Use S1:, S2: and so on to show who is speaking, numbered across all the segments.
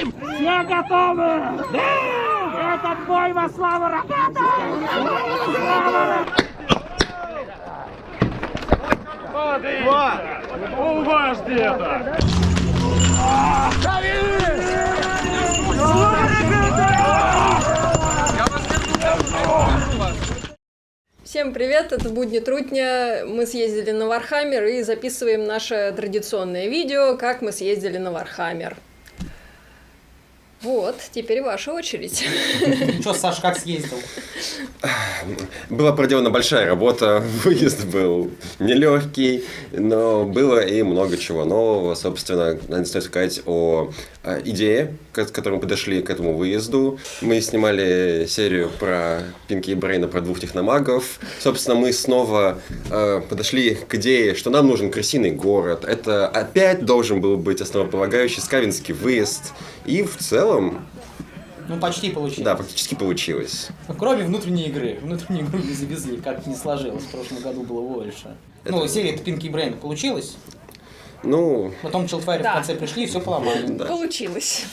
S1: Все готовы? Да! Этот бой во славу работы!
S2: Уважьте это!
S3: Всем привет, это Будни Трутня. Мы съездили на Вархаммер и записываем наше традиционное видео, как мы съездили на Вархаммер. Вот, теперь ваша очередь.
S4: Что, Саш, как съездил?
S5: Была проделана большая работа, выезд был нелегкий, но было и много чего нового. Собственно, надо стоит сказать о идее, с которой мы подошли к этому выезду. Мы снимали серию про Пинки и Брейна, про двух техномагов. Собственно, мы снова подошли к идее, что нам нужен крысиный город. Это опять должен был быть основополагающий скавинский выезд. И в целом...
S4: Ну, почти получилось.
S5: Да, практически получилось.
S4: Ну, кроме внутренней игры. Внутреннюю игру не завезли, как не сложилось. В прошлом году было больше. Ну, серия-то Пинки и Брейн получилась.
S5: Ну...
S4: Потом Чилдфайры в конце пришли и все поломали.
S5: Да.
S3: Получилось.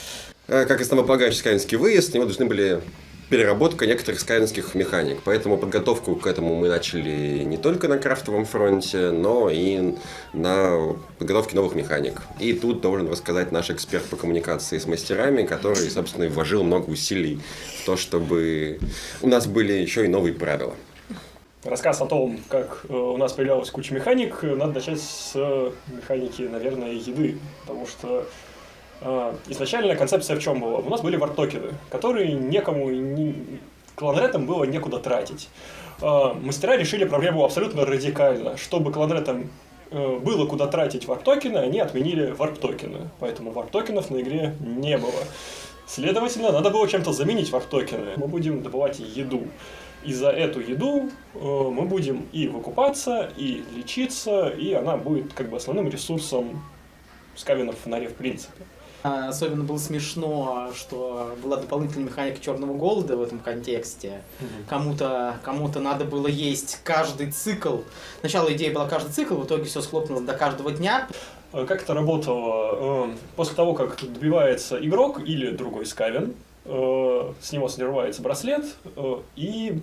S5: Как основополагающий скайвинский выезд, у него должны были переработка некоторых скайвинских механик. Поэтому подготовку к этому мы начали не только на крафтовом фронте, но и на подготовке новых механик. И тут должен рассказать наш эксперт по коммуникации с мастерами, который, собственно, и вложил много усилий в то, чтобы у нас были еще и новые правила.
S2: Рассказ о том, как у нас появлялась куча механик, надо начать с механики, наверное, еды. Потому что изначально концепция в чем была? У нас были вард-токены, которые некому, кланретам было некуда тратить. Мастера решили проблему абсолютно радикально. Чтобы кланретам было куда тратить варп-токены, они отменили варп-токены. Поэтому варп-токенов на игре не было. Следовательно, надо было чем-то заменить варп-токены. Мы будем добывать еду. И за эту еду мы будем и выкупаться, и лечиться, и она будет как бы основным ресурсом скавинов в Норе в принципе.
S4: Особенно было смешно, что была дополнительная механика черного голода в этом контексте. Кому-то надо было есть каждый цикл. Сначала идея была каждый цикл, в итоге все схлопнулось до каждого дня.
S2: Как это работало? После того, как добивается игрок или другой скавин, с него срывается браслет, и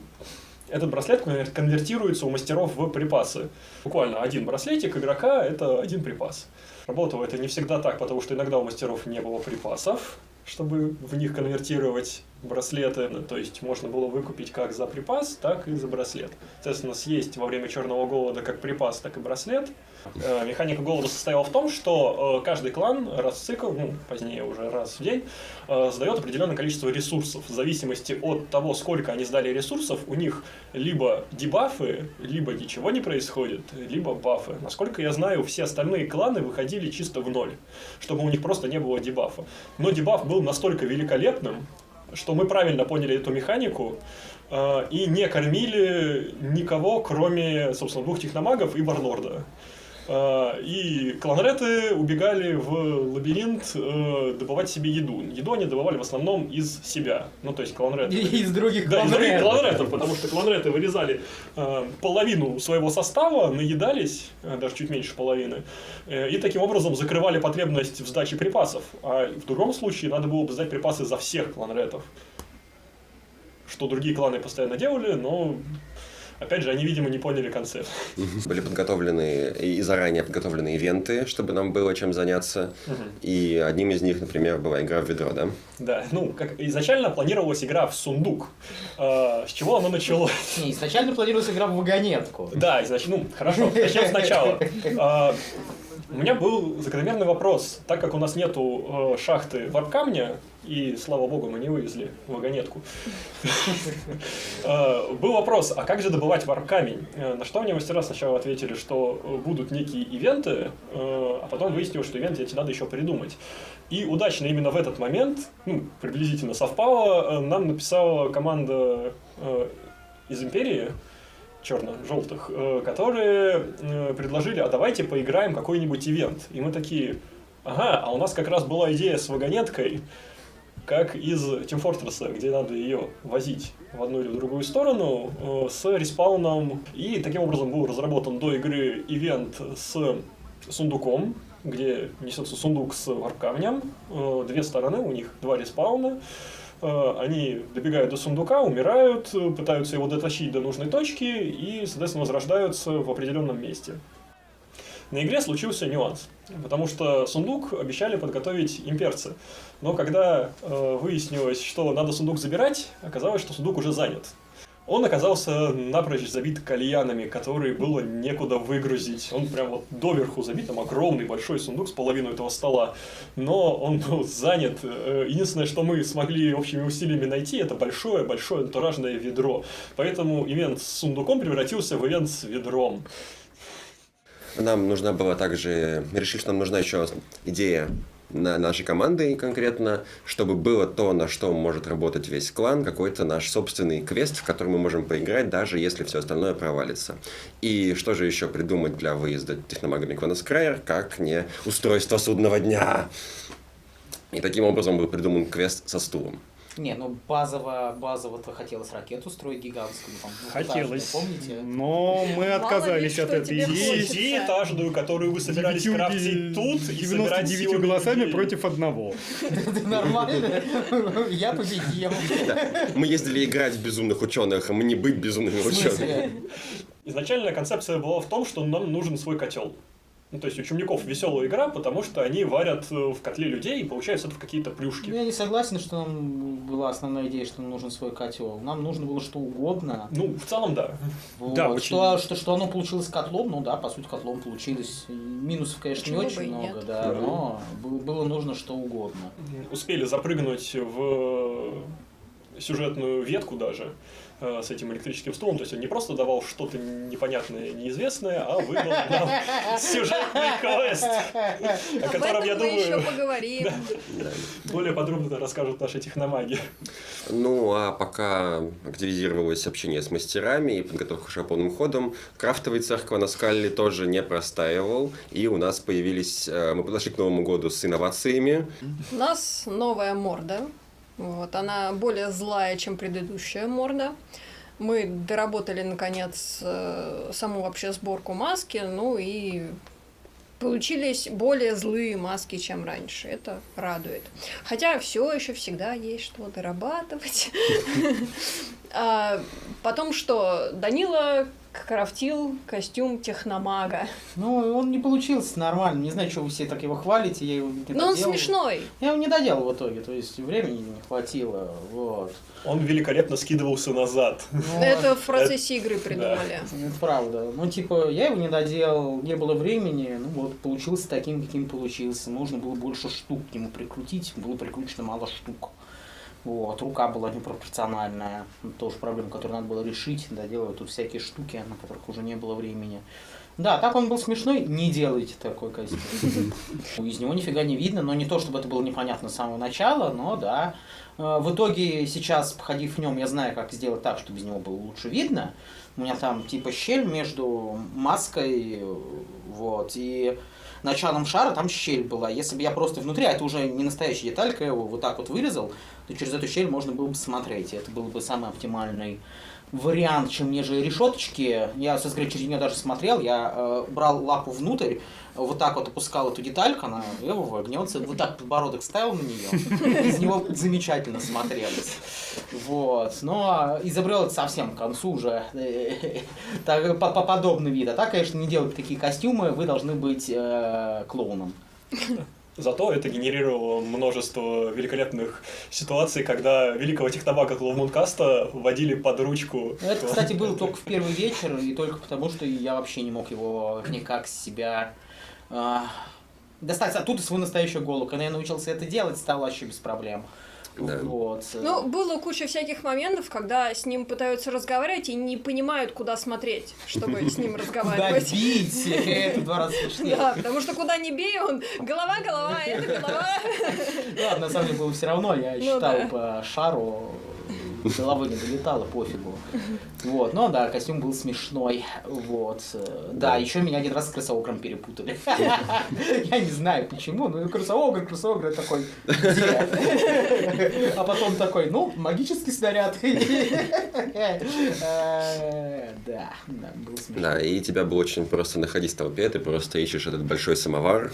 S2: этот браслет конвертируется у мастеров в припасы. Буквально один браслетик игрока – это один припас. Работало это не всегда так, потому что иногда у мастеров не было припасов, чтобы в них конвертировать браслеты. То есть можно было выкупить как за припас, так и за браслет. Соответственно, съесть во время черного голода как припас, так и браслет. Механика голода состояла в том, что каждый клан раз в цикл, позднее уже раз в день, сдает определенное количество ресурсов. В зависимости от того, сколько они сдали ресурсов, у них либо дебафы, либо ничего не происходит, либо бафы. Насколько я знаю, все остальные кланы выходили чисто в ноль, чтобы у них просто не было дебафа. Но дебаф был настолько великолепным, что мы правильно поняли эту механику и не кормили никого, кроме, собственно, двух техномагов и варлорда. И кланреты убегали в лабиринт добывать себе еду. Еду они добывали в основном из себя. Ну, то есть кланреты.
S4: И из других
S2: кланретов. Да, из других
S4: кланретов.
S2: кланретов, потому что кланреты вырезали половину своего состава, наедались, даже чуть меньше половины, и таким образом закрывали потребность в сдаче припасов. А в другом случае надо было бы сдать припасы за всех кланретов. Что другие кланы постоянно делали, но... Опять же, они, видимо, не поняли концепт.
S5: Были подготовлены и заранее подготовлены ивенты, чтобы нам было чем заняться. И одним из них, например, была игра в ведро, да?
S2: Да, как изначально планировалась игра в сундук. С чего оно началось?
S4: Не, изначально планировалась игра в вагонетку.
S2: Да, хорошо, начнем сначала. У меня был закономерный вопрос. Так как у нас нету шахты варп-камня, и, слава богу, мы не вывезли вагонетку, был вопрос, а как же добывать варп-камень? На что мне мастера сначала ответили, что будут некие ивенты, а потом выяснилось, что ивенты эти надо еще придумать. И удачно именно в этот момент, приблизительно совпало, нам написала команда из Империи, черно-желтых, которые предложили, а давайте поиграем какой-нибудь ивент. И мы такие, ага, а у нас как раз была идея с вагонеткой, как из Team Fortress, где надо ее возить в одну или в другую сторону с респауном. И таким образом был разработан до игры ивент с сундуком, где несется сундук с варп-камнем. Две стороны, у них два респауна. Они добегают до сундука, умирают, пытаются его дотащить до нужной точки и, соответственно, возрождаются в определенном месте. На игре случился нюанс, потому что сундук обещали подготовить имперцы. Но когда выяснилось, что надо сундук забирать, оказалось, что сундук уже занят. Он оказался напрочь забит кальянами, которые было некуда выгрузить. Он прям вот доверху забит, там огромный большой сундук с половиной этого стола. Но он был занят. Единственное, что мы смогли общими усилиями найти, это большое-большое антуражное ведро. Поэтому ивент с сундуком превратился в ивент с ведром.
S5: Нам нужна была также... Мы решили, что нам нужна еще идея на нашей команды конкретно, чтобы было то, на что может работать весь клан, какой-то наш собственный квест, в который мы можем поиграть, даже если все остальное провалится. И что же еще придумать для выезда техномага Микванаскрайер, как не устройство судного дня? И таким образом был придуман квест со стулом.
S4: Не, ну базово-то хотелось ракету строить гигантскую. Там,
S1: Хотелось.
S4: Помните?
S1: Но мы отказались от
S3: что
S1: этой
S3: тебе
S1: идеи.
S3: хочется.
S2: Этажную, которую вы собирались крафтить тут и собирать
S1: 99
S2: силами
S1: голосами
S2: людей.
S1: против одного.
S4: Это нормально? Я победил.
S5: Мы ездили играть в безумных ученых, а мы не быть безумными
S4: В
S5: учеными.
S4: смысле?
S2: Изначальная концепция была в том, что нам нужен свой котел. Ну, то есть у Чумников веселая игра, потому что они варят в котле людей и получают с этого какие-то плюшки.
S4: Я не согласен, что нам была основная идея, что нам нужен свой котел. Нам нужно было что угодно.
S2: Ну, в целом, да.
S4: Вот.
S1: Да, очень.
S4: Что оно получилось котлом, ну да, по сути, котлом получилось. И минусов, конечно,
S3: Почему
S4: не
S3: бы
S4: очень
S3: и
S4: много,
S3: нет?
S4: да, но было нужно что угодно.
S2: Успели запрыгнуть в сюжетную ветку даже с этим электрическим стулом. То есть он не просто давал что-то непонятное, неизвестное, а выдал нам сюжетный квест, о
S3: Об
S2: котором,
S3: этом
S2: я
S3: мы еще
S2: думаю,
S3: поговорим.
S2: более подробно расскажут наши техномаги.
S5: Ну, а пока активизировалось общение с мастерами и подготовка шла полным ходом, крафтовый цех Кванаскалли тоже не простаивал, и у нас появились... Мы подошли к Новому году с инновациями.
S3: У нас новая морда. Вот, она более злая, чем предыдущая морда. Мы доработали, наконец, саму вообще сборку маски, ну и получились более злые маски, чем раньше. Это радует. Хотя все еще всегда есть что дорабатывать. Потом что? Данила крафтил костюм техномага.
S4: Ну, он не получился нормально. Не знаю, что вы все так его хвалите, я его не доделал.
S3: Но он смешной.
S4: Я его не доделал в итоге, то есть времени не хватило, вот.
S2: Он великолепно скидывался назад.
S4: Ну,
S3: Это в процессе игры придумали.
S4: Это правда. Ну, типа, я его не доделал, не было времени, ну вот, получился таким, каким получился. Нужно было больше штук к нему прикрутить, было прикручено мало штук. Вот, рука была непропорциональная. Это тоже проблема, которую надо было решить. Доделывать тут всякие штуки, на которых уже не было времени. Да, так он был смешной, не делайте такой костюм. Из него нифига не видно, но не то, чтобы это было непонятно с самого начала, но да. В итоге сейчас, походив в нем, я знаю, как сделать так, чтобы из него было лучше видно. У меня там типа щель между маской, вот, и началом шара там щель была. Если бы я просто внутри, а это уже не настоящая деталька, я его вот так вот вырезал, то через эту щель можно было бы смотреть. И это был бы самый оптимальный вариант, чем нежели решеточки. Я, со через нее даже смотрел, я брал лапу внутрь, вот так вот опускал эту детальку, она гнется, вот так подбородок ставил на нее, из него замечательно смотрелось. Вот. Но изобрел это совсем к концу уже подобный вид. А так, конечно, не делать такие костюмы, вы должны быть клоуном.
S2: Зато это генерировало множество великолепных ситуаций, когда великого техномага Клоунмункаста водили под ручку.
S4: Это, кстати, было только в первый вечер, и только потому, что я вообще не мог его никак с себя достать оттуда свою настоящую голову. Когда я научился это делать, стало вообще без проблем.
S5: Да.
S4: Вот.
S3: Ну, было куча всяких моментов, когда с ним пытаются разговаривать и не понимают, куда смотреть, чтобы с ним
S4: Куда
S3: разговаривать.
S4: бить? Это 2 раза смешнее.
S3: Да, потому что куда ни бей, он голова, это голова.
S4: Ладно, на самом деле было все равно, я
S3: Ну
S4: считал
S3: да.
S4: по шару до головы не долетало, пофигу. Вот, но да, костюм был смешной. Вот. Да, еще меня один раз с крысоогром перепутали. Я не знаю почему, но крысоогр такой, где? А потом такой, ну, магический снаряд. Да, был смешно.
S5: Да, и тебя было очень просто находить в толпе, ты просто ищешь этот большой самовар,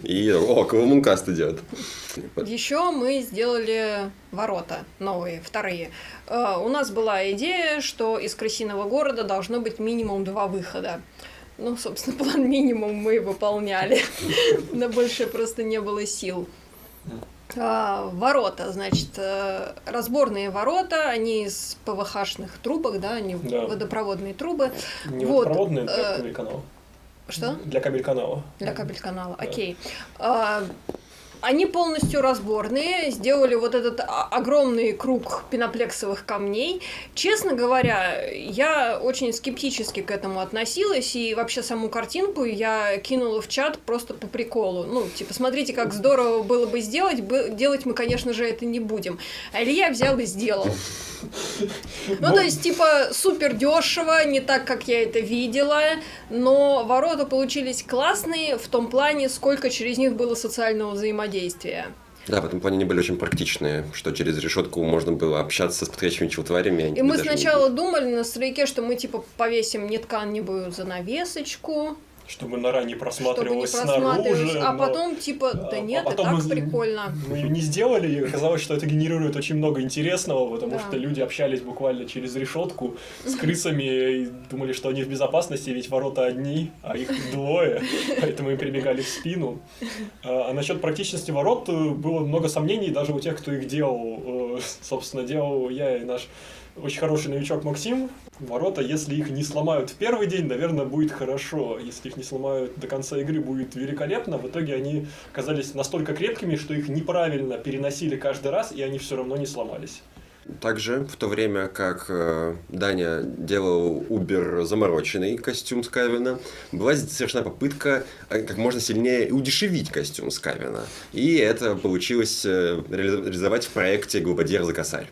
S5: и Коломункаст идет.
S3: Еще мы сделали ворота новые, вторые. У нас была идея, что из крысиного города должно быть минимум 2 выхода. Ну, собственно, план минимум мы выполняли. На больше просто не было сил. Ворота, значит, разборные ворота, они из ПВХ-шных трубок, да, они водопроводные трубы.
S2: Не водопроводные, для кабель-канала.
S3: Что?
S2: Для кабель-канала.
S3: Для кабель-канала, окей. Они полностью разборные, сделали вот этот огромный круг пеноплексовых камней. Честно говоря, я очень скептически к этому относилась, и вообще саму картинку я кинула в чат просто по приколу. Ну, типа, смотрите, как здорово было бы сделать, делать мы, конечно же, это не будем. А Илья взял и сделал. Ну, то есть, типа, супер дешево, не так, как я это видела, но ворота получились классные в том плане, сколько через них было социального взаимодействия.
S5: Да, в этом плане они были очень практичные, что через решетку можно было общаться с подходящими челотварями.
S3: И мы сначала думали на стройке, что мы, типа, повесим нетканевую занавесочку,
S2: чтобы нора не просматривалась снаружи.
S3: А потом, типа, да нет, это так прикольно.
S2: Мы ее не сделали, и оказалось, что это генерирует очень много интересного, потому что люди общались буквально через решетку с крысами и думали, что они в безопасности, ведь ворота одни, а их 2, поэтому им прибегали в спину. А насчет практичности ворот было много сомнений даже у тех, кто их делал. Собственно, делал я и наш очень хороший новичок Максим. Ворота, если их не сломают в первый день, наверное, будет хорошо. Если их не сломают до конца игры, будет великолепно. В итоге они оказались настолько крепкими, что их неправильно переносили каждый раз, и они все равно не сломались.
S5: Также, в то время как Даня делал убер замороченный костюм Скавина, была совершена попытка как можно сильнее удешевить костюм Скавина. И это получилось реализовать в проекте «Глубодер за косарь».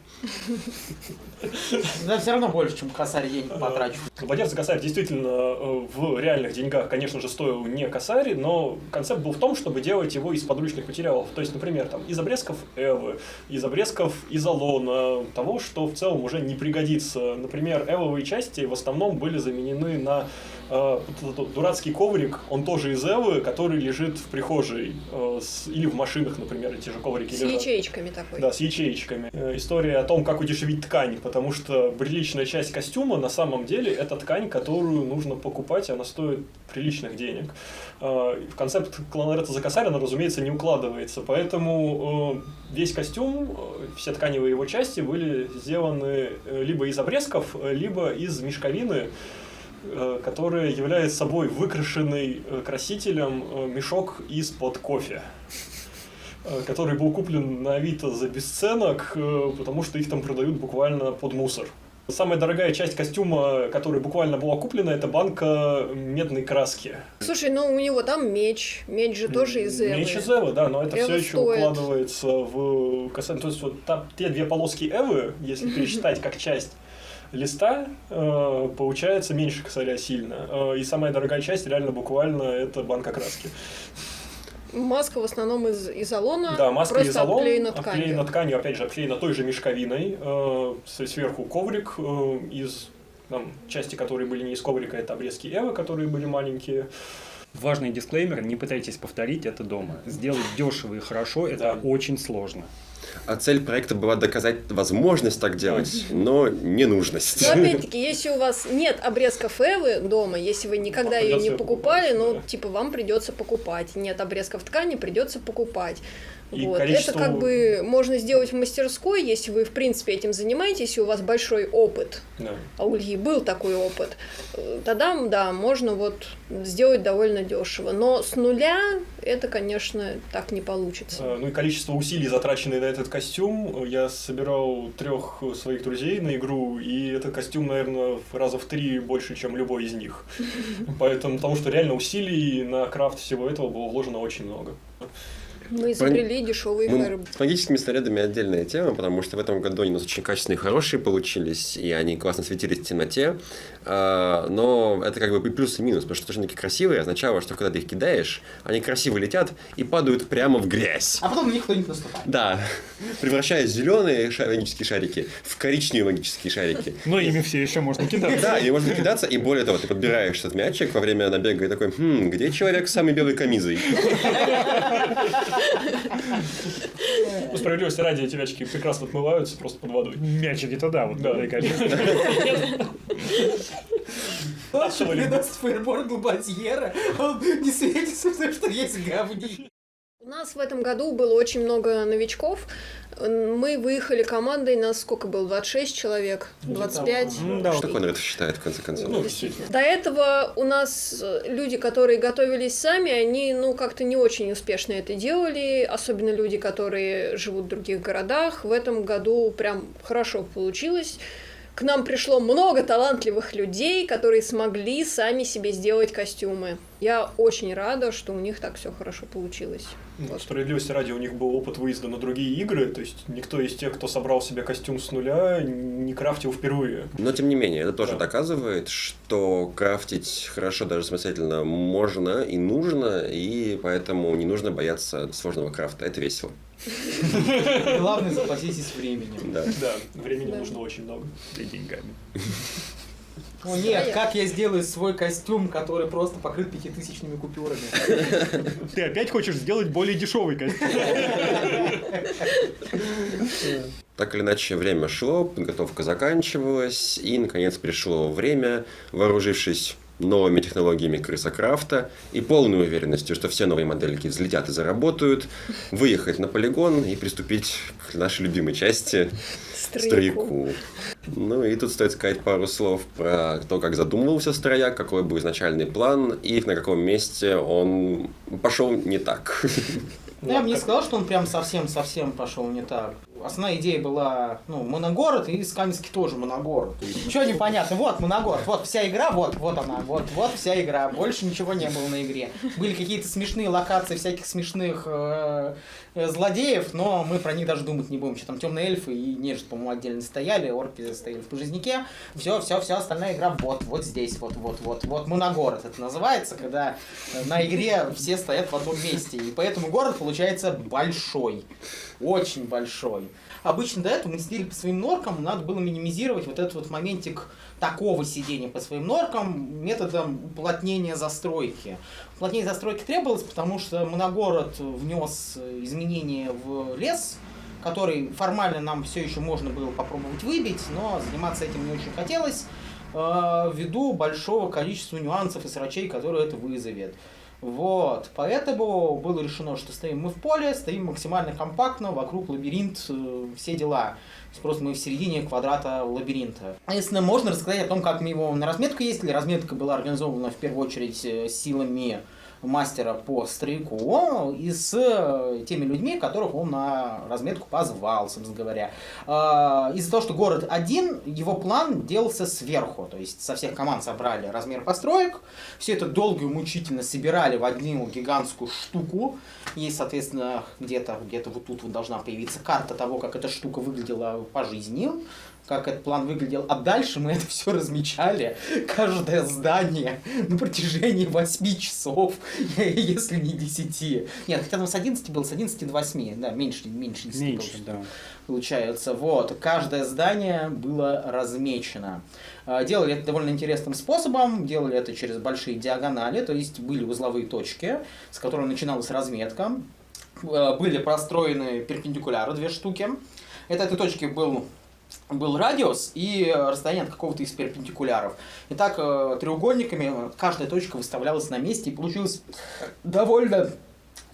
S4: Да, все равно больше, чем косарь я не потрачу.
S2: «Глубодер за косарь» действительно в реальных деньгах, конечно же, стоил не косарь, но концепт был в том, чтобы делать его из подручных материалов. То есть, например, там, из обрезков эвы, из обрезков изолона, того, что в целом уже не пригодится. Например, эвовые части в основном были заменены на дурацкий коврик, он тоже из эвы, который лежит в прихожей или в машинах, например, те же коврики лежат.
S3: С ячеечками такой.
S2: Да, с ячеечками. История о том, как удешевить ткань, потому что приличная часть костюма на самом деле это ткань, которую нужно покупать, и она стоит приличных денег. В концепт Кланарета за косарь она, разумеется, не укладывается, поэтому весь костюм, все тканевые его части были сделаны либо из обрезков, либо из мешковины, которая является собой выкрашенный красителем мешок из-под кофе, который был куплен на Авито за бесценок, потому что их там продают буквально под мусор. Самая дорогая часть костюма, которая буквально была куплена, это банка медной краски.
S3: Слушай, ну у него там меч же тоже из эвы.
S2: Меч из эвы, да, но это
S3: Эва
S2: все еще
S3: стоит.
S2: укладывается в касание. То есть вот те 2 полоски эвы, если пересчитать как часть листа, получается меньше косаря сильно. И самая дорогая часть реально буквально это банка краски.
S3: Маска в основном из изолона,
S2: Да, маска
S3: просто
S2: изолон,
S3: обклеена
S2: обклеена тканью, опять же, обклеена той же мешковиной, сверху коврик из части, которые были не из коврика, это обрезки эвы, которые были маленькие.
S1: Важный дисклеймер, не пытайтесь повторить это дома. Сделать дешево и хорошо – это очень сложно.
S5: А цель проекта была доказать возможность так делать, но ненужность.
S3: Но опять-таки, если у вас нет обрезков эвы дома, если вы никогда ее не покупали, ну, типа, вам придется покупать. Нет обрезков ткани, придется покупать. Вот.
S2: Количество...
S3: Это как бы можно сделать в мастерской, если вы, в принципе, этим занимаетесь, и у вас большой опыт.
S2: Да.
S3: А у Ильи был такой опыт. Тогда, да, можно вот сделать довольно дешево. Но с нуля это, конечно, так не получится.
S2: Ну и количество усилий, затраченных на этот костюм, я собирал 3 своих друзей на игру, и этот костюм, наверное, раза в 3 больше, чем любой из них. Поэтому, потому что реально усилий на крафт всего этого было вложено очень много.
S3: Мы изобрели дешевые
S5: Ну, с магическими снарядами отдельная тема, потому что в этом году они у нас очень качественные, хорошие получились, и они классно светились в темноте. Но это как бы и плюс, и минус, потому что тоже такие красивые означало, что когда ты их кидаешь, они красиво летят и падают прямо в грязь.
S4: А потом на них кто-нибудь наступает.
S5: Да, превращая зеленые магические шарики в коричневые магические шарики.
S1: Но ими все еще можно кидаться.
S5: Да, и можно кидаться, и более того, ты подбираешь этот мячик во время набега и такой, где человек с самой белой камизой?
S2: Ну, справедливости ради, эти мячики прекрасно отмываются просто под водой.
S1: Мячики-то да, вот
S2: Да.
S1: да. Конечно.
S4: Лучше приносит фейерборд Глубатьера, он не светится, потому что есть говни.
S3: У нас в этом году было очень много новичков. Мы выехали командой, нас сколько было? 26 человек? 25?
S1: Да,
S5: Что Конрад считает, в конце концов?
S2: Ну, действительно.
S3: До этого у нас люди, которые готовились сами, они, как-то не очень успешно это делали, особенно люди, которые живут в других городах. В этом году прям хорошо получилось. К нам пришло много талантливых людей, которые смогли сами себе сделать костюмы. Я очень рада, что у них так все хорошо получилось.
S2: Ну, справедливости ради, у них был опыт выезда на другие игры, то есть никто из тех, кто собрал себе костюм с нуля, не крафтил впервые.
S5: Но, тем не менее, это тоже
S2: Да.
S5: доказывает, что крафтить хорошо, даже самостоятельно можно и нужно, и поэтому не нужно бояться сложного крафта. Это весело.
S4: Главное, запаситесь временем.
S5: Да.
S2: Да, времени
S3: Да.
S2: нужно очень много.
S1: И деньгами.
S4: О нет, как я сделаю свой костюм, который просто покрыт 5000-ми купюрами?
S1: Ты опять хочешь сделать более дешевый костюм?
S5: Так или иначе, время шло, подготовка заканчивалась, и, наконец, пришло время, вооружившись новыми технологиями крысокрафта и полной уверенностью, что все новые модельки взлетят и заработают, выехать на полигон и приступить к нашей любимой части — стройку. Ну и тут стоит сказать пару слов про то, как задумывался Строяк, какой был изначальный план и на каком месте он пошел не так.
S4: Я бы не сказал, что он прям совсем пошел не так. Основная идея была, моногород, и из Каменски тоже моногород. Ничего не понятно. Вот моногород, вот вся игра, вот она, вот вся игра. Больше ничего не было на игре. Были какие-то смешные локации всяких смешных злодеев, но мы про них даже думать не будем. Что там темные эльфы и нежить, по-моему, отдельно стояли, орки стояли в пожизняке. Все остальная игра вот здесь, вот. Моногород это называется, когда на игре все стоят в одном месте. И поэтому город получается большой. Очень большой. Обычно до этого мы сидели по своим норкам, надо было минимизировать вот этот вот моментик такого сидения по своим норкам методом уплотнения застройки. Уплотнение застройки требовалось, потому что моногород внес изменения в лес, который формально нам все еще можно было попробовать выбить, но заниматься этим не очень хотелось, ввиду большого количества нюансов и срачей, которые это вызовет. Вот, поэтому было решено, что стоим мы в поле, стоим максимально компактно, вокруг лабиринт, все дела. То есть просто мы в середине квадрата лабиринта. Естественно, можно рассказать о том, как мы его на разметку ездили. Разметка была организована в первую очередь силами мастера по стройку и с теми людьми, которых он на разметку позвал, собственно говоря. Из-за того, что город один, его план делался сверху, то есть со всех команд собрали размер построек, все это долго и мучительно собирали в одну гигантскую штуку. Есть, соответственно, где-то вот тут вот должна появиться карта того, как эта штука выглядела по жизни, как этот план выглядел, а дальше мы это все размечали, каждое здание на протяжении 8 часов, если не 10. Нет, хотя там с 11 было, с 11 до 8, да, меньше 10
S1: да.
S4: получается. Вот, каждое здание было размечено. Делали это довольно интересным способом, делали это через большие диагонали, то есть были узловые точки, с которых начиналась разметка, были простроены перпендикуляры 2 штуки. От этой точки был радиус и расстояние от какого-то из перпендикуляров. Итак, треугольниками каждая точка выставлялась на месте, и получилось довольно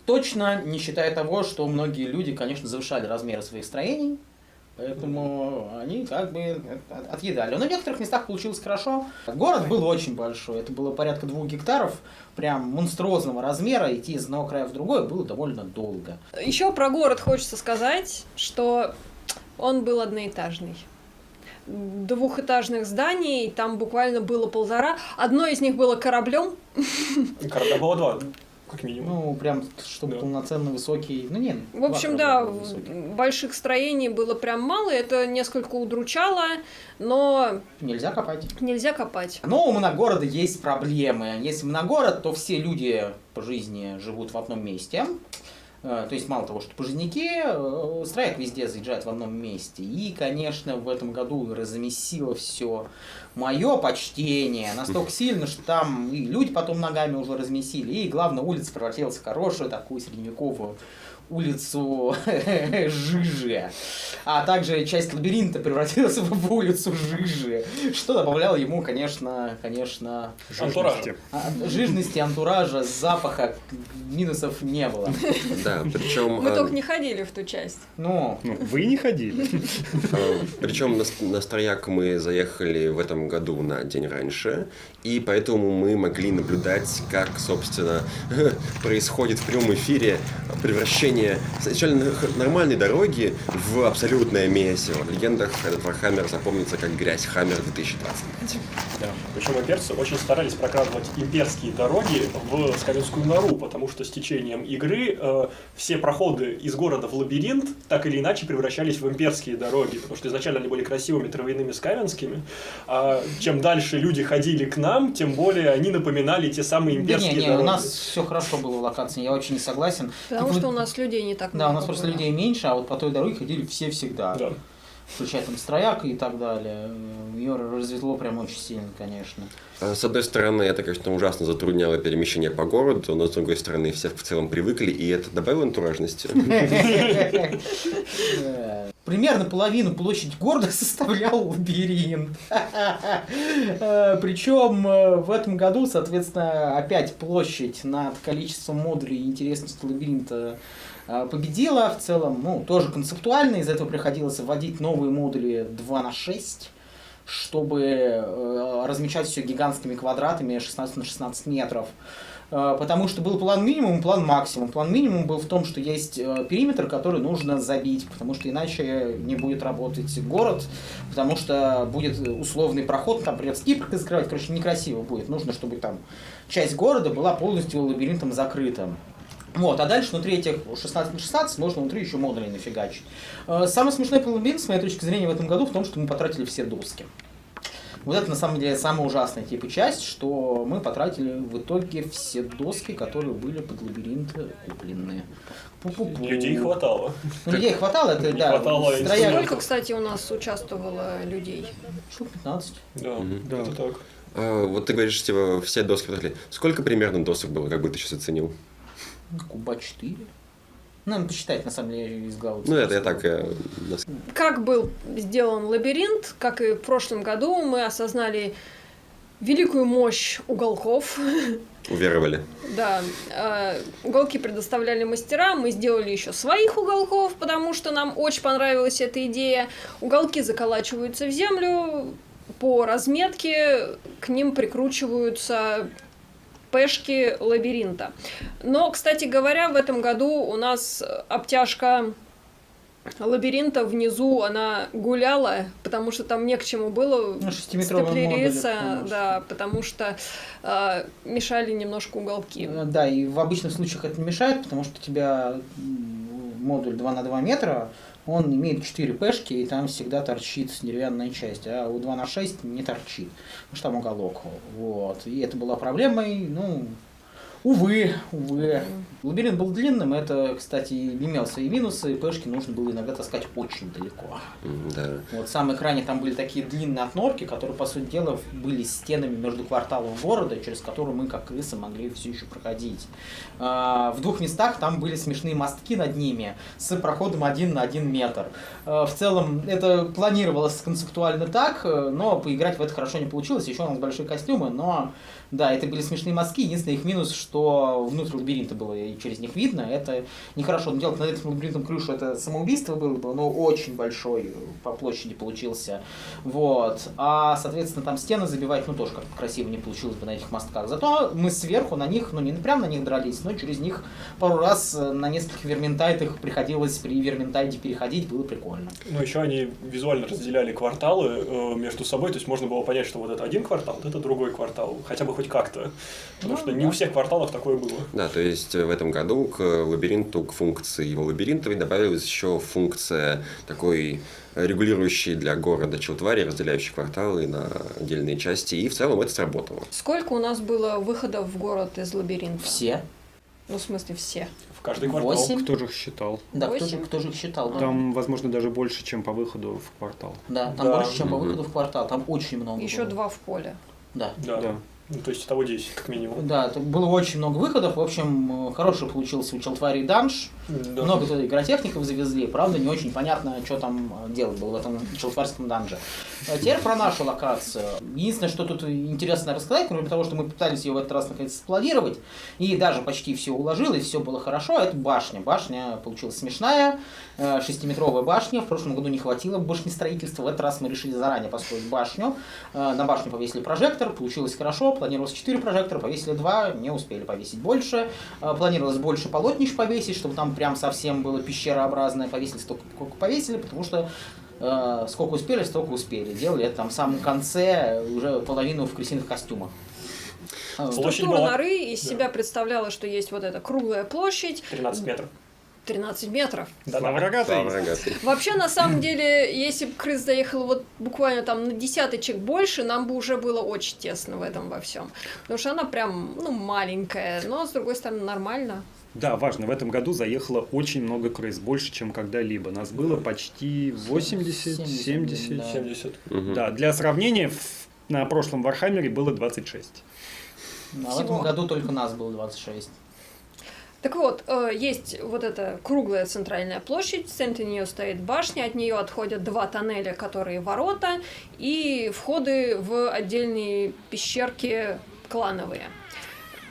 S4: точно, не считая того, что многие люди, конечно, завышали размеры своих строений, поэтому они как бы отъедали. Но в некоторых местах получилось хорошо. Город был очень большой, это было порядка 2 гектаров, прям монструозного размера, идти из одного края в другой было довольно долго.
S3: Еще про город хочется сказать, что он был одноэтажный. 2-этажных зданий, там буквально было 1,5. Одно из них было кораблем.
S2: Корабля было 2. как минимум.
S4: Ну, прям, чтобы
S2: Да.
S4: полноценно высокий. Ну, не.
S3: В общем, да, больших строений было прям мало, это несколько удручало, но
S4: Нельзя копать.
S3: нельзя копать.
S4: Но у моногорода есть проблемы. Если моногород, то все люди по жизни живут в одном месте. То есть, мало того, что пожизники, строяк везде заезжает в одном месте. И, конечно, в этом году размесило все мое почтение настолько сильно, что там и люди потом ногами уже размесили. И, главное, улица превратилась в хорошую такую средневековую улицу Жижи. А также часть лабиринта превратилась в улицу Жижи, что добавляло ему, конечно,
S2: Антуража.
S4: жирности, антуража, запаха, минусов не было.
S5: Да, причем...
S3: Мы только не ходили в ту часть.
S4: Ну,
S1: Ну, вы не ходили.
S5: Причем на Строяк мы заехали в этом году на день раньше, и поэтому мы могли наблюдать, как, собственно, происходит в прямом эфире превращение изначально нормальной дороги в абсолютное месиво. В легендах этот Вархаммер запомнится как грязь Хаммер 2025.
S2: Да. Причем имперцы очень старались прокладывать имперские дороги в Скавенскую нору, потому что с течением игры все проходы из города в лабиринт так или иначе превращались в имперские дороги, потому что изначально они были красивыми травяными скавенскими, а чем дальше люди ходили к нам, тем более они напоминали те самые
S4: да
S2: имперские
S4: не,
S2: дороги.
S4: у нас все хорошо было в локации, я очень не согласен.
S3: Потому что у нас людей не так много.
S4: Да, у нас просто
S3: было.
S4: людей меньше, а вот по той дороге ходили все всегда.
S2: Да.
S4: Включая там Строяк и так далее. Ее развезло прям очень сильно, конечно.
S5: С одной стороны, это, конечно, ужасно затрудняло перемещение по городу, но с другой стороны, все в целом привыкли, и это добавило антуражности.
S4: Примерно половину площади города составлял лабиринт. Причем в этом году, соответственно, опять площадь над количеством модулей и интересностью лабиринта победила. В целом, ну, тоже концептуально. Из-за этого приходилось вводить новые модули 2×6, чтобы размечать все гигантскими квадратами 16 на 16 метров. Потому что был план минимум, план максимум. План минимум был в том, что есть периметр, который нужно забить, потому что иначе не будет работать город, потому что будет условный проход, там придется гиперкой закрывать, короче, некрасиво будет. Нужно, чтобы там часть города была полностью лабиринтом закрыта. Вот, а дальше внутри этих 16 на 16 можно внутри еще модулей нафигачить. Самый смешной лабиринт, с моей точки зрения, в этом году в том, что мы потратили все доски. Вот это, на самом деле, самая ужасная типа часть, что мы потратили в итоге все доски, которые были под лабиринт купленные. Пу-пу-пу.
S2: Людей хватало.
S4: Ну, людей хватало, это,
S2: Не
S4: да.
S2: хватало
S4: Строяк-
S2: инструментов.
S3: Сколько, кстати, у нас участвовало людей?
S4: Штук 15.
S2: Да,
S1: Да.
S2: это так.
S5: Вот ты говоришь, типа, все доски потратили. Сколько примерно досок было, как бы ты сейчас оценил?
S4: Куба 4. Ну, надо посчитать, на самом деле, из головы.
S5: Ну, это я так...
S3: Как был сделан лабиринт, как и в прошлом году, мы осознали великую мощь уголков.
S5: Уверовали.
S3: Да, уголки предоставляли мастера, мы сделали еще своих уголков, потому что нам очень понравилась эта идея. Уголки заколачиваются в землю, по разметке к ним прикручиваются пешки лабиринта. Но, кстати говоря, в этом году у нас обтяжка лабиринта внизу, она гуляла, потому что там не к чему было
S4: Ну, 6-метровые
S3: степлериться,
S4: модули,
S3: да, потому что мешали немножко уголки.
S4: Да, и в обычных случаях это не мешает, потому что у тебя модуль 2 на 2 метра, он имеет 4 пешки, и там всегда торчит деревянная часть, а у 2 на 6 не торчит, потому что там уголок. Вот. И это была проблемой, ну, увы. Лабиринт был длинным, это, кстати, имел свои минусы, пешки нужно было иногда таскать очень далеко.
S5: Да.
S4: Вот в самом экране там были такие длинные отнорки, которые, по сути дела, были стенами между кварталов города, через которые мы, как крысы, могли все еще проходить. В 2 местах там были смешные мостки над ними с проходом 1 на 1 метр. В целом, это планировалось концептуально так, но поиграть в это хорошо не получилось. Еще у нас большие костюмы, но да, это были смешные мостки. Единственный их минус, что внутрь лабиринта было и через них видно. Это нехорошо. Но делать над этим лабиринтом крышу, это самоубийство было бы, но очень большой по площади получился. Вот. А, соответственно, там стены забивать, ну, тоже как-то красиво не получилось бы на этих мостках. Зато мы сверху на них, ну, не прям на них дрались, но через них пару раз на нескольких верментайтах приходилось при верментайте переходить, было прикольно.
S2: Ну, еще они визуально разделяли кварталы между собой, то есть можно было понять, что вот это один квартал, вот это другой квартал, хотя бы хоть как-то. Потому
S4: Ну,
S2: что не
S4: да.
S2: у всех кварталов оригиналах такое было.
S5: Да, то есть в этом году к лабиринту, к функции его лабиринтовой добавилась еще функция такой регулирующей для города челтвари, разделяющей кварталы на отдельные части, и в целом это сработало.
S3: Сколько у нас было выходов в город из лабиринта?
S4: Все.
S3: Ну, в смысле, все.
S2: В каждый квартал.
S4: 8.
S1: Кто же их считал?
S4: Да, кто же,
S3: 8?
S4: кто же их считал? Да,
S1: Там, возможно, даже больше, чем по выходу в квартал.
S4: да там
S2: Да.
S4: больше, чем по выходу в квартал. Там очень много
S3: Еще
S4: было.
S3: 2 в поле.
S4: Да.
S2: Да.
S1: Да.
S2: Ну, то есть того 10, как минимум.
S4: Да, это было очень много выходов. В общем, хороший получился у Челтвари данж.
S2: Да.
S4: Много туда игротехников завезли. Правда, не очень понятно, что там делать было в этом челтварском данже. А теперь про нашу локацию. Единственное, что тут интересно рассказать, кроме того, что мы пытались ее в этот раз наконец спланировать, и даже почти все уложилось, все было хорошо, это башня. Башня получилась смешная, 6-метровая башня. В прошлом году не хватило башнестроительства. В этот раз мы решили заранее построить башню. На башню повесили прожектор, получилось хорошо. Планировалось 4 прожектора, повесили 2, не успели повесить больше. Планировалось больше полотнищ повесить, чтобы там прям совсем было пещерообразное. Повесили столько, сколько повесили, потому что сколько успели, столько успели. Делали это там в самом конце, уже половину в крысиных костюмах.
S2: Площадь
S3: Структура
S2: была-
S3: норы из
S2: да.
S3: себя представляла, что есть вот эта круглая площадь,
S2: 13 метров.
S3: 13 метров.
S2: Да,
S1: Слава
S2: да.
S1: рогатый.
S5: Слава рогатый.
S3: Вообще, на самом деле, если бы крыс заехала вот буквально там на десяточек больше, нам бы уже было очень тесно в этом во всем. Потому что она прям, ну, маленькая, но, с другой стороны, нормально.
S1: Да, важно, в этом году заехало очень много крыс, больше, чем когда-либо. Нас было почти 80, 70.
S4: да.
S2: 70.
S5: Мгм.
S1: Да, для сравнения, на прошлом Вархаммере было 26.
S4: А в
S3: Всего.
S4: этом году только нас было 26.
S3: Так вот, есть вот эта круглая центральная площадь, в центре нее стоит башня, от нее отходят 2 тоннеля, которые ворота, и входы в отдельные пещерки клановые.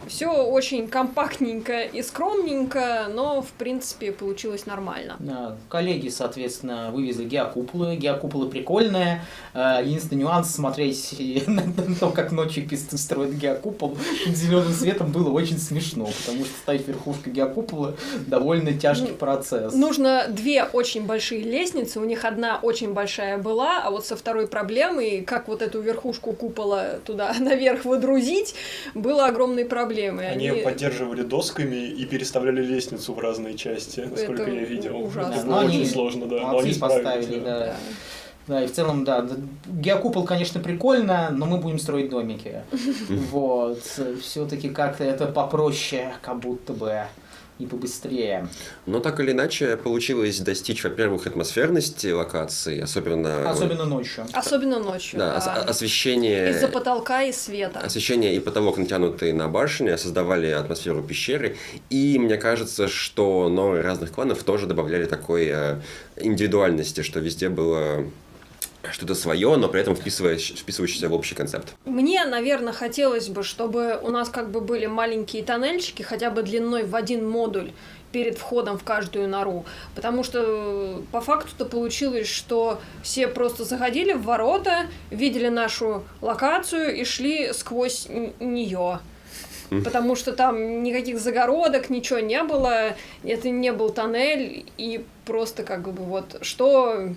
S3: Все очень компактненько и скромненько, но, в принципе, получилось нормально.
S4: Да, коллеги, соответственно, вывезли геокуполы. Геокуполы прикольные. Единственный нюанс — смотреть на то, как ночью писты строят геокупол под зеленым светом, было очень смешно, потому что ставить верхушку геокупола довольно тяжкий процесс.
S3: Нужно 2 очень большие лестницы, у них одна очень большая была, а вот со второй проблемой, как вот эту верхушку купола туда наверх выдрузить, было огромной проблемой.
S2: Они поддерживали досками и переставляли лестницу в разные части, насколько
S3: Это
S2: я видел.
S3: ужасно.
S2: Это
S4: Да,
S2: было
S4: но
S2: очень
S4: они
S2: сложно, да. Но
S4: молодцы,
S2: они справились,
S4: поставили, да.
S3: Да.
S4: Да, и в целом, да, геокупол, конечно, прикольно, но мы будем строить домики. Вот. Все-таки как-то это попроще, как будто бы, и побыстрее.
S5: Но так или иначе получилось достичь, во-первых, атмосферности локации, особенно...
S4: Особенно ночью.
S3: Особенно ночью.
S5: Да,
S3: да.
S5: освещение...
S3: Из-за потолка и света.
S5: Освещение и потолок, натянутые на башне, создавали атмосферу пещеры. И мне кажется, что новые разных кланов тоже добавляли такой индивидуальности, что везде было что-то свое, но при этом вписывающееся в общий концепт.
S3: Мне, наверное, хотелось бы, чтобы у нас как бы были маленькие тоннельчики, хотя бы длиной в 1 модуль перед входом в каждую нору. Потому что по факту-то получилось, что все просто заходили в ворота, видели нашу локацию и шли сквозь нее. Потому что там никаких загородок, ничего не было, это не был тоннель, и просто как бы вот что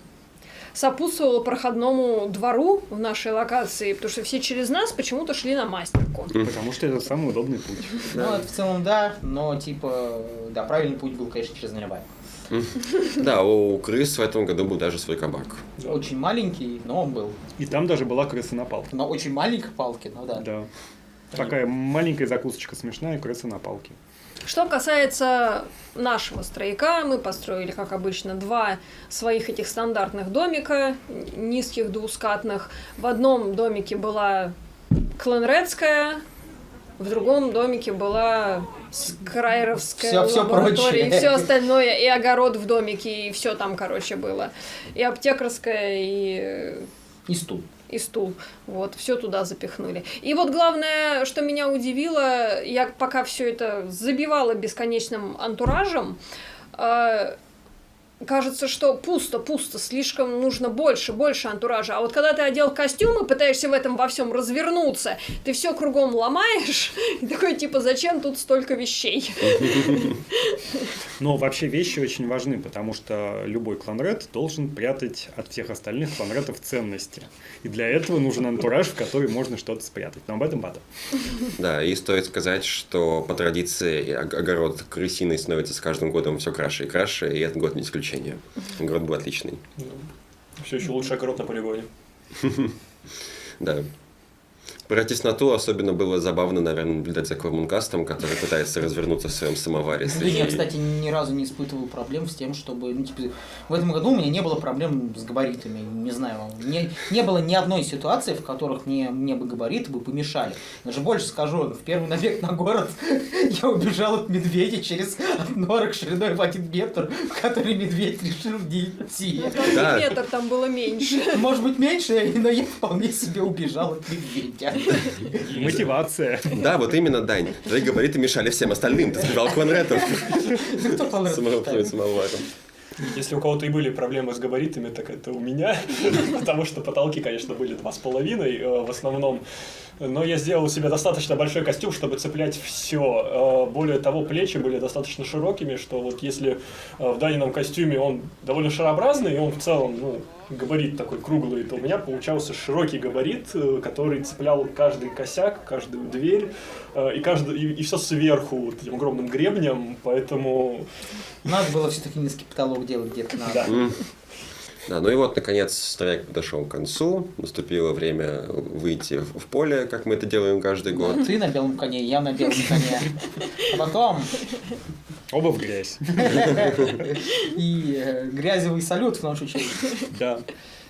S3: сопутствовало проходному двору в нашей локации, потому что все через нас почему-то шли на мастерку.
S1: Потому что это самый удобный путь.
S4: Ну, это в целом да, но типа, да, правильный путь был, конечно, через Наливай.
S5: Да, у крыс в этом году был даже свой кабак.
S4: Очень маленький, но он был.
S1: И там даже была крыса на палке.
S4: На очень маленькой палке, ну да.
S1: Да. Такая маленькая закусочка смешная, крыса на палке.
S3: Что касается нашего стройка, мы построили, как обычно, 2 своих этих стандартных домика, низких двускатных. В одном домике была кланредская, в другом домике была скрайеровская
S4: Всё
S3: лаборатория,
S4: прочее.
S3: и все остальное, и огород в домике, и все там, короче, было. И аптекарская,
S4: И стул.
S3: и стул. Вот, все туда запихнули. И вот главное, что меня удивило, я пока все это забивала бесконечным антуражем, кажется, что пусто, слишком нужно больше антуража. А вот когда ты одел костюм и пытаешься в этом во всем развернуться, ты все кругом ломаешь, и такой типа, зачем тут столько вещей?
S1: Но вообще вещи очень важны, потому что любой кланред должен прятать от всех остальных кланредов ценности. И для этого нужен антураж, в который можно что-то спрятать. Но об этом потом.
S5: Да, и стоит сказать, что по традиции огород крысиный становится с каждым годом все краше и краше, и этот год не исключение. Огород был отличный.
S2: Все еще лучше огород на полигоне.
S5: Да. Про тесноту особенно было забавно, наверное, наблюдать за Кормункастом, который пытается развернуться в своем самоваре.
S4: Да, я, кстати, ни разу не испытывал проблем с тем, чтобы... Ну, типа, в этом году у меня не было проблем с габаритами. Не знаю, не было ни одной ситуации, в которых мне бы габариты бы помешали. Даже больше скажу, в первый набег на город я убежал от медведя через норок шириной в 1 метр, в который медведь решил не идти.
S3: Только метр там было меньше.
S4: Может быть, меньше, но я вполне себе убежал от медведя.
S1: Мотивация.
S5: Да, вот именно, Дань. Твои габариты мешали всем остальным. Ты сбивал кланретов.
S4: Кто кланретов?
S5: Самоваром.
S2: Если у кого-то и были проблемы с габаритами, так это у меня, потому что потолки, конечно, были 2,5 в основном, но я сделал себе достаточно большой костюм, чтобы цеплять все. Более того, плечи были достаточно широкими, что вот если в Данином костюме он довольно шарообразный, и он в целом, габарит такой круглый, то у меня получался широкий габарит, который цеплял каждый косяк, каждую дверь, и все сверху вот этим огромным гребнем, поэтому...
S4: Надо было все-таки низкий потолок делать где-то надо.
S2: Да.
S5: Да, ну и вот, наконец, трек подошел к концу. Наступило время выйти в поле, как мы это делаем каждый год.
S4: Ты на белом коне, я на белом коне. А потом...
S1: Оба в грязь.
S4: И грязевый салют в нашу честь.
S1: Да.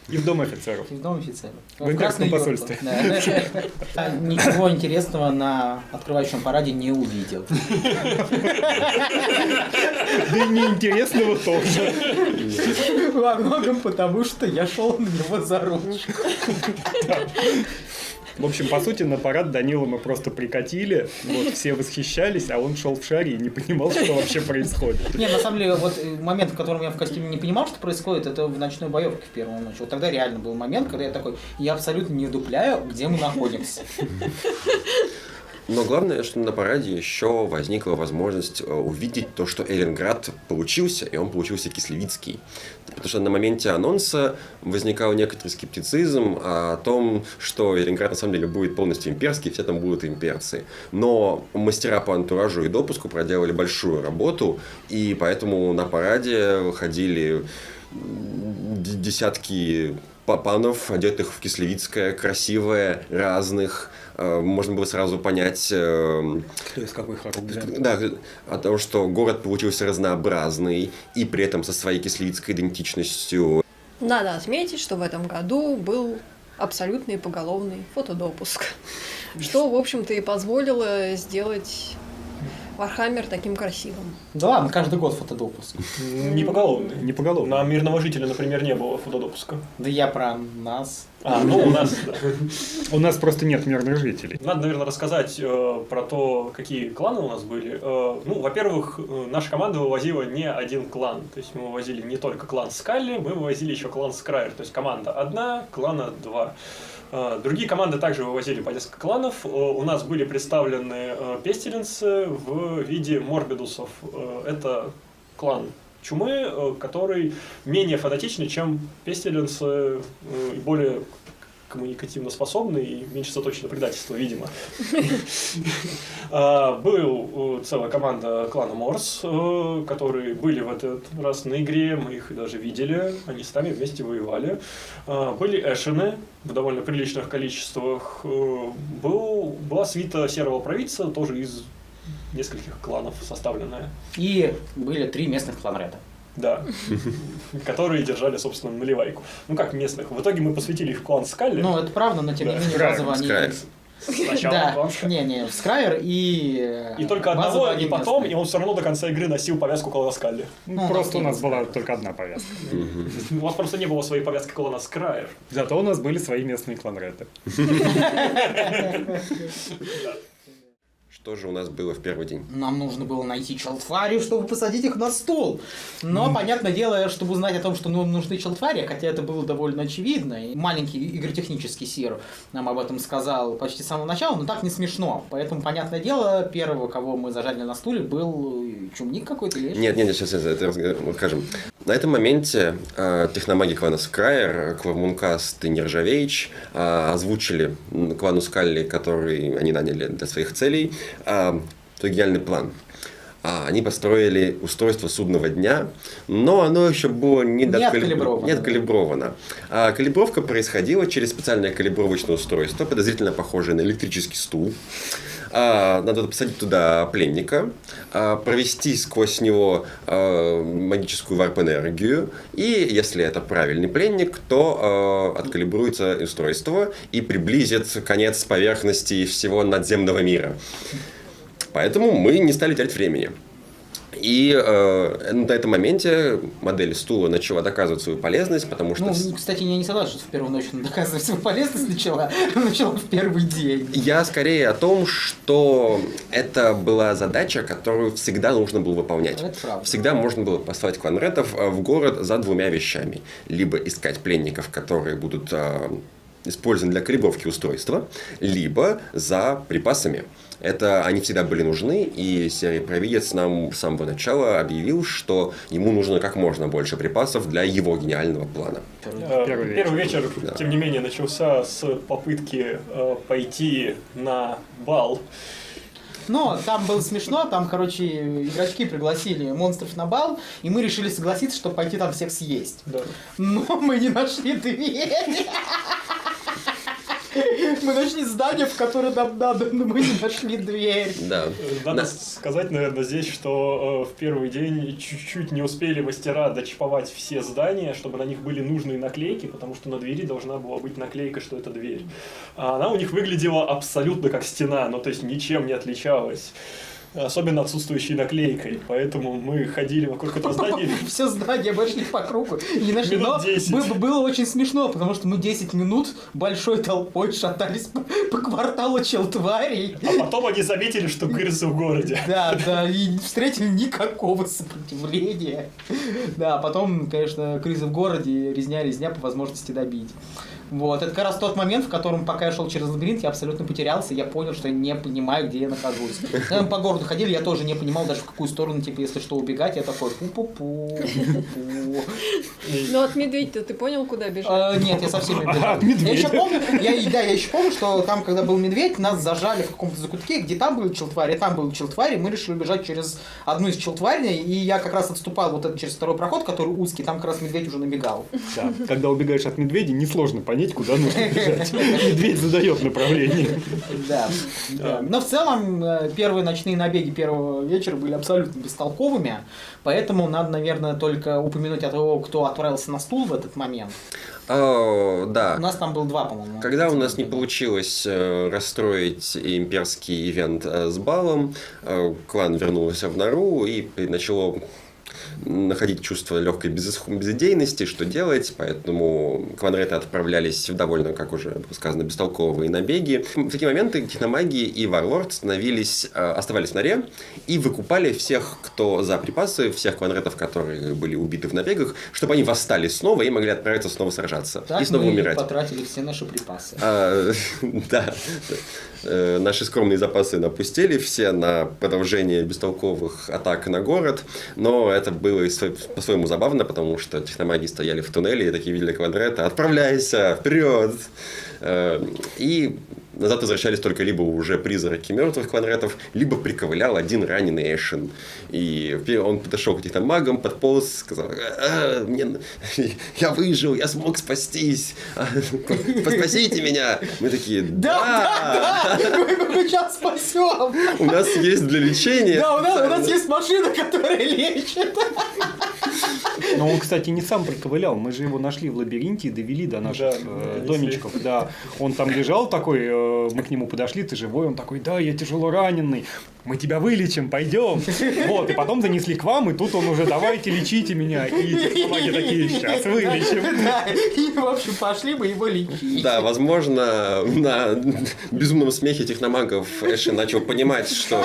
S1: И в дом офицеров.
S4: И в дом офицера.
S1: В имперском посольстве.
S4: Да. Ничего интересного на открывающем параде не увидел.
S1: Да и неинтересного тоже.
S4: Во многом потому, что я шел на него за ручку.
S1: В общем, по сути, на парад Данила мы просто прикатили, вот, все восхищались, а он шел в шаре и не понимал, что вообще происходит.
S4: Не, на самом деле, вот момент, в котором я в костюме не понимал, что происходит, это в ночной боевке в первую ночь. Вот тогда реально был момент, когда я такой, я абсолютно не вдупляю, где мы находимся.
S5: Но главное, что на параде еще возникла возможность увидеть то, что Эллинград получился, и он получился кислевицкий. Потому что на моменте анонса возникал некоторый скептицизм о том, что Эллинград на самом деле будет полностью имперский, все там будут имперцы. Но мастера по антуражу и допуску проделали большую работу, и поэтому на параде ходили десятки панов, одетых в кислевицкое, красивое, разных. Можно было сразу понять,
S1: Кто из каких рук взят.
S5: да, о том, что город получился разнообразный и при этом со своей кислевицкой идентичностью.
S3: Надо отметить, что в этом году был абсолютный поголовный фотодопуск, что, в общем-то, и позволило сделать Вархаммер таким красивым.
S4: Да ладно, каждый год фотодопуск.
S2: Не поголовный.
S1: Не поголовно.
S2: На мирного жителя, например, не было фотодопуска.
S4: Да я про нас.
S2: У нас, да.
S1: У нас просто нет мирных жителей.
S2: Надо, наверное, рассказать про то, какие кланы у нас были. Во-первых, наша команда вывозила не один клан. То есть мы вывозили не только клан Скалли, мы вывозили еще клан Скрайер. То есть команда одна, клана два. Другие команды также вывозили по несколько кланов. У нас были представлены пестиленсы в виде морбидусов. Это клан чумы, который менее фанатичный, чем пестиленсы, и более коммуникативно способный и меньше заточен на предательство, видимо. Была целая команда клана Морс, которые были в этот раз на игре, мы их даже видели, они с нами вместе воевали. Были эшены в довольно приличных количествах. Была свита Серого Провидца, тоже из нескольких кланов составленная.
S4: И были 3 местных кланреда.
S2: Да, которые держали, собственно, наливайку. Ну как местных. В итоге мы посвятили их в клан Скалли.
S4: Ну, это правда, но тем не менее
S1: Скрайер,
S4: базово они...
S5: Скрайер.
S2: Сначала клан
S4: Да,
S2: Скалли.
S4: не, Скрайер и...
S2: И только
S4: базово
S2: одного,
S4: они
S2: и потом, и
S4: местные.
S2: он все равно до конца игры носил повязку клана Скалли.
S1: Ну, просто у нас была только одна повязка.
S2: У вас просто не было своей повязки клана Скрайер.
S1: Зато у нас были свои местные кланреты.
S5: что же у нас было в первый день?
S4: Нам нужно было найти челтвари, чтобы посадить их на стул. Но, понятное дело, чтобы узнать о том, что нам нужны челтвари, хотя это было довольно очевидно. И маленький игротехнический сир нам об этом сказал почти с самого начала, но так не смешно. Поэтому, понятное дело, первого, кого мы зажарили на стуле, был чумник какой-то или
S5: Нет, сейчас это скажем. На этом моменте техномаги клана Скрайер, Клавмункаст и Нержавеич озвучили клану Скалли, который они наняли для своих целей, свой гениальный план. Они построили устройство судного дня, но оно еще было не откалибровано. Калибровка происходила через специальное калибровочное устройство, подозрительно похожее на электрический стул. Надо посадить туда пленника, провести сквозь него магическую варп-энергию, и если это правильный пленник, то откалибруется устройство и приблизит конец поверхности всего надземного мира. Поэтому мы не стали терять времени. И на этом моменте модель стула начала доказывать свою полезность, потому что...
S4: кстати, я не согласен, что в первую ночь она доказывать свою полезность начала в первый день.
S5: Я скорее о том, что это была задача, которую всегда нужно было выполнять.
S4: Это правда.
S5: Всегда можно было послать кланретов в город за двумя вещами. Либо искать пленников, которые будут использованы для калибровки устройства, либо за припасами. Это они всегда были нужны, и серий-провидец нам с самого начала объявил, что ему нужно как можно больше припасов для его гениального плана.
S2: Первый вечер, тем не менее, начался с попытки пойти на бал.
S4: Но там было смешно, там, игрочки пригласили монстров на бал, и мы решили согласиться, чтобы пойти там всех съесть.
S2: Да.
S4: Но мы не нашли дверь. Мы нашли здание, в которое нам надо, но мы не нашли дверь.
S5: Да.
S2: Надо сказать, наверное, здесь, что в первый день чуть-чуть не успели мастера дочиповать все здания, чтобы на них были нужные наклейки, потому что на двери должна была быть наклейка, что это дверь. А она у них выглядела абсолютно как стена, то есть ничем не отличалась. Особенно отсутствующей наклейкой. Поэтому мы ходили вокруг этого здания.
S4: Все здания обошли по кругу и не нашли.
S2: Минут 10.
S4: Было очень смешно, потому что мы 10 минут большой толпой шатались по кварталу челтварей.
S2: А потом они заметили, что крысы в городе.
S4: Да, и встретили никакого сопротивления. Да, потом, конечно, крысы в городе, резня по возможности добить. Вот, это как раз тот момент, в котором, пока я шел через лабиринт, я абсолютно потерялся, я понял, что я не понимаю, где я нахожусь. Когда мы по городу ходили, я тоже не понимал даже в какую сторону, если что, убегать, я такой пу-пу-пу.
S3: Ну от медведя ты понял, куда бежать?
S4: Нет, я совсем не бежал. Я еще помню, что там, когда был медведь, нас зажали в каком-то закутке, где там были челтвари, там был челтвари, мы решили бежать через одну из челтварей, и я как раз отступал через второй проход, который узкий, там как раз медведь уже набегал.
S1: Да, когда убегаешь от медведя, несложно понять, куда нужно бежать. Медведь задает направление.
S4: Да. Но в целом первые ночные набеги первого вечера были абсолютно бестолковыми, поэтому надо, наверное, только упомянуть о том, кто отправился на стул в этот момент.
S5: Да.
S4: У нас там было 2, по-моему.
S5: Когда у нас не получилось расстроить имперский ивент с балом, клан вернулся в нору и начало находить чувство легкой безидейности, что делать, поэтому кланреты отправлялись в довольно, как уже сказано, бестолковые набеги. В такие моменты техномаги и варлорд оставались в норе и выкупали всех, кто за припасы, всех кланретов, которые были убиты в набегах, чтобы они восстали снова и могли отправиться снова сражаться.
S4: Так
S5: и снова
S4: мы
S5: умирать.
S4: Потратили все наши припасы.
S5: Да. Наши скромные запасы напустили все на продолжение бестолковых атак на город, но это было по-своему забавно, потому что техномаги стояли в туннеле и такие видели квадрета: «Отправляйся! Вперед!» И назад возвращались только либо уже призраки мертвых квадратов, либо приковылял один раненый Эшен. И он подошел к техномагам, подполз, сказал: «Я выжил, я смог спастись! Спасите меня!» Мы такие:
S4: Да! Мы сейчас спасем!
S5: У нас есть для лечения.
S4: Да, у нас есть машина, которая лечит.
S1: Но он, кстати, не сам приковылял. Мы же его нашли в лабиринте и довели до наших домичков. Да. Он там лежал такой, мы к нему подошли, ты живой. Он такой, да, я тяжело раненый. Мы тебя вылечим, пойдем. Вот, и потом занесли к вам, и тут он уже, давайте, лечите меня. И техномаги такие, сейчас вылечим.
S4: Да, и, в общем, пошли мы его лечить.
S5: Да, возможно, на безумном смехе техномагов Эши начал понимать, что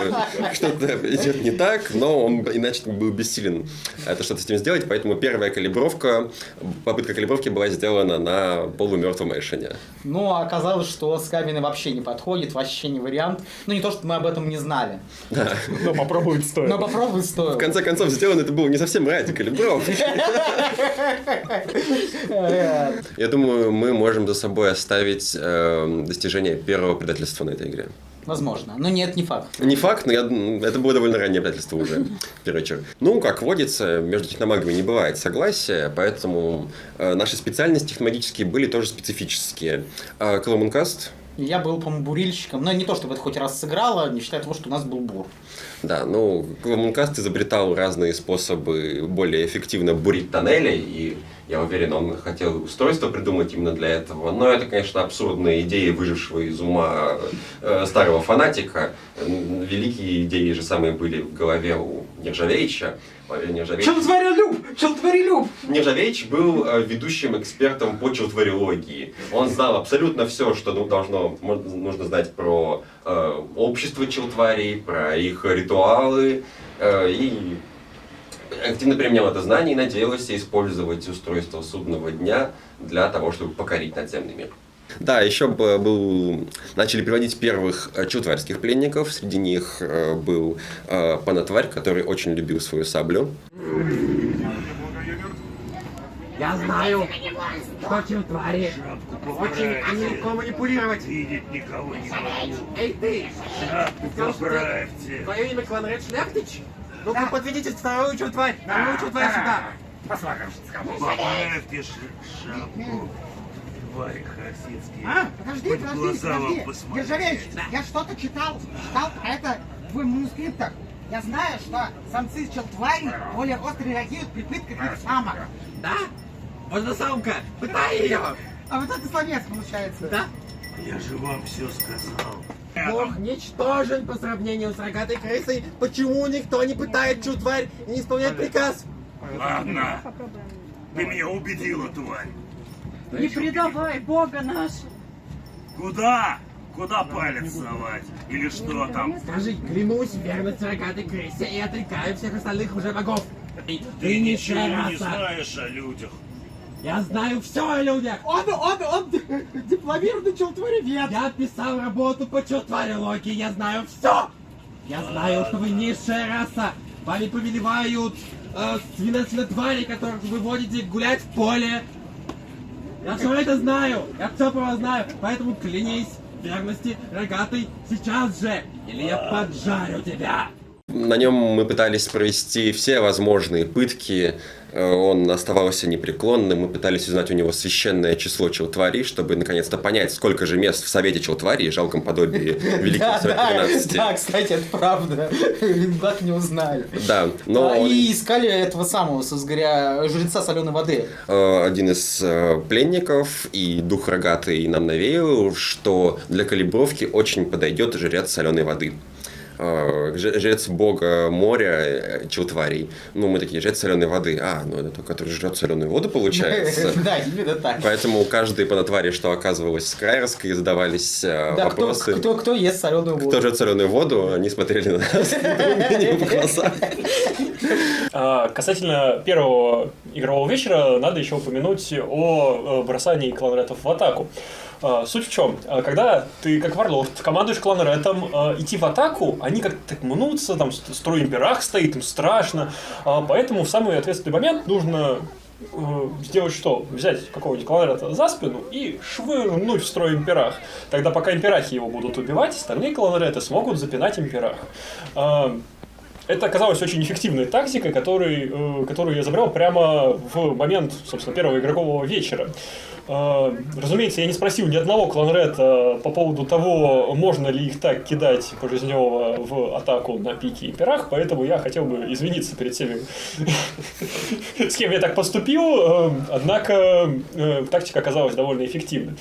S5: что-то идет не так, но он иначе был бессилен это что-то с ним сделать, поэтому первая попытка калибровки была сделана на полумертвом Эшине.
S4: Ну, а оказалось, что Скавины вообще не подходит, вообще не вариант. Ну, не то, что мы об этом не знали.
S5: Да.
S1: Но попробовать стоит.
S4: Но попробовать стоит.
S5: В конце концов, сделано это было не совсем ради калибровки. Я думаю, мы можем за собой оставить достижение первого предательства на этой игре.
S4: Возможно. Но нет, не факт.
S5: Не факт, но это было довольно раннее предательство уже. Первый вечер. Ну, как водится, между техномагами не бывает согласия, поэтому наши специальности техномагические были тоже специфические. Коломункаст.
S4: Я был, по-моему, бурильщиком. Но не то, чтобы это хоть раз сыграло, не считая того, что у нас был бур.
S5: Да, ну, Коломункаст изобретал разные способы более эффективно бурить тоннели, и я уверен, он хотел устройство придумать именно для этого. Но это, конечно, абсурдная идея, выжившего из ума старого фанатика. Великие идеи же самые были в голове у Нержавеича.
S4: Челтварелюб!
S5: Нержавеич был ведущим экспертом по челтварелогии. Он знал абсолютно все, что нужно знать про общество челтварей, про их ритуалы, и активно применял это знание и надеялся использовать устройство судного дня для того, чтобы покорить надземный мир. Да, еще начали приводить первых челтварских пленников. Среди них был Панатварь, который очень любил свою саблю.
S6: Я знаю, что челтвари очень легко манипулировать.
S7: Видеть никого не могу.
S6: Эй, ты!
S7: Шапку поправьте.
S6: Твое имя Кланред Шляхтич? Ну-ка, подведите вторую челтварь! Вторую челтварь сюда!
S7: Поправьте шапку. Тварь хасидские.
S8: Подожди,
S7: Хоть глаза вам посмотреть.
S8: Державеич, я что-то читал про это в манускриптах. Я знаю, что самцы челтварей более остро реагируют при пытках их самок.
S6: Да? Можно самка! Пытай ее!
S8: А вот это словец получается.
S6: Да?
S7: Я же вам все сказал.
S6: Бог ничтожен по сравнению с рогатой крысой. Почему никто не пытает челтварь и не исполняет приказ?
S7: Ладно. Ты меня убедила, тварь.
S9: Не предавай Бога нашего.
S7: Куда? Куда палец совать? Или что там?
S6: Скажи, клянусь верность рогатой крысе и отрекаю всех остальных уже богов.
S7: Ты ничего не знаешь о людях.
S6: Я знаю все о людях.
S8: Он дипломированный челтваревед.
S6: Я писал работу по челтварелогии, я знаю все. Я знаю, что вы низшая раса. Вами повелевают свинотвари, которых вы водите гулять в поле. Я все это знаю. Я все про вас знаю. Поэтому клянись верности рогатой сейчас же, или я поджарю тебя.
S5: На нем мы пытались провести все возможные пытки. Он оставался непреклонным. Мы пытались узнать у него священное число челтварей, чтобы наконец-то понять, сколько же мест в Совете челтварей, жалком подобии Великого Совета 13.
S4: Да, кстати, это правда. Так не узнали.
S5: Да, но...
S4: И искали этого самого, говоря, жреца соленой воды.
S5: Один из пленников и дух рогатый нам навеял, что для калибровки очень подойдет жрец соленой воды. Жрец бога моря, челтварей. Ну, мы такие, жрец соленой воды. Ну это тот, который жрет соленую воду, получается.
S4: Да, именно так.
S5: Поэтому каждый панатвари, что оказывалось с Крайерской, задавались вопросы.
S4: Кто ест соленую воду?
S5: Кто жрет соленую воду, они смотрели на нас в глаза.
S2: Касательно первого игрового вечера, надо еще упомянуть о бросании кланретов в атаку. Суть в чем? Когда ты, как варлорд, командуешь кланретом идти в атаку, они как-то так мнутся, там строй имперах стоит, им страшно. Поэтому в самый ответственный момент нужно сделать что? Взять какого-нибудь кланрета за спину и швырнуть в строй имперах. Тогда пока имперахи его будут убивать, остальные кланреты смогут запинать имперах. Это оказалось очень эффективной тактикой, которую я изобрел прямо в момент, собственно, первого игрового вечера. Разумеется, я не спросил ни одного кланрета по поводу того, можно ли их так кидать пожизненного в атаку на пике и пирах, поэтому я хотел бы извиниться перед всеми, с кем я так поступил, однако тактика оказалась довольно эффективной.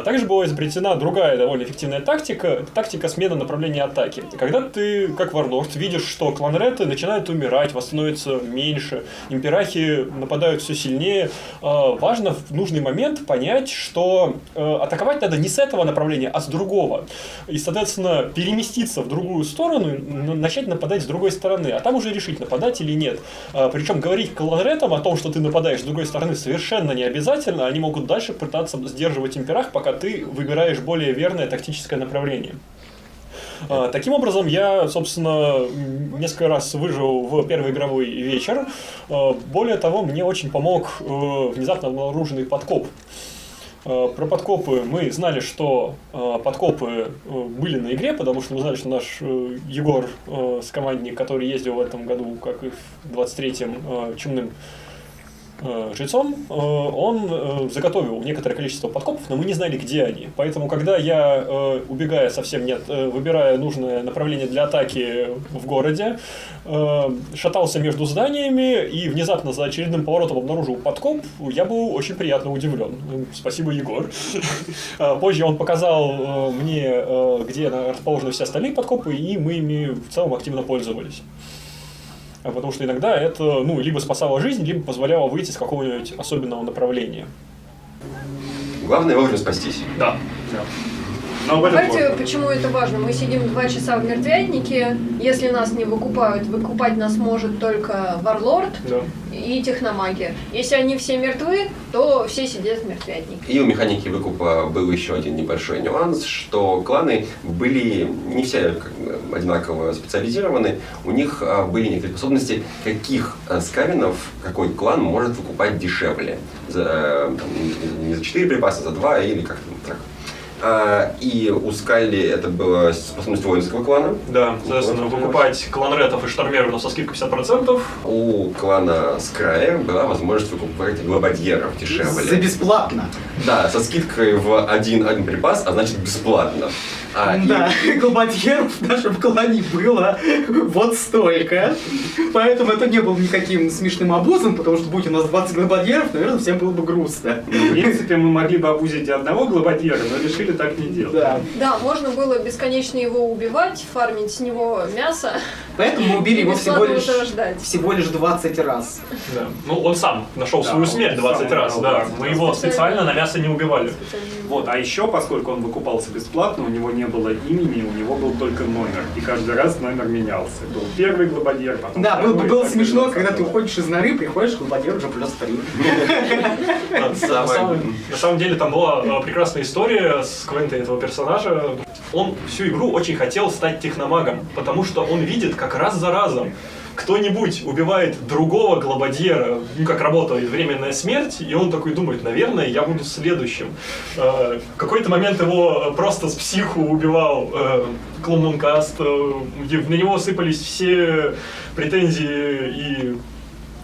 S2: Также была изобретена другая довольно эффективная тактика смены направления атаки. Когда ты, как варлорд, видишь, что кланреты начинают умирать, вас становится меньше, имперахи нападают все сильнее, важно в нужный момент понять, что атаковать надо не с этого направления, а с другого. И, соответственно, переместиться в другую сторону, начать нападать с другой стороны, а там уже решить, нападать или нет. Причем говорить кланретам о том, что ты нападаешь с другой стороны, совершенно не обязательно. Они могут дальше пытаться сдерживать имперах, пока ты выбираешь более верное тактическое направление. Таким образом, я, собственно, несколько раз выжил в первый игровой вечер. Более того, мне очень помог внезапно обнаруженный подкоп. Про подкопы мы знали, что подкопы были на игре, потому что мы знали, что наш Егор, скомандник, который ездил в этом году, как и в 23-м, чумным жрецом, он заготовил некоторое количество подкопов, но мы не знали, где они. Поэтому, когда я, убегая совсем нет, выбирая нужное направление для атаки в городе, шатался между зданиями и внезапно за очередным поворотом обнаружил подкоп, я был очень приятно удивлен. Спасибо, Егор. Позже он показал мне, где расположены все остальные подкопы, и мы ими в целом активно пользовались. Потому что иногда это либо спасало жизнь, либо позволяло выйти с какого-нибудь особенного направления.
S5: Главное вовремя спастись.
S2: Да.
S3: Знаете, почему это важно? Мы сидим 2 часа в мертвятнике. Если нас не выкупают, выкупать нас может только варлорд и техномаги. Если они все мертвы, то все сидят в мертвятнике.
S5: И у механики выкупа был еще один небольшой нюанс, что кланы были не все одинаково специализированы. У них были некоторые способности, каких скавинов какой клан может выкупать дешевле. Не за 4 припаса, за 2 или как-то так. И у Скалли это была способность воинского клана.
S2: Да, соответственно, выкупать кланретов и штормеров со скидкой 50%.
S5: У клана Скрайер была возможность выкупать глобадьеров дешевле.
S4: За бесплатно.
S5: Да, со скидкой в один припас, а значит бесплатно.
S4: Да, глобадьеров в нашем клане было вот столько. Поэтому это не было никаким смешным обузом, потому что будь у нас 20 глобадьеров, наверное, всем было бы грустно.
S1: В принципе, мы могли бы обузить одного глобадьера, но решили так не делать.
S3: Да, можно было бесконечно его убивать, фармить с него мясо.
S4: Поэтому мы убили его всего лишь 20 раз.
S2: Да. Он сам нашел свою смерть 20 раз. Да. Мы его специально на мясо не убивали.
S1: Вот, а еще, поскольку он выкупался бесплатно, у него не было имени, у него был только номер. И каждый раз номер менялся. Был первый глобадьер, потом
S4: да,
S1: второй,
S4: было смешно, когда ты уходишь из норы, приходишь, глобадьер уже плюс 3.
S2: На самом деле там была прекрасная история с Квентой этого персонажа. Он всю игру очень хотел стать техномагом, потому что он видит, как раз за разом кто-нибудь убивает другого глобадьера, как работает временная смерть, и он такой думает, наверное, я буду следующим. В какой-то момент его просто с психу убивал Клумункаст, на него сыпались все претензии и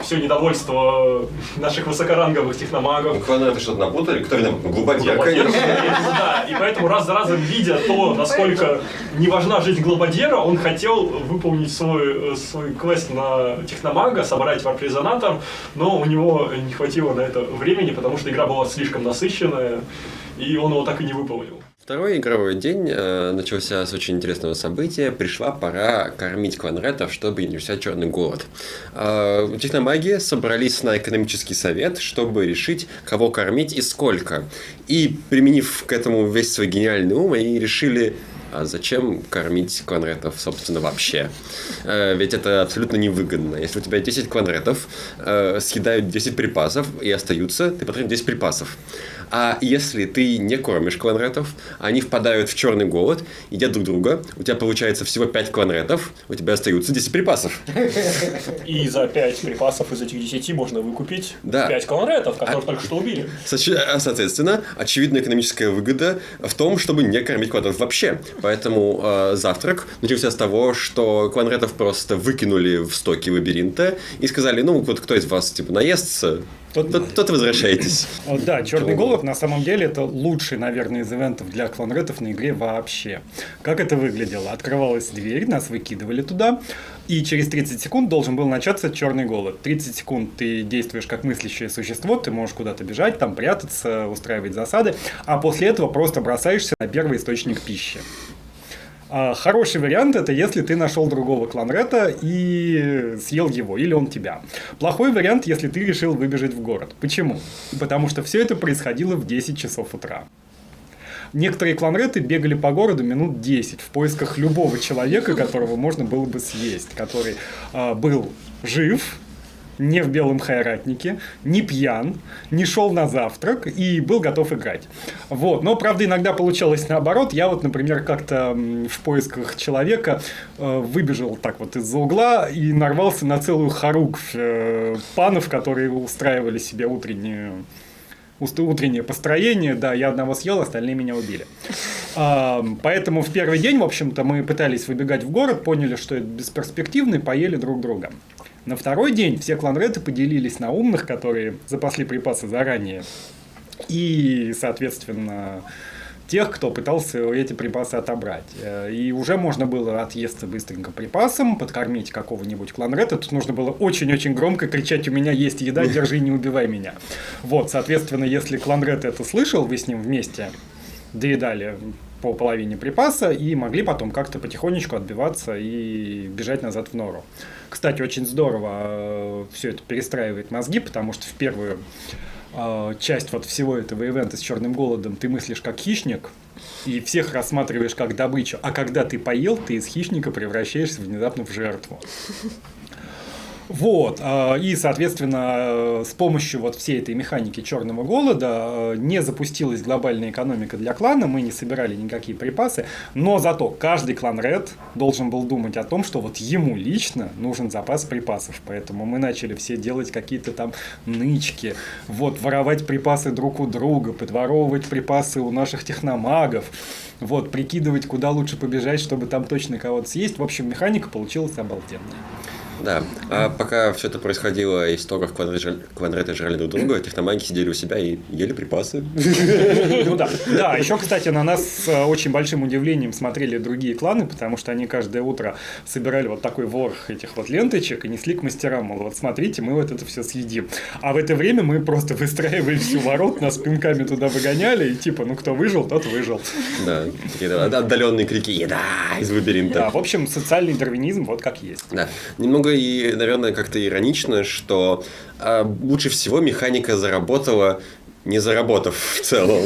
S2: все недовольство наших высокоранговых техномагов.
S5: Кланы это что-то напутали? Кто виноват? Глобадьер, конечно.
S2: Да, и поэтому раз за разом, видя то, насколько не важна жизнь глобадьера, он хотел выполнить свой квест на техномага, собрать варп-резонатор, но у него не хватило на это времени, потому что игра была слишком насыщенная, и он его так и не выполнил.
S5: Второй игровой день начался с очень интересного события. Пришла пора кормить кланретов, чтобы не начать черный голод. Техномаги собрались на экономический совет, чтобы решить, кого кормить и сколько. И, применив к этому весь свой гениальный ум, они решили... А зачем кормить кланретов, собственно, вообще? Ведь это абсолютно невыгодно. Если у тебя 10 кланретов, съедают 10 припасов и остаются, ты потратишь 10 припасов. А если ты не кормишь кланретов, они впадают в черный голод, едят друг друга, у тебя получается всего 5 кланретов, у тебя остаются 10 припасов.
S2: И за 5 припасов из этих 10 можно выкупить 5 кланретов, которых только что убили.
S5: Соответственно, очевидная экономическая выгода в том, чтобы не кормить кланретов вообще. Поэтому завтрак начался с того, что кланретов просто выкинули в стоки лабиринта и сказали, вот кто из вас наестся, Тут возвращаетесь.
S1: Да, «Черный голод» на самом деле это лучший, наверное, из ивентов для кланретов на игре вообще. Как это выглядело? Открывалась дверь, нас выкидывали туда, и через 30 секунд должен был начаться «Черный голод». 30 секунд ты действуешь как мыслящее существо, ты можешь куда-то бежать, там прятаться, устраивать засады, а после этого просто бросаешься на первый источник пищи. Хороший вариант — это если ты нашел другого кланрета и съел его, или он тебя. Плохой вариант, если ты решил выбежать в город. Почему? Потому что все это происходило в 10 часов утра. Некоторые кланреты бегали по городу минут 10 в поисках любого человека, которого можно было бы съесть, который был жив, не в белом хайратнике, не пьян, не шел на завтрак и был готов играть. Вот. Но, правда, иногда получалось наоборот. Я вот, например, как-то в поисках человека выбежал так вот из-за угла и нарвался на целую хоругвь панов, которые устраивали себе утреннее построение. Да, я одного съел, остальные меня убили. Поэтому в первый день, в общем-то, мы пытались выбегать в город, поняли, что это бесперспективно, и поели друг друга. На второй день все кланреты поделились на умных, которые запасли припасы заранее, и, соответственно, тех, кто пытался эти припасы отобрать. И уже можно было отъесться быстренько припасом, подкормить какого-нибудь кланрета. Тут нужно было очень-очень громко кричать: «У меня есть еда, держи, не убивай меня». Вот, соответственно, если кланрет это слышал, вы с ним вместе доедали по половине припаса и могли потом как-то потихонечку отбиваться и бежать назад в нору. Кстати, очень здорово все это перестраивает мозги, потому что в первую часть вот всего этого ивента с «Черным голодом» ты мыслишь как хищник и всех рассматриваешь как добычу, а когда ты поел, ты из хищника превращаешься внезапно в жертву. Вот, и, соответственно, с помощью вот всей этой механики «Черного голода» не запустилась глобальная экономика для клана, мы не собирали никакие припасы, но зато каждый клан-ред должен был думать о том, что вот ему лично нужен запас припасов, поэтому мы начали все делать какие-то там нычки, вот, воровать припасы друг у друга, подворовывать припасы у наших техномагов, вот, прикидывать, куда лучше побежать, чтобы там точно кого-то съесть. В общем, механика получилась обалденная.
S5: Да, а пока все это происходило, и сторов кланреты жрали друг друга, техномаги сидели у себя и ели припасы.
S1: Ну да. Да, еще, кстати, на нас с очень большим удивлением смотрели другие кланы, потому что они каждое утро собирали вот такой ворох этих вот ленточек и несли к мастерам, мол, вот смотрите, мы вот это все съедим. А в это время мы просто выстраивали всю ворот, нас пинками туда выгоняли, и типа, ну кто выжил, тот выжил.
S5: Да, такие отдаленные крики «Еда!» из лабиринта.
S1: Да, в общем, социальный дарвинизм вот как есть.
S5: Да, немного и, наверное, как-то иронично, что лучше всего механика заработала, не заработав в целом.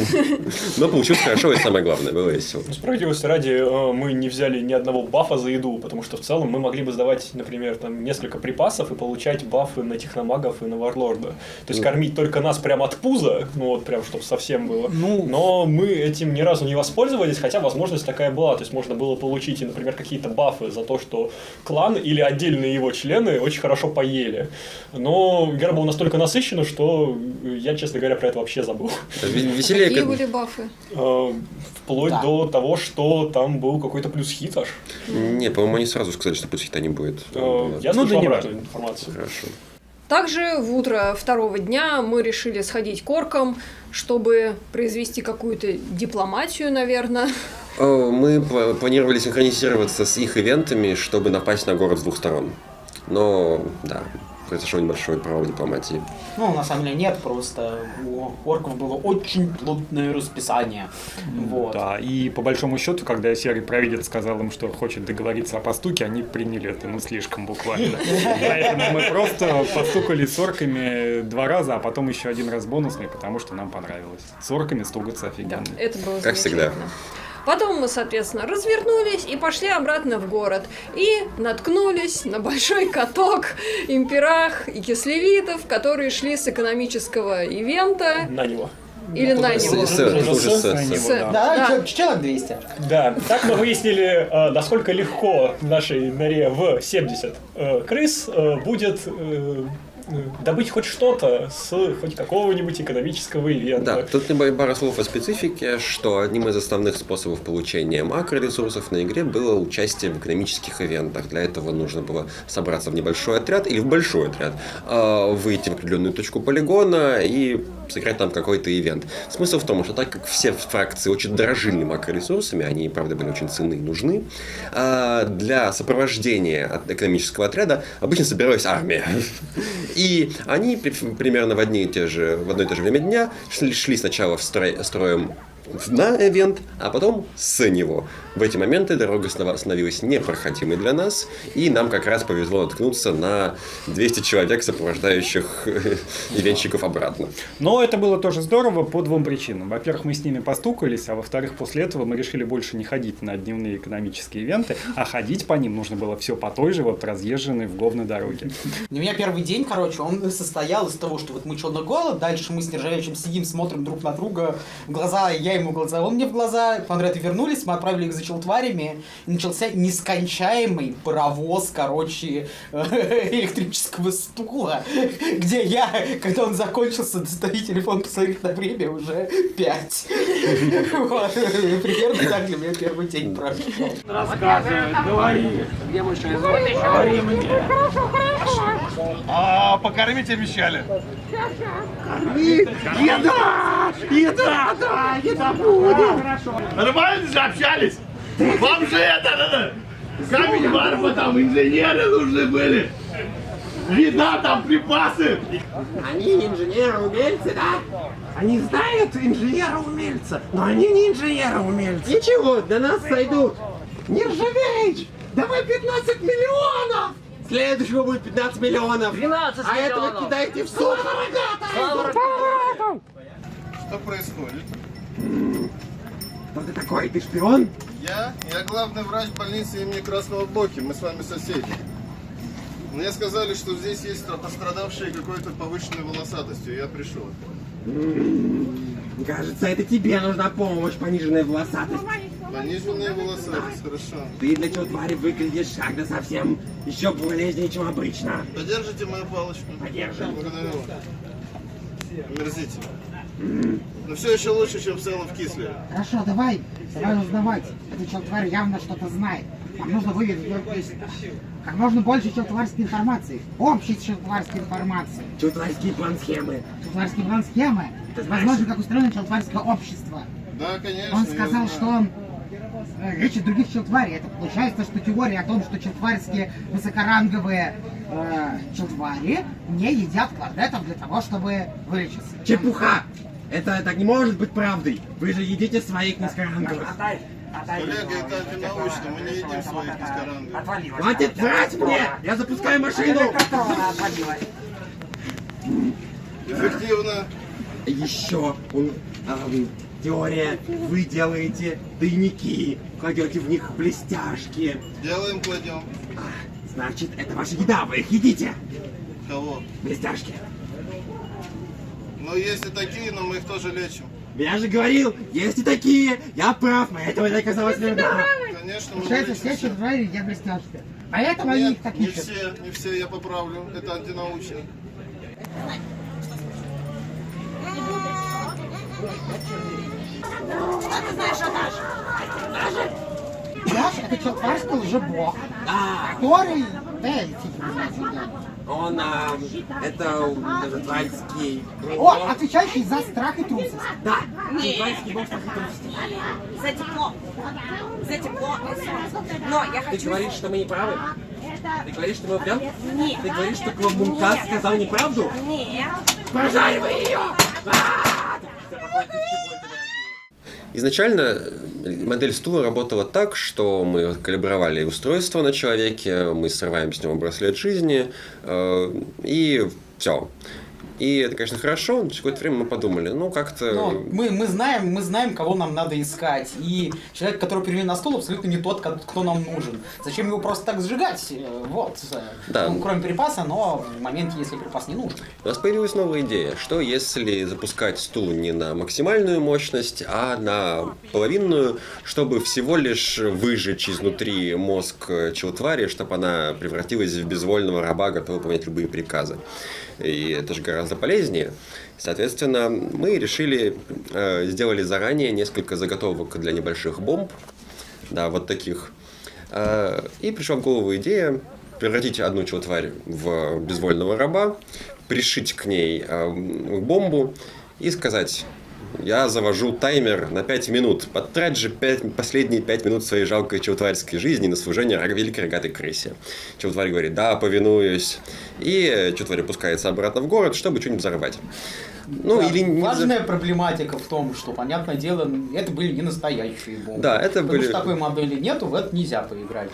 S5: Но получилось хорошо, и самое главное, было весело.
S2: Справедливости ради, мы не взяли ни одного бафа за еду, потому что в целом мы могли бы сдавать, например, там, несколько припасов и получать бафы на техномагов и на варлорда. То есть кормить только нас прямо от пуза, ну вот прям, чтобы совсем было. Но мы этим ни разу не воспользовались, хотя возможность такая была. То есть можно было получить, например, какие-то бафы за то, что клан или отдельные его члены очень хорошо поели. Но игра была настолько насыщена, что я, честно говоря, про это вообще забыл.
S5: Веселее,
S3: Какие были бафы?
S2: Вплоть до того, что там был какой-то плюс-хит аж.
S5: Не, по-моему, они сразу сказали, что плюс-хита не будет.
S2: Я слышал обратную информацию.
S5: Хорошо.
S3: Также в утро второго дня мы решили сходить к оркам, чтобы произвести какую-то дипломатию, наверное.
S5: Мы планировали синхронизироваться с их ивентами, чтобы напасть на город с двух сторон. Но, да, произошел небольшой провал дипломатии.
S4: Ну, на самом деле нет, просто у орков было очень плотное расписание. Вот.
S1: Да, и по большому счету, когда серый провидец сказал им, что хочет договориться о постуке, они приняли это, ну, слишком буквально. Поэтому мы просто постукали с орками 2 раза, а потом еще 1 раз бонусный, потому что нам понравилось. С орками стугаться офигенно.
S3: Да, это было
S5: Как всегда.
S3: Потом мы, соответственно, развернулись и пошли обратно в город. И наткнулись на большой каток имперах и кислевитов, которые шли с экономического ивента.
S2: На него.
S3: Или на него.
S4: Да, человек 200.
S2: Да, так мы выяснили, насколько легко в нашей норе в 70 крыс будет добыть хоть что-то с хоть какого-нибудь экономического ивента.
S5: Да, тут пару слов о специфике, что одним из основных способов получения макроресурсов на игре было участие в экономических ивентах. Для этого нужно было собраться в небольшой отряд или в большой отряд, выйти в определенную точку полигона и сыграть там какой-то ивент. Смысл в том, что так как все фракции очень дорожили макроресурсами, они, правда, были очень ценны и нужны, для сопровождения экономического отряда обычно собиралась армия. И они примерно в одно и то же время дня шли сначала строем на ивент, а потом с него. В эти моменты дорога становилась непроходимой для нас, и нам как раз повезло наткнуться на 200 человек, сопровождающих ивентщиков обратно.
S1: Но это было тоже здорово по двум причинам. Во-первых, мы с ними постукались, а во-вторых, после этого мы решили больше не ходить на дневные экономические ивенты, а ходить по ним нужно было все по той же вот разъезженной в говной дороге.
S4: У меня первый день, короче, он состоял из того, что вот мы черный голод, дальше мы с Нержавичем сидим, смотрим друг на друга в глаза, я ему в глаза, он мне в глаза, Панреты вернулись, мы отправили их за челтварями, и начался нескончаемый паровоз, короче, электрического стула, где я, когда он закончился, достаю телефон, посмотреть на время, уже 5. Примерно так для меня первый день прошел.
S6: Рассказывай, говори. Где мой шайзон? Говори мне. А покормить обещали? Кормить? Еда! Еда, да, еда будет. Нормально же общались? Вам же это, камень варпа, там инженеры нужны были. Еда, там припасы. Они инженеры-умельцы, да? Они знают инженера-умельца, но они не инженеры-умельцы. Ничего, до нас сойдут. Нержавеич, давай 15 миллионов! Следующего будет 15 миллионов. 12 миллионов. А этого кидайте в суп.
S10: Что происходит?
S6: Кто ты такой? Ты шпион?
S10: Я главный врач больницы имени Красного Боки. Мы с вами соседи. Мне сказали, что здесь есть пострадавшие какой-то повышенной волосатостью. Я пришел.
S6: Кажется, это тебе нужна помощь, пониженная волосатость.
S10: Пониженная волосатость, хорошо.
S6: Ты для чего, твари, выглядишь когда совсем еще болезнее, чем обычно.
S10: Подержите мою палочку.
S6: Подержим.
S10: Благодарю вас. Омерзительно. Но все еще лучше, чем в целом в Кислере.
S8: Хорошо, давай узнавать. Этот челтварь явно что-то знает. Нам нужно вывести как можно больше челтварской информации. Общей челтварской информации.
S6: Челтварский план схемы.
S8: Челтварский план схемы. Возможно, как устроено челтварское общество.
S10: Да, конечно.
S8: Он сказал, что речь о других челтварей. Это получается, что теория о том, что челтварские высокоранговые челтвари не едят кларнетов для того, чтобы вылечиться.
S6: Чепуха! Это так не может быть правдой. Вы же едите своих низкоранговых.
S10: Коллега, это антинаучно. Мы не едим своих низкоранговых.
S6: Хватит врать мне! Я запускаю машину!
S10: Эффективно.
S6: Еще теория. Вы делаете тайники, кладете в них блестяшки.
S10: Делаем, кладем.
S6: Значит, это ваша еда, вы их едите.
S10: Кого?
S6: Блестяшки.
S10: Ну, есть и такие, но мы их тоже лечим.
S6: Я же говорил, есть и такие. Я прав, мы этого не оказалось верно.
S10: Конечно, мы
S8: Получается,
S10: лечим
S8: все
S10: всех.
S8: челтвари едят блестяшки. Поэтому они их так
S10: не
S8: ищут.
S10: не все, я поправлю. Это антинаучно.
S8: Что ты знаешь о Даше? Даша — это челтварский лжебог, который...
S6: Он, это челтварский...
S8: О, отвечающий за страх и трусость.
S6: Да, челтварский бог страх и трусости.
S9: За тепло. За тепло и солнце. Но я хочу...
S6: Ты говоришь, что мы не правы? Ты говоришь, что мы врем?
S9: Нет.
S6: Ты говоришь, что Клавмунтаз сказал неправду?
S9: Нет.
S6: Пожаривай ее!
S5: Изначально модель стула работала так, что мы калибровали устройство на человеке, мы срываем с него браслет жизни, и все. И это, конечно, хорошо, но через какое-то время мы подумали, ну, как-то...
S4: Но мы знаем, кого нам надо искать. И человек, который привели на стол, абсолютно не тот, кто нам нужен. Зачем его просто так сжигать? Вот.
S5: Да.
S4: Ну, кроме припаса, но в моменте, если припас не нужен.
S5: У нас появилась новая идея, что если запускать стул не на максимальную мощность, а на половинную, чтобы всего лишь выжечь изнутри мозг челтвари, чтобы она превратилась в безвольного раба, готового выполнять любые приказы. И это же гораздо полезнее. Соответственно, мы решили, сделали заранее несколько заготовок для небольших бомб, да, вот таких. И пришла в голову идея превратить одну челтварь в безвольного раба, пришить к ней бомбу и сказать: я завожу таймер на 5 минут. Потрать же последние 5 минут своей жалкой челтварской жизни на служение великой рогатой крысе. Челтварь говорит: да, повинуюсь. И челтварь опускается обратно в город, чтобы что-нибудь взорвать. Ну,
S4: Да,
S5: или
S4: важная проблематика в том, что, понятное дело, это были не настоящие бомбы.
S5: Да, это
S4: Потому
S5: были...
S4: что такой модели нету, в это нельзя поиграть.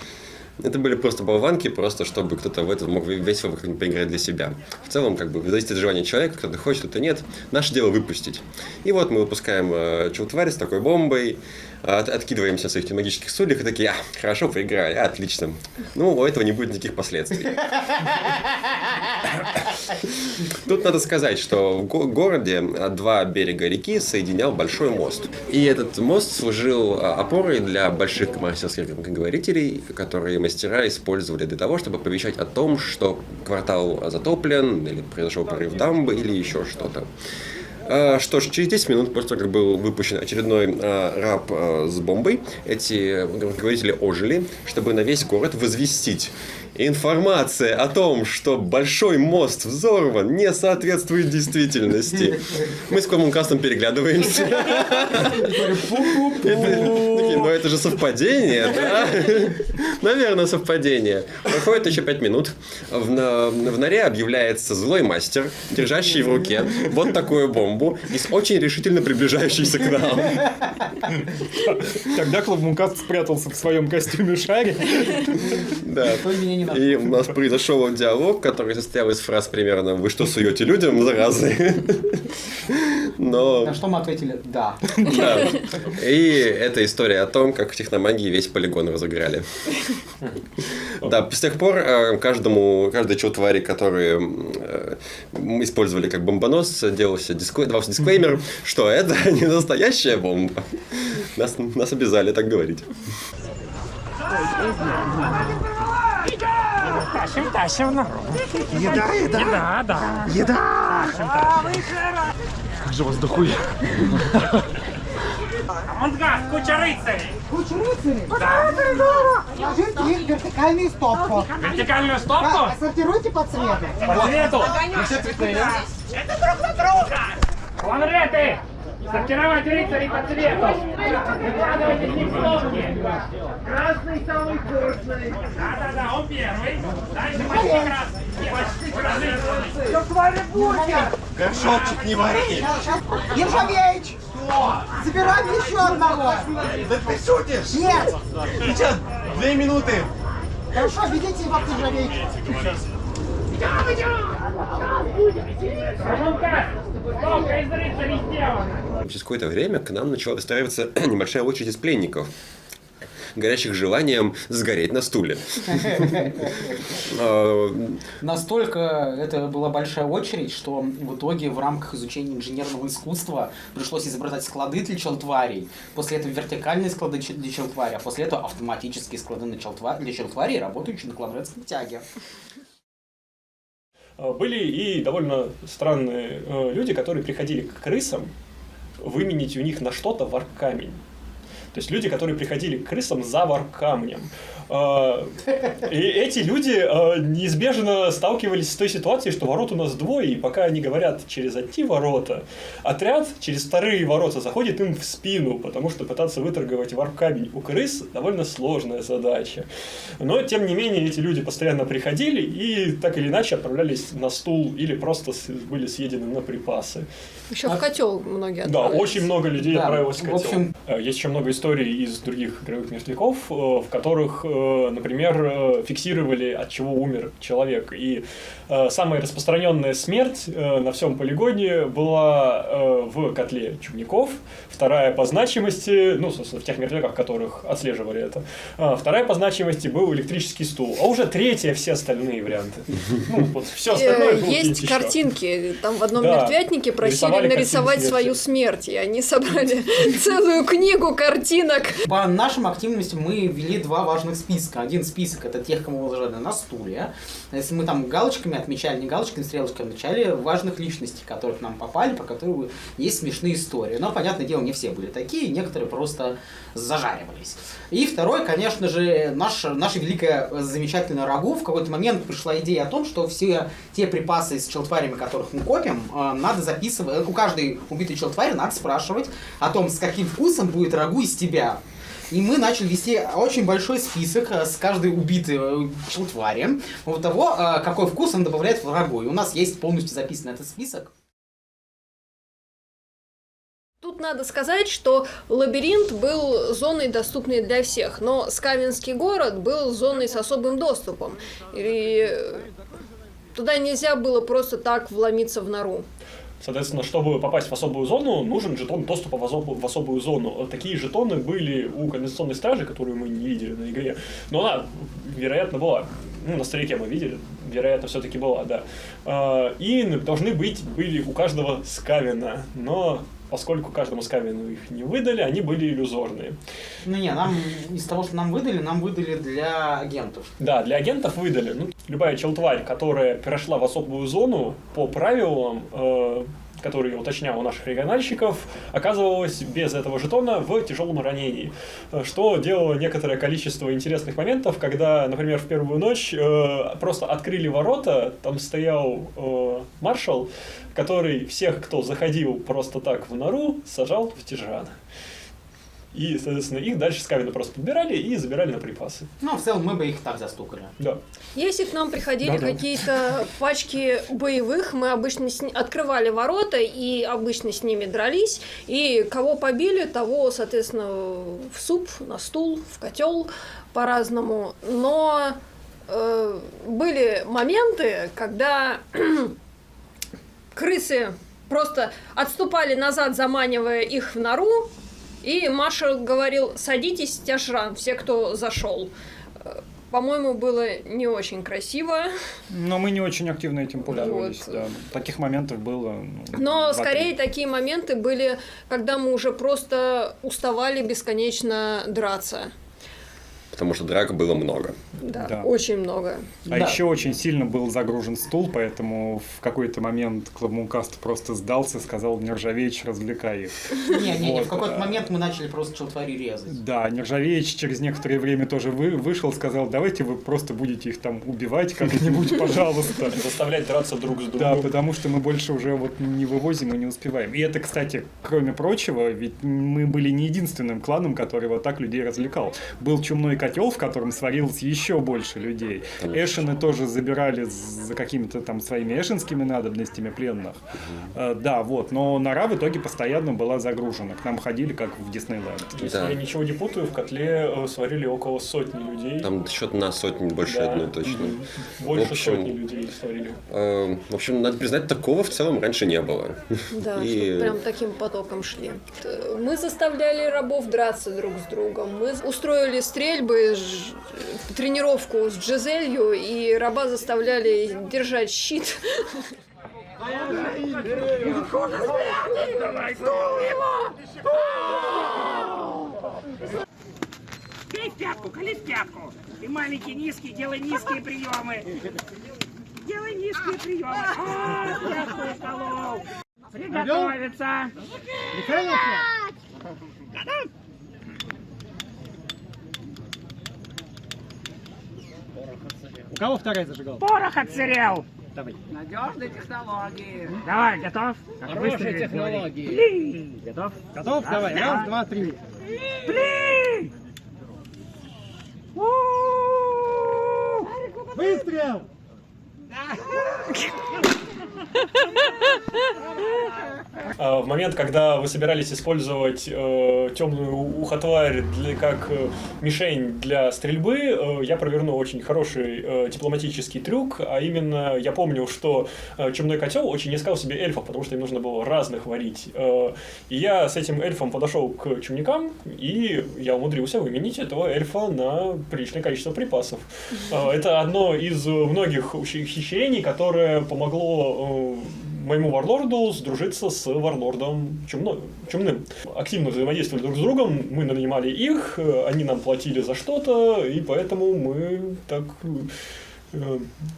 S5: Это были просто болванки, просто чтобы кто-то в это мог весело поиграть для себя. В целом, как бы, зависит от желания человека, кто-то хочет, кто-то нет. Наше дело выпустить. И вот мы выпускаем челтварь с такой бомбой, откидываемся на своих магических стульях и такие: хорошо, поиграли, отлично. Ну, у этого не будет никаких последствий. Тут надо сказать, что в городе 2 берега реки соединял большой мост. И этот мост служил опорой для больших коммерческих говорителей, которые мастера использовали для того, чтобы оповещать о том, что квартал затоплен, или произошел прорыв дамбы, или еще что-то. Что ж, через 10 минут после того, как был выпущен очередной раб с бомбой, эти говорители ожили, чтобы на весь город возвестить: информация о том, что большой мост взорван, не соответствует действительности. Мы с Коммункастом переглядываемся. Ну это же совпадение, да? Наверное, совпадение. Проходит еще 5 минут. В норе объявляется злой мастер, держащий в руке вот такую бомбу и с очень решительно приближающийся к нам.
S1: Тогда Коммункаст спрятался в своем костюме шаре.
S5: Да. И у нас произошел диалог, который состоял из фраз примерно: вы что, суете людям, заразы? Но...
S4: На что мы ответили: да.
S5: Да. И это история о том, как в техномагии весь полигон разыграли. Да, с тех пор каждой челтвари, которые мы использовали как бомбоносца, давался дисклеймер, что это не настоящая бомба. Нас обязали так говорить.
S11: Тащим народ. Еда. Как же вас дохуя. Амангас, куча рыцарей.
S8: Куча рыцарей?
S11: Да.
S8: Сложите их в вертикальную стопку.
S11: Вертикальную стопку?
S8: Да, сортируйте по цвету.
S11: По цвету?
S8: Мы все цветные.
S11: Это друг на друга. Ланреты! Сортировать рыцарей по цвету. Выкладывайте их в стопки. Красный самый вкусный. Да, он первый. Дальше почти красный.
S8: Что твари бургер?
S6: Горшочек не вари.
S8: Ержавеич! Забираем еще одного.
S6: Да ты шутишь?
S8: Нет.
S6: Сейчас 2 минуты.
S8: Хорошо, ведите его к Ержавеичу.
S5: Через какое-то время к нам начала выстраиваться небольшая очередь из пленников, горящих желанием сгореть на стуле.
S4: Настолько это была большая очередь, что в итоге в рамках изучения инженерного искусства пришлось изобретать склады для челтварей. После этого вертикальные склады для челтварей, а после этого автоматические склады для челтварей, работающие на квадратской тяге.
S2: Были и довольно странные люди, которые приходили к крысам выменить у них на что-то варкамень. То есть люди, которые приходили к крысам за варкамнем. И эти люди неизбежно сталкивались с той ситуацией, что ворот у нас 2, и пока они говорят через одни ворота, отряд через вторые ворота заходит им в спину, потому что пытаться выторговать варп-камень у крыс довольно сложная задача. Но, тем не менее, эти люди постоянно приходили и так или иначе отправлялись на стул или просто были съедены на припасы.
S3: Еще в котел многие
S2: Да,
S3: отправились.
S2: очень много людей отправилось в котел.
S4: В общем...
S2: Есть еще много историй из других игровых мертвяков, в которых например, фиксировали, от чего умер человек. И самая распространенная смерть на всем полигоне была в котле Чумняков, вторая по значимости, ну, собственно, в тех мертвяках, которых отслеживали это, вторая по значимости был электрический стул, а уже третья все остальные варианты. Ну, вот все остальное было
S3: есть картинки, там в одном мертвятнике просили нарисовать свою смерть, и они собрали целую книгу картинок.
S4: По нашим активностям мы ввели 2 важных списка. Один список — это тех, кому выложили на стуле. Если мы там галочками отмечали, не галочками, стрелочками отмечали важных личностей, которые к нам попали, по которым есть смешные истории. Но, понятное дело, не все были такие, некоторые просто зажаривались. И второй, конечно же, наша великая замечательная рагу. В какой-то момент пришла идея о том, что все те припасы с челтварями, которых мы копим, надо записывать. У каждой убитой челтвари надо спрашивать о том, с каким вкусом будет рагу из тебя. И мы начали вести очень большой список с каждой убитой челтвари того, какой вкус он добавляет в рагу. И у нас есть полностью записан этот список.
S3: Тут надо сказать, что лабиринт был зоной, доступной для всех, но Скавинский город был зоной с особым доступом. И туда нельзя было просто так вломиться в нору.
S2: Соответственно, чтобы попасть в особую зону, нужен жетон доступа в особую зону. Такие жетоны были у канализационной стражи, которую мы не видели на игре. Но она, вероятно, была. Ну, на старике мы видели. Вероятно, все-таки была, да. И должны были у каждого скавина. Но поскольку каждому скавину их не выдали, они были иллюзорные.
S4: Ну не, из того, что нам выдали для агентов.
S2: Да, для агентов выдали. Ну, любая челтварь, которая перешла в особую зону, по правилам, которые я уточнял у наших региональщиков, оказывалась без этого жетона в тяжелом ранении. Что делало некоторое количество интересных моментов, когда, например, в первую ночь просто открыли ворота, там стоял маршал, который всех, кто заходил просто так в нору, сажал в тяжан. И, соответственно, их дальше скавины просто подбирали и забирали на припасы.
S4: Ну, в целом, мы бы их так застукали.
S2: Да.
S3: Если к нам приходили какие-то пачки боевых, мы обычно открывали ворота и обычно с ними дрались. И кого побили, того, соответственно, в суп, на стул, в котел по-разному. Но были моменты, когда крысы просто отступали назад, заманивая их в нору. И маршал говорил: садитесь, тяжран, все, кто зашел. По-моему, было не очень красиво.
S1: Но мы не очень активно этим пользовались. Вот. Да. Таких моментов было.
S3: Но скорее такие моменты были, когда мы уже просто уставали бесконечно драться.
S5: Потому что драк было много.
S3: Да, очень много.
S1: А еще очень сильно был загружен стул, поэтому в какой-то момент Клабмункаст просто сдался, сказал: Нержавеич, развлекай их.
S4: Не, в какой-то момент мы начали просто челтвари резать.
S1: Да, Нержавеич через некоторое время тоже вышел, сказал: давайте вы просто будете их там убивать как-нибудь, пожалуйста.
S2: Заставлять драться друг с другом.
S1: Да, потому что мы больше уже вот не вывозим и не успеваем. И это, кстати, кроме прочего, ведь мы были не единственным кланом, который вот так людей развлекал. Был чумной котел, в котором сварилось еще больше людей. Эшины тоже забирали за какими-то там своими эшинскими надобностями пленных. Да, вот. Но нора в итоге постоянно была загружена. К нам ходили, как в Диснейленд.
S2: Если я ничего не путаю, в котле сварили около 100 людей.
S5: Там счет на сотню, больше одной точно.
S2: Больше сотни людей сварили.
S5: В общем, надо признать, такого в целом раньше не было.
S3: Да, что прям таким потоком шли. Мы заставляли рабов драться друг с другом. Мы устроили стрельбы, тренировку с Джизелью, и раба заставляли держать щит.
S11: Бей в пятку, кали в пятку. Ты маленький, низкий, делай низкие приемы. Делай низкие приемы. Пятку уколол. Приготовиться. Готов?
S1: У кого вторая зажигалка?
S11: Порох отсырел.
S1: Давай.
S9: Надежные технологии.
S11: Давай, готов?
S9: Хорошие технологии.
S11: Блин. Готов?
S1: Готов? Давай. Раз, два, три.
S11: Блин.
S1: Выстрел!
S2: В момент, когда вы собирались использовать темную ухотварь как мишень для стрельбы, я провернул очень хороший дипломатический трюк, а именно я помнил, что чумной котел очень искал себе эльфов, потому что им нужно было разных варить. И я с этим эльфом подошел к чумникам, и я умудрился выменить этого эльфа на приличное количество припасов. Это одно из многих ухищрений, которое помогло моему варлорду сдружиться с варлордом чумным. Активно взаимодействовали друг с другом, мы нанимали их, они нам платили за что-то, и поэтому мы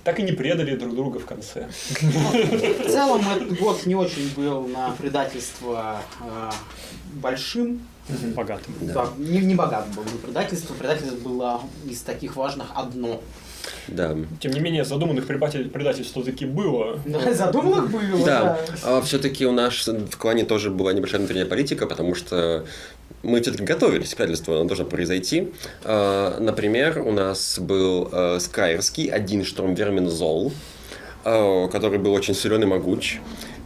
S2: так и не предали друг друга в конце.
S4: В целом этот год не очень был на предательство большим.
S1: Богатым.
S4: Да, не богатым был предательство. Предательство было из таких важных одно.
S5: Да.
S2: Тем не менее, задуманных предательств все-таки было.
S4: Да, задуманных было,
S5: да. А все-таки у нас в клане тоже была небольшая внутренняя политика, потому что мы все-таки готовились к предательству, оно должно произойти. Например, у нас был скайерский один штормвермен Зол, который был очень силен и могуч.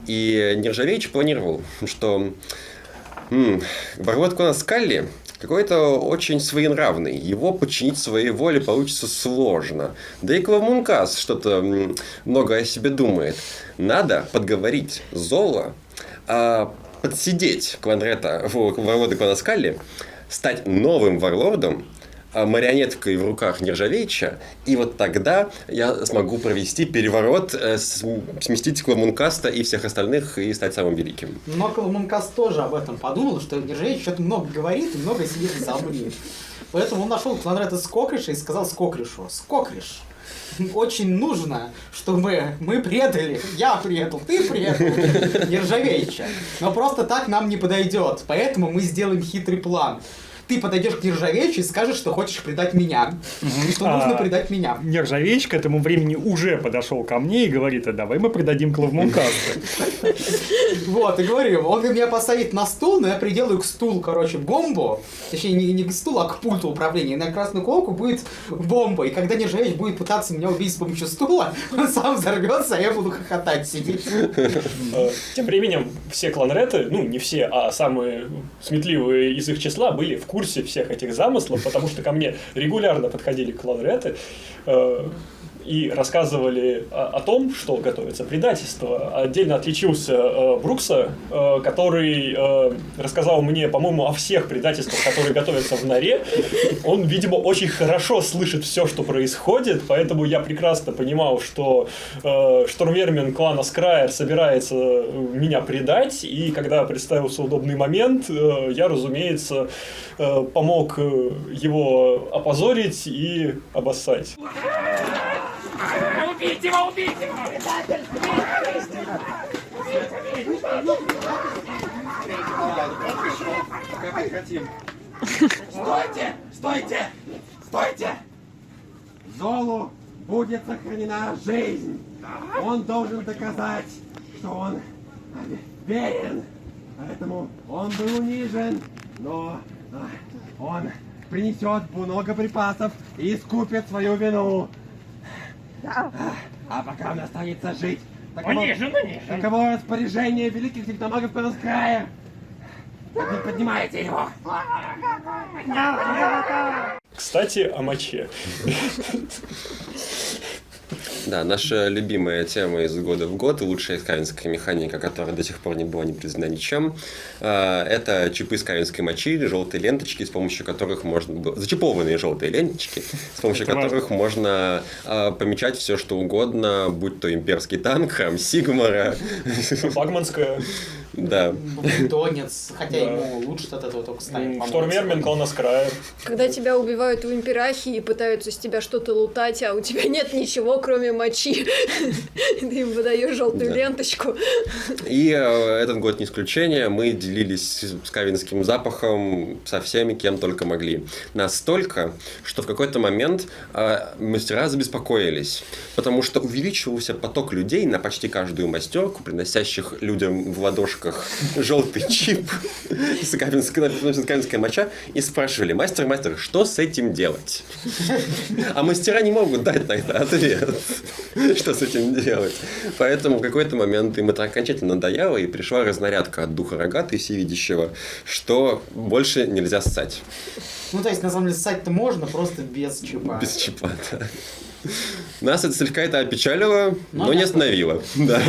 S5: И Нержавеич планировал, что варлорд клана Скалли какой-то очень своенравный. Его подчинить своей воле получится сложно. Да и Клавмункас что-то много о себе думает. Надо подговорить Зола, подсидеть Кланрета, варлорда клана Скалли, стать новым варлордом, марионеткой в руках Нержавеича, и вот тогда я смогу провести переворот, сместить Клавмункаста и всех остальных и стать самым великим.
S4: Но Клавмункаст тоже об этом подумал, что Нержавеич что-то много говорит и много себе замнит. Поэтому он нашел Кланрета Скокриша и сказал Скокришу: Скокриш, очень нужно, чтобы мы предали, я предал, ты предал Нержавеича. Но просто так нам не подойдет, поэтому мы сделаем хитрый план. Ты подойдешь к Нержавеичу и скажешь, что хочешь предать меня. Что нужно предать меня.
S1: Нержавеич к этому времени уже подошел ко мне и говорит: а давай мы предадим Клавмункаста.
S4: Вот, и говорю, он меня поставит на стул, но я приделаю к стулу, бомбу. Точнее, не к стулу, а к пульту управления. И на красную колку будет бомба. И когда Нержавеич будет пытаться меня убить с помощью стула, он сам взорвется, а я буду хохотать сидеть.
S2: Тем временем все кланреты, не все, а самые сметливые из их числа были в курсе всех этих замыслов, потому что ко мне регулярно подходили кланреты и рассказывали о том, что готовится предательство. Отдельно отличился Брукса, который рассказал мне, по-моему, о всех предательствах, которые готовятся в норе. Он, видимо, очень хорошо слышит все, что происходит, поэтому я прекрасно понимал, что штормвермен клана Скрайер собирается меня предать, и когда представился удобный момент, я, разумеется, помог его опозорить и обоссать.
S11: Убить его, убить его!
S6: Стойте! Стойте! Стойте! Золу будет сохранена жизнь. Он должен доказать, что он верен. Поэтому он был унижен, но он принесет много припасов и искупит свою вину. А пока он останется жить, таково распоряжение великих техномагов Пеноскрая. Поднимайте его.
S2: Кстати, о моче.
S5: Да, наша любимая тема из года в год, лучшая скавинская механика, которая до сих пор не была не признана ничем, это чипы скавинской мочи, желтые ленточки, с помощью которых можно было... Зачипованные желтые ленточки, с помощью которых можно помечать все, что угодно, будь то имперский танк, храм Сигмара.
S2: Флагманская.
S5: Да.
S4: Бретонец, хотя ему лучше от этого только станет.
S2: Штормвермен клана Скрайер.
S3: Когда тебя убивают в имперахии и пытаются с тебя что-то лутать, а у тебя нет ничего, кроме мочи. Ты им выдаешь желтую ленточку.
S5: И этот год не исключение. Мы делились скавинским запахом со всеми, кем только могли. Настолько, что в какой-то момент мастера забеспокоились. Потому что увеличивался поток людей на почти каждую мастерку, приносящих людям в ладошках желтый чип, скавинская моча, и спрашивали: мастер, что с этим делать? А мастера не могут дать тогда ответ. что с этим делать. Поэтому в какой-то момент им это окончательно надоело, и пришла разнарядка от духа Рогатый Всевидящего, что больше нельзя ссать.
S4: Ну, то есть, на самом деле, ссать-то можно, просто без чипа.
S5: Без чипа, да. Нас это слегка опечалило, но не остановило. Да.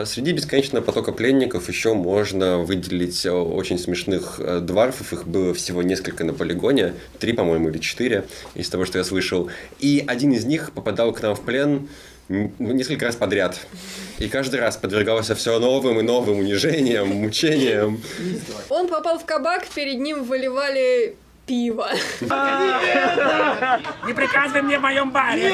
S5: Среди бесконечного потока пленников еще можно выделить очень смешных дварфов. Их было всего несколько на полигоне. 3, по-моему, или 4, из того, что я слышал. И один из них попадал к нам в плен несколько раз подряд. И каждый раз подвергался все новым и новым унижениям, мучениям.
S3: Он попал в кабак, перед ним выливали пиво.
S7: Не приказывай мне в моем баре!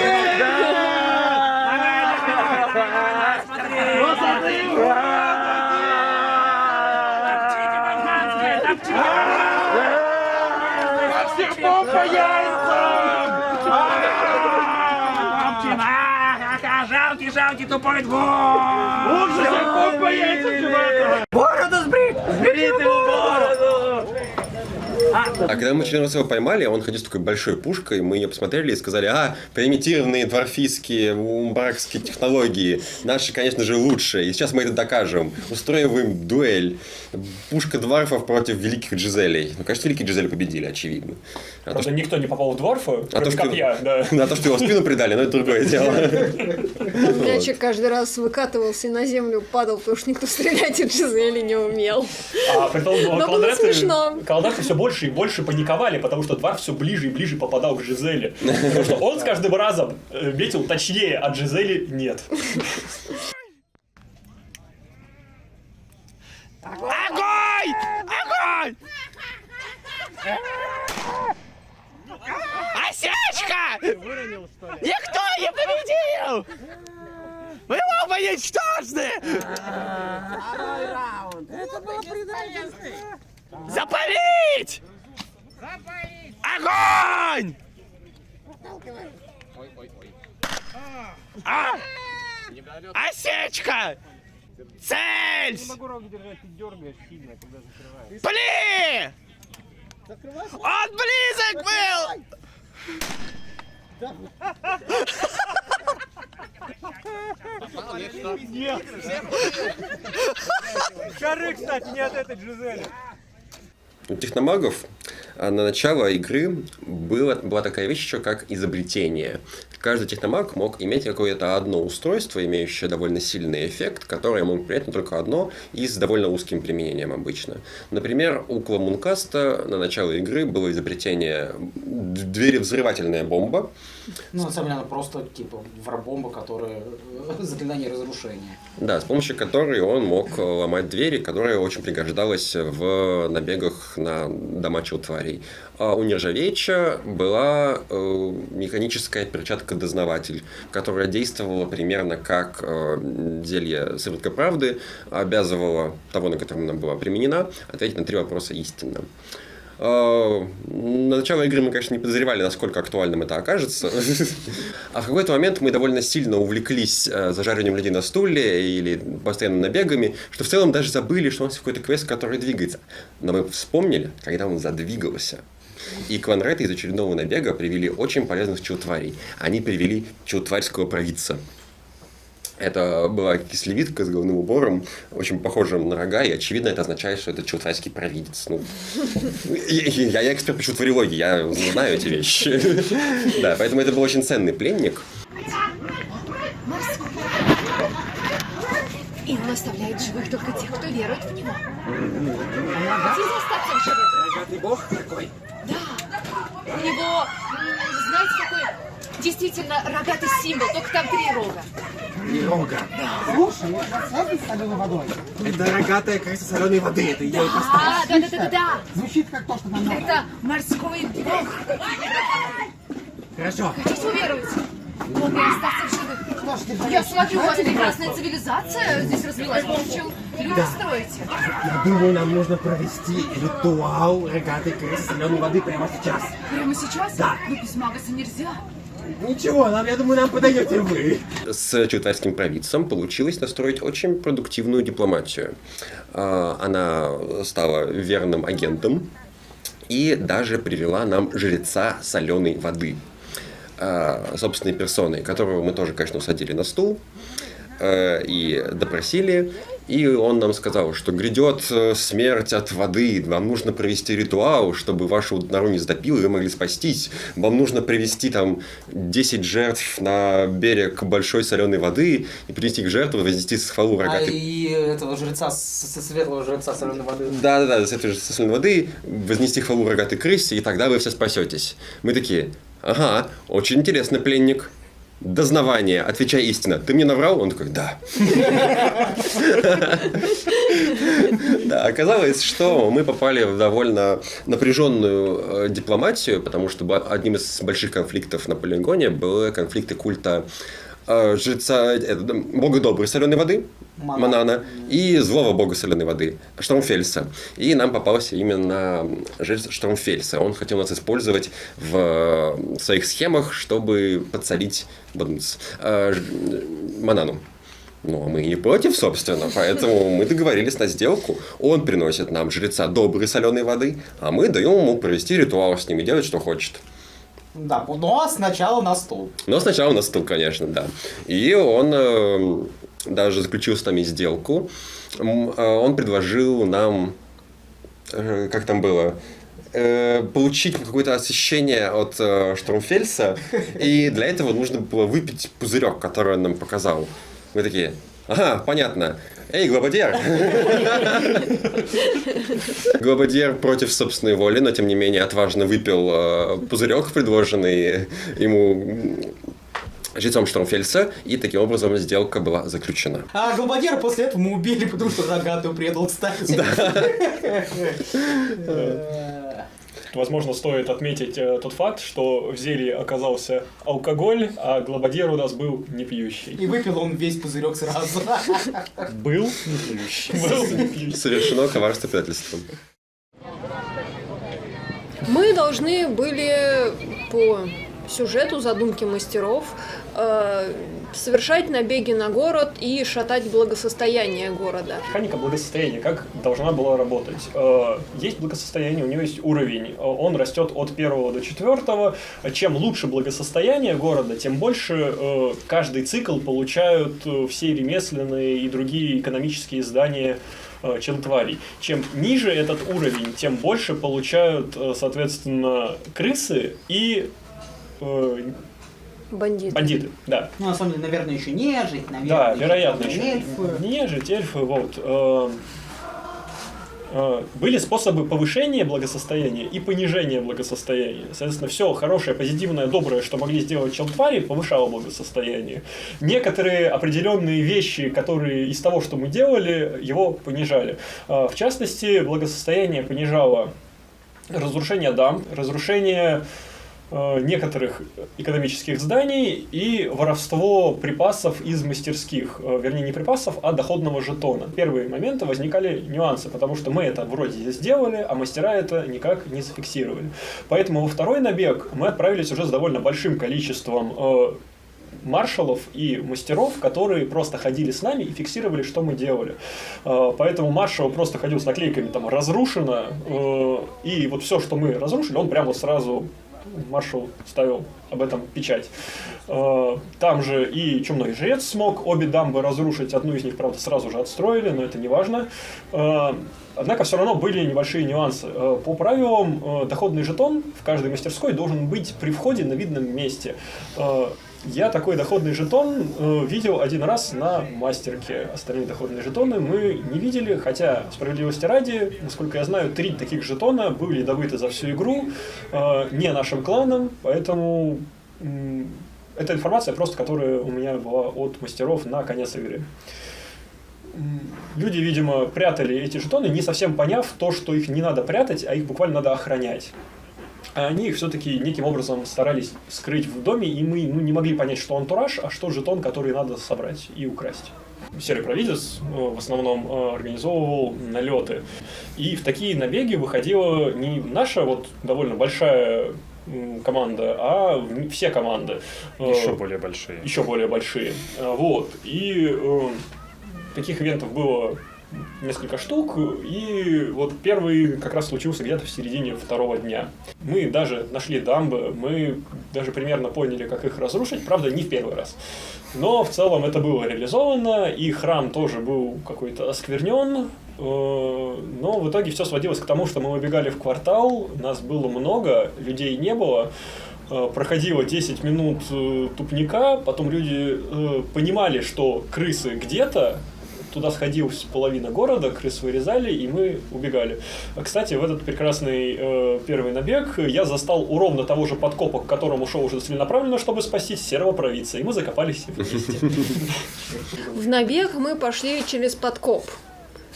S7: Жалкий тупой двор! Лучше всех по яйцам, чувак! Бороду сбрить! Сберите ему бороду!
S5: А когда мы 14-го поймали, он ходил с такой большой пушкой, мы ее посмотрели и сказали: примитивные дворфистские, умбарские технологии, наши, конечно же, лучшие, и сейчас мы это докажем. Устроим им дуэль. Пушка дворфов против великих джизелей. Ну, конечно, великие джизели победили, очевидно.
S2: Правда, никто не попал в дворфа, кроме копья, да.
S5: А то, что его в спину придали, но это другое дело.
S3: Мячик каждый раз выкатывался и на землю падал, потому что никто стрелять из Джизели не умел.
S2: А при том,
S3: но было смешно.
S2: колдаты все больше и больше паниковали, потому что дварф все ближе и ближе попадал к Жизели. Потому что он с каждым разом метил точнее, а Жизели нет.
S7: Огонь! Огонь! Осечка! Никто не победил! Вы оба ничтожны!
S8: Второй раунд. Это было предательство.
S7: Запалить!
S8: Запалить!
S7: Огонь! Осечка! Цель! Не могу руку держать, ты дергаешь сильно, когда закрываешь. Пли! Он близок был!
S2: Шары, кстати, не от этой Жизели.
S5: У техномагов на начало игры была такая вещь еще, как изобретение. Каждый техномаг мог иметь какое-то одно устройство, имеющее довольно сильный эффект, которое мог принять только одно и с довольно узким применением обычно. Например, у Кламункаста на начало игры было изобретение двери-взрывательная бомба.
S4: Ну, на самом деле, она просто типа варбомба, которая заклинание разрушения.
S5: Да, с помощью которой он мог ломать двери, которая очень пригождалась в набегах на дома челтварей. А у Нержавеича была механическая перчатка-дознаватель, которая действовала примерно как зелье Сыворотка Правды, обязывала того, на котором она была применена, ответить на 3 вопроса истинно. На начало игры мы, конечно, не подозревали, насколько актуальным это окажется. А в какой-то момент мы довольно сильно увлеклись зажариванием людей на стуле или постоянными набегами, что в целом даже забыли, что у нас есть какой-то квест, который двигается. Но мы вспомнили, когда он задвигался. И кланреты из очередного набега привели очень полезных челтварей. Они привели челтварского провидца. Это была кислевидка с головным убором, очень похожим на рога, и, очевидно, это означает, что это челтварский провидец. Ну, я эксперт по челтварилогии, я знаю эти вещи. Да, поэтому это был очень ценный пленник.
S12: И он оставляет живых только тех, кто верует в него. Хотите остаться в живых?
S6: Рогатый бог такой?
S12: Да. У него, знаете, такой действительно рогатый символ, только там 3 рога.
S6: 3 рога.
S8: Слушай, это связано с соленой водой?
S6: Это рогатая крыса соленой воды, это ее ипостась.
S12: Да.
S8: Звучит как то, что нам надо.
S12: Это морской бог.
S6: Хорошо.
S12: Хотите уверовать? Мог бы остаться в живых. Я смотрю, у вас прекрасная цивилизация здесь развилась. В чем люди строите?
S6: Я думаю, нам нужно провести ритуал рогатой крысы соленой воды прямо сейчас.
S12: Прямо сейчас?
S6: Да.
S12: Ну, без магаса нельзя.
S6: Ничего, я думаю, нам подаете вы.
S5: С челтварским провидцем получилось настроить очень продуктивную дипломатию. Она стала верным агентом и даже привела нам жреца соленой воды. собственной персоной, которого мы тоже, конечно, усадили на стул и допросили. И он нам сказал, что грядет смерть от воды, вам нужно провести ритуал, чтобы вашу нору не затопило, и вы могли спастись. Вам нужно привести там 10 жертв на берег большой соленой воды и принести их жертву, вознести хвалу рогатой.
S4: И этого жреца, светлого жреца соленой воды.
S5: Да, с этой же соленой воды вознести хвалу рогатой крысе, и тогда вы все спасетесь. Мы такие, ага, очень интересно, пленник. Дознавание, отвечай истинно. Ты мне наврал? Он такой, да. Да, оказалось, что мы попали в довольно напряженную дипломатию, потому что одним из больших конфликтов на полигоне были конфликты культа жреца, бога доброй соленой воды, Манана, и злого бога соленой воды, Штормфельса. И нам попался именно жрец Штормфельса. Он хотел нас использовать в своих схемах, чтобы подсолить Манану. Но мы не против, собственно, поэтому мы договорились на сделку. Он приносит нам жреца доброй соленой воды, а мы даем ему провести ритуал с ним и делать, что хочет.
S4: Да, но сначала на стул.
S5: Конечно, да. И он даже заключил с нами сделку. Он предложил нам, как там было, получить какое-то освещение от Штормфельса, и для этого нужно было выпить пузырек, который он нам показал. Мы такие, ага, понятно. Эй, Глободер! Глободер против собственной воли, но тем не менее отважно выпил пузырек, предложенный ему жрецом Штормфельса, и таким образом сделка была заключена.
S4: А Глободера после этого мы убили, потому что рогатую предал, кстати.
S2: Возможно, стоит отметить тот факт, что в зелье оказался алкоголь, а Глободер у нас был не пьющий.
S4: И выпил он весь пузырек сразу.
S2: Был не пьющий.
S5: Совершено коварство предательством.
S3: Мы должны были по сюжету, задумки мастеров совершать набеги на город и шатать благосостояние города.
S2: Механика благосостояния, как должна была работать? Есть благосостояние, у него есть уровень, он растет от 1 до 4. Чем лучше благосостояние города, тем больше каждый цикл получают все ремесленные и другие экономические здания челтварей. Чем ниже этот уровень, тем больше получают, соответственно, крысы и бандиты, да.
S4: Ну, на самом деле, наверное, еще нежить, наверное.
S2: Да, вероятно, еще
S4: эльфы.
S2: Нежить, эльфы, вот. Были способы повышения благосостояния и понижения благосостояния. Соответственно, все хорошее, позитивное, доброе, что могли сделать челтвари, повышало благосостояние. Некоторые определенные вещи, которые из того, что мы делали, его понижали. В частности, благосостояние понижало разрушение дамб, разрушение некоторых экономических зданий и воровство припасов из мастерских, вернее не припасов, а доходного жетона. В первые моменты возникали нюансы, потому что мы это вроде сделали, а мастера это никак не зафиксировали. Поэтому во второй набег мы отправились уже с довольно большим количеством маршалов и мастеров, которые просто ходили с нами и фиксировали, что мы делали. Поэтому маршал просто ходил с наклейками там «разрушено», и вот все, что мы разрушили, он прямо сразу маршал ставил об этом печать. Там же и чумной жрец смог обе дамбы разрушить. Одну из них, правда, сразу же отстроили, но это не важно. Однако все равно были небольшие нюансы. По правилам, доходный жетон в каждой мастерской должен быть при входе на видном месте. Я такой доходный жетон видел один раз на мастерке. Остальные доходные жетоны мы не видели, хотя, справедливости ради, насколько я знаю, 3 таких жетона были добыты за всю игру, не нашим кланом, поэтому это информация просто, которая у меня была от мастеров на конец игры. Люди, видимо, прятали эти жетоны, не совсем поняв то, что их не надо прятать, а их буквально надо охранять. А они их все-таки неким образом старались скрыть в доме, и мы не могли понять, что антураж, а что жетон, который надо собрать и украсть. Серый провидец в основном организовывал налеты. И в такие набеги выходила не наша вот довольно большая команда, а все команды.
S1: Еще более большие.
S2: Еще более большие. Вот. И таких ивентов было несколько штук, и вот первый как раз случился где-то в середине второго дня. Мы даже нашли дамбы, мы даже примерно поняли, как их разрушить, правда, не в первый раз. Но в целом это было реализовано, и храм тоже был какой-то осквернен, но в итоге все сводилось к тому, что мы выбегали в квартал, нас было много, людей не было, проходило 10 минут тупника, потом люди понимали, что крысы где-то, туда сходилась половина города, крыс вырезали, и мы убегали. Кстати, в этот прекрасный первый набег я застал у ровно того же подкопа, к которому шел уже целенаправленно, чтобы спасти серого провидца, и мы закопались вместе.
S3: В набег мы пошли через подкоп.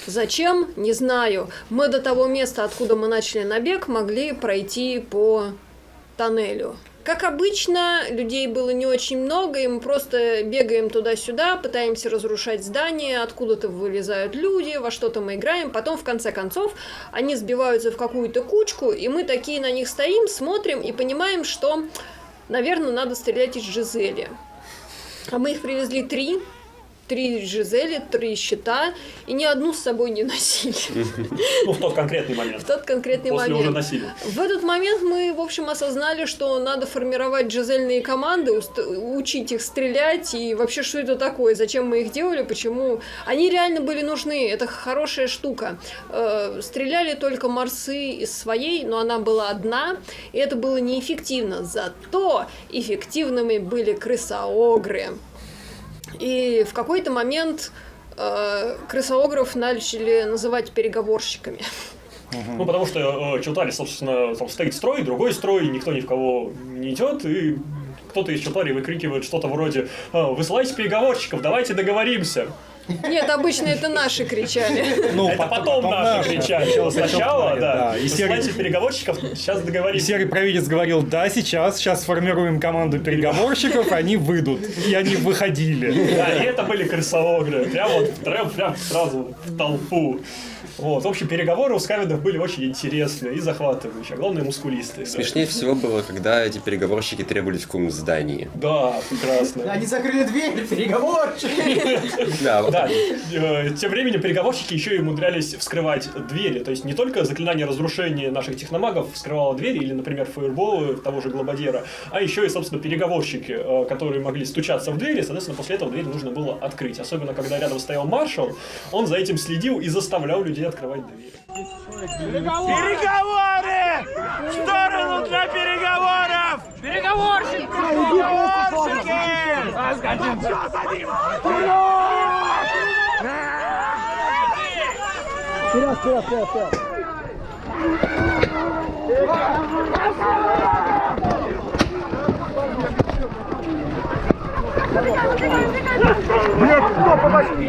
S3: Зачем? Не знаю. Мы до того места, откуда мы начали набег, могли пройти по тоннелю. Как обычно, людей было не очень много, и мы просто бегаем туда-сюда, пытаемся разрушать здания, откуда-то вылезают люди, во что-то мы играем, потом, в конце концов, они сбиваются в какую-то кучку, и мы такие на них стоим, смотрим и понимаем, что, наверное, надо стрелять из Жизели. А мы их привезли 3 Жизели, 3 щита, и ни одну с собой не носили.
S2: Ну, в тот конкретный момент.
S3: В тот конкретный
S2: После
S3: момент.
S2: уже носили.
S3: В этот момент мы, в общем, осознали, что надо формировать жизельные команды, учить их стрелять, и вообще, что это такое, зачем мы их делали, почему. Они реально были нужны, это хорошая штука. Стреляли только марсы из своей, но она была одна, и это было неэффективно. Зато эффективными были крысоогры. И в какой-то момент крысоогров начали называть переговорщиками.
S2: Ну, потому что Чалтари, собственно, там стоит строй, другой строй, никто ни в кого не идет, и кто-то из Чалтари выкрикивает что-то вроде «Высылайте переговорщиков, давайте договоримся».
S3: Нет, обычно это наши кричали.
S1: Ну,
S2: это потом наши кричали. Сначала, да.
S1: И
S2: Высылайте переговорщиков, сейчас договоримся.
S1: И серый провидец говорил: да, сейчас формируем команду переговорщиков, они выйдут. И они выходили.
S2: Да, и это были крысоогры. Прям сразу в толпу. Вот. В общем, переговоры у скавидов были очень интересные и захватывающие, а главное, мускулистые.
S5: Смешнее всего было, когда эти переговорщики требовались в каком-то здании.
S2: Да, прекрасно.
S4: Они закрыли дверь, переговорщики.
S2: Да, тем временем переговорщики еще и умудрялись вскрывать двери. То есть не только заклинание разрушения наших техномагов вскрывало двери, или, например, фаерболы того же Глободера, а еще и, собственно, переговорщики, которые могли стучаться в двери, соответственно, после этого дверь нужно было открыть. Особенно, когда рядом стоял маршал, он за этим следил и заставлял людей открывать двери.
S7: Переговоры! В сторону для переговоров! Переговорщики! Переговорщики! Вперед! Нет, стоп, подожди!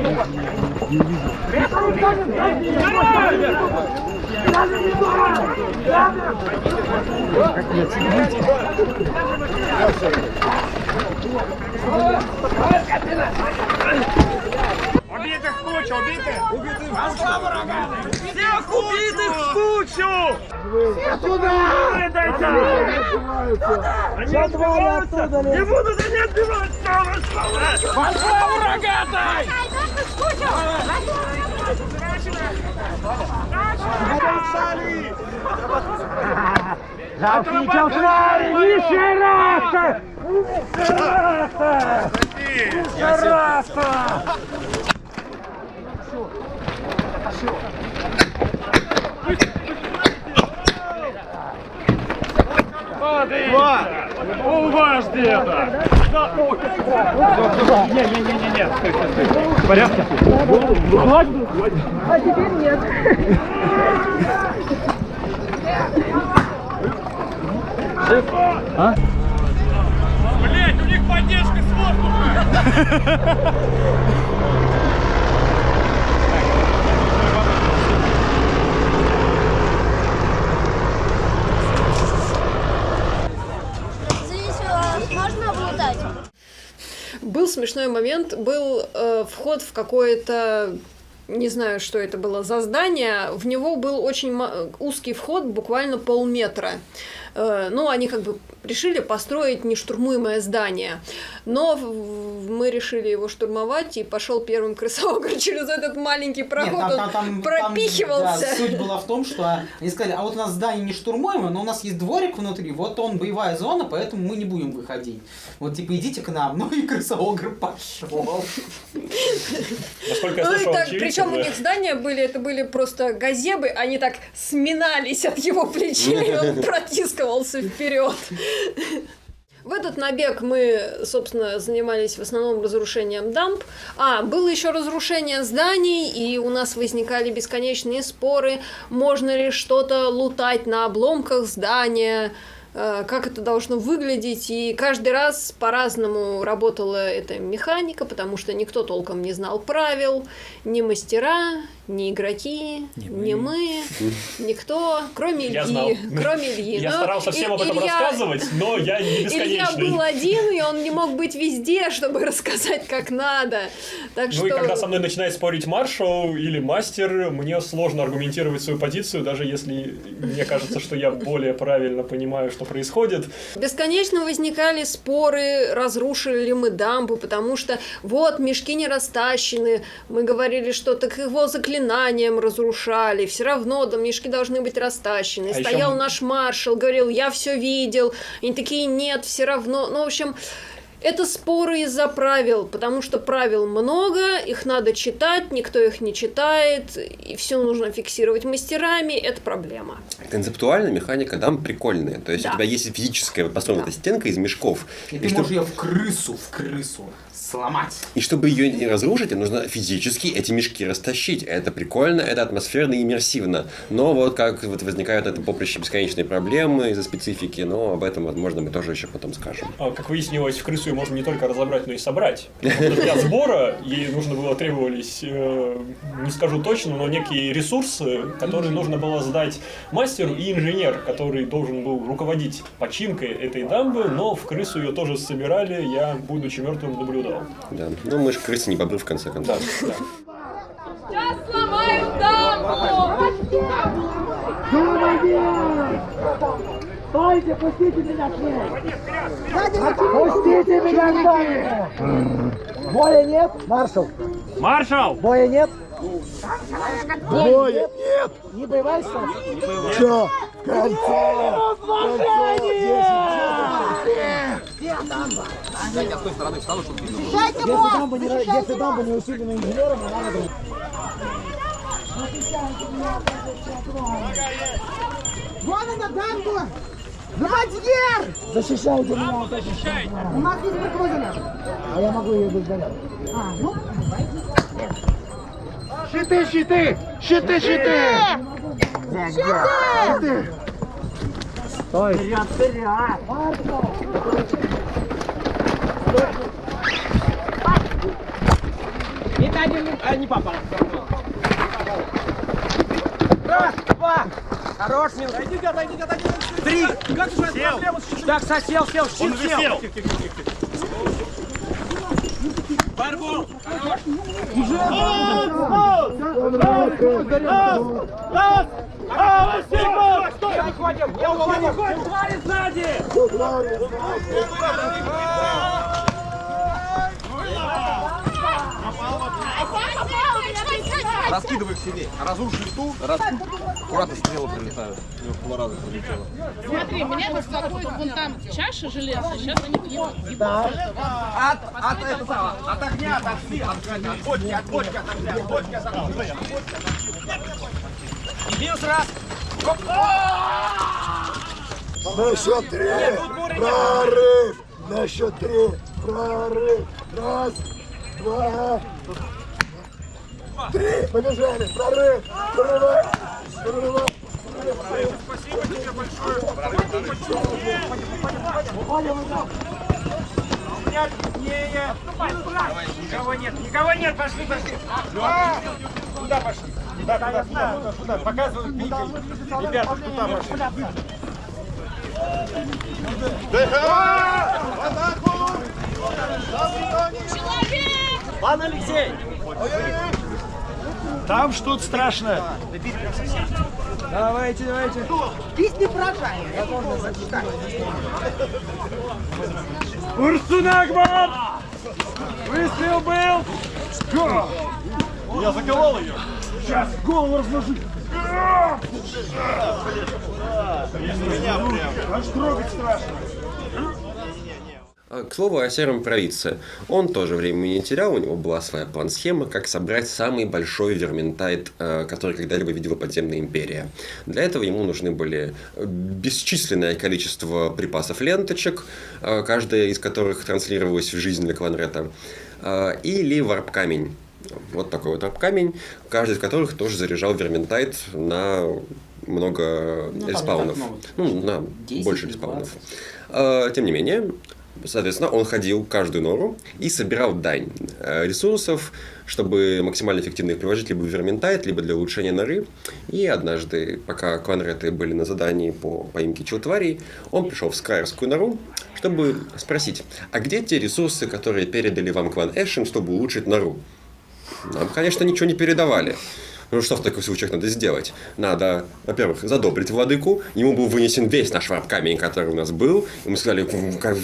S7: Убитых в кучу, убитых! Всех убитых в кучу! Все сюда! Они отбиваются! Не будут они отбиваться! Пошла, рогатай!
S11: Жалкие твари! Низшая раса! Низшая раса! У вас где-то! Не-не-не-не, стой. В порядке? Гладь. А теперь нет. А?
S7: Блять, у них поддержка с воздуха!
S12: Можно облутать?
S3: Был смешной момент, был вход в какое-то, не знаю, что это было за здание, в него был очень узкий вход, буквально полметра. Ну, они как бы решили построить нештурмуемое здание. Но мы решили его штурмовать, и пошел первым крысоогр через этот маленький проход. Он пропихивался.
S4: Да, суть была в том, что они сказали, а вот у нас здание не штурмуемое, но у нас есть дворик внутри, вот он боевая зона, поэтому мы не будем выходить. Вот типа идите к нам. Ну и крысоогр пошел.
S2: Насколько я слышал,
S3: причем у них здания это были просто газебы, они так сминались от его плечей, и он протискивался вперед. В этот набег мы, собственно, занимались в основном разрушением дамб. Было еще разрушение зданий, и у нас возникали бесконечные споры, можно ли что-то лутать на обломках здания, как это должно выглядеть, и каждый раз по-разному работала эта механика, потому что никто толком не знал правил, ни мастера, ни игроки, ни мы, никто, кроме Ильи.
S2: Я старался всем об этом рассказывать, но я не бесконечный.
S3: Илья был один, и он не мог быть везде, чтобы рассказать как надо.
S2: И когда со мной начинает спорить маршал или мастер, мне сложно аргументировать свою позицию, даже если мне кажется, что я более правильно понимаю, что происходит.
S3: Бесконечно возникали споры, разрушили ли мы дамбу, потому что вот мешки не растащены, мы говорили, что так его заклинанием разрушали, все равно мешки должны быть растащены. Стоял наш маршал, говорил, я все видел, они такие, нет, все равно. Ну, в общем, это споры из-за правил, потому что правил много, их надо читать, никто их не читает, и все нужно фиксировать мастерами, это проблема.
S5: Концептуально механика дамб прикольная, то есть у тебя есть физическая построенная стенка из мешков.
S4: И ты можешь ее в крысу сломать.
S5: И чтобы ее не разрушить, нужно физически эти мешки растащить. Это прикольно, это атмосферно и иммерсивно. Но вот как вот возникают это поприще бесконечные проблемы из-за специфики, но об этом, возможно, мы тоже еще потом скажем.
S2: Как выяснилось, в крысу ее можно не только разобрать, но и собрать. Для сбора ей требовались, не скажу точно, но некие ресурсы, которые нужно было сдать мастеру и инженер, который должен был руководить починкой этой дамбы, но в крысу ее тоже собирали, я, будучи мертвым, наблюдал.
S5: Да, ну мы же крысы не бобры в конце концов.
S2: Да.
S12: Сейчас сломаю дамбу!
S6: Стойте, пустите меня к ней! Пустите меня к дамбе! Боя нет, маршал?
S11: Маршал!
S6: Боя нет? Боя нет! Не боевайся?
S11: Не боевайся.
S6: Чё? Кольцо! Где дамба?
S13: Я с той стороны встану, чтобы видно.
S6: Если дамба не усилена инженером, она надо... Вон она, дамба! Командир! Защищайте меня! Защищайте! У нас есть прикрутина. А я могу ее догонять. Ну, щиты, щиты! Щиты, щиты! Щиты! Стой! Вперед, вперед! Не попал. Раз, два. Хорош, Мил. Отойдите, отойдите, отойдите. Три. Как же проблема? Так, сел.
S11: Он уже сел. Барбол. Хорош.
S6: Не уходим. Твари сзади.
S13: Раскидывай к себе. Разрушишь ту, аккуратно стрелы прилетают. У него 2 раза прилетело.
S14: Смотри, меня беспокоит вон там чаша железная. Сейчас они к нему
S13: От огня отошли, от бочки от огня, от бочки от огня.
S6: Минус раз.
S15: На счет 3. Прорыв. На счет 3. Прорыв. Раз, 2, 3. Побежали. Прорыв. Прорывай. Прорывай.
S11: Спасибо тебе большое. Никого нет, пошли. Куда пошли? Куда? Показывают пикой. Ребята, куда пошли?
S6: Человек! Пан Алексей! Там что-то страшное. Давайте.
S8: Песни поражают. Я можно зачитать.
S6: Урсунагман! Выстрел был! Я заковал ее! Сейчас голову разложу! Аж трогать страшно!
S5: К слову о сером провидце. Он тоже времени не терял, у него была своя план-схема, как собрать самый большой верментайт, который когда-либо видела подземная империя. Для этого ему нужны были бесчисленное количество припасов ленточек, каждая из которых транслировалась в жизнь для Кланрета, или варп-камень. Вот такой вот варп-камень, каждый из которых тоже заряжал верментайт на много респаунов. На больше респаунов. Тем не менее, соответственно, он ходил каждую нору и собирал дань ресурсов, чтобы максимально эффективно их приложить либо в верментайт, либо для улучшения норы. И однажды, пока кланреты были на задании по поимке челтварей, он пришел в Скайрскую нору, чтобы спросить, а где те ресурсы, которые передали вам клан Эшен, чтобы улучшить нору? Нам, конечно, ничего не передавали. Ну, что в таких случаях надо сделать? Надо, во-первых, задобрить владыку. Ему был вынесен весь наш варп-камень, который у нас был. И мы сказали,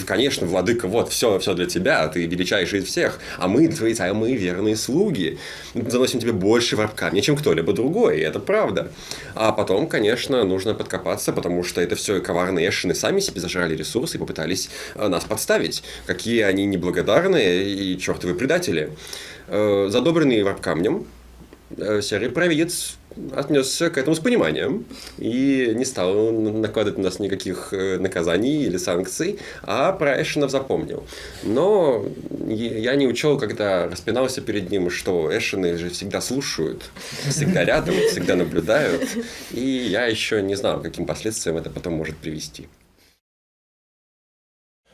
S5: конечно, владыка, вот, все для тебя, ты величайший из всех. А мы твои самые верные слуги. Мы заносим тебе больше варп-камня, чем кто-либо другой, и это правда. А потом, конечно, нужно подкопаться, потому что это все коварные эшины сами себе зажрали ресурсы и попытались нас подставить. Какие они неблагодарные и чертовы предатели. Задобренный варп-камнем, серый провидец отнесся к этому с пониманием и не стал накладывать на нас никаких наказаний или санкций, а про Эшенов запомнил. Но я не учел, когда распинался перед ним, что Эшены же всегда слушают, всегда рядом, всегда наблюдают, и я еще не знал, к каким последствиям это потом может привести.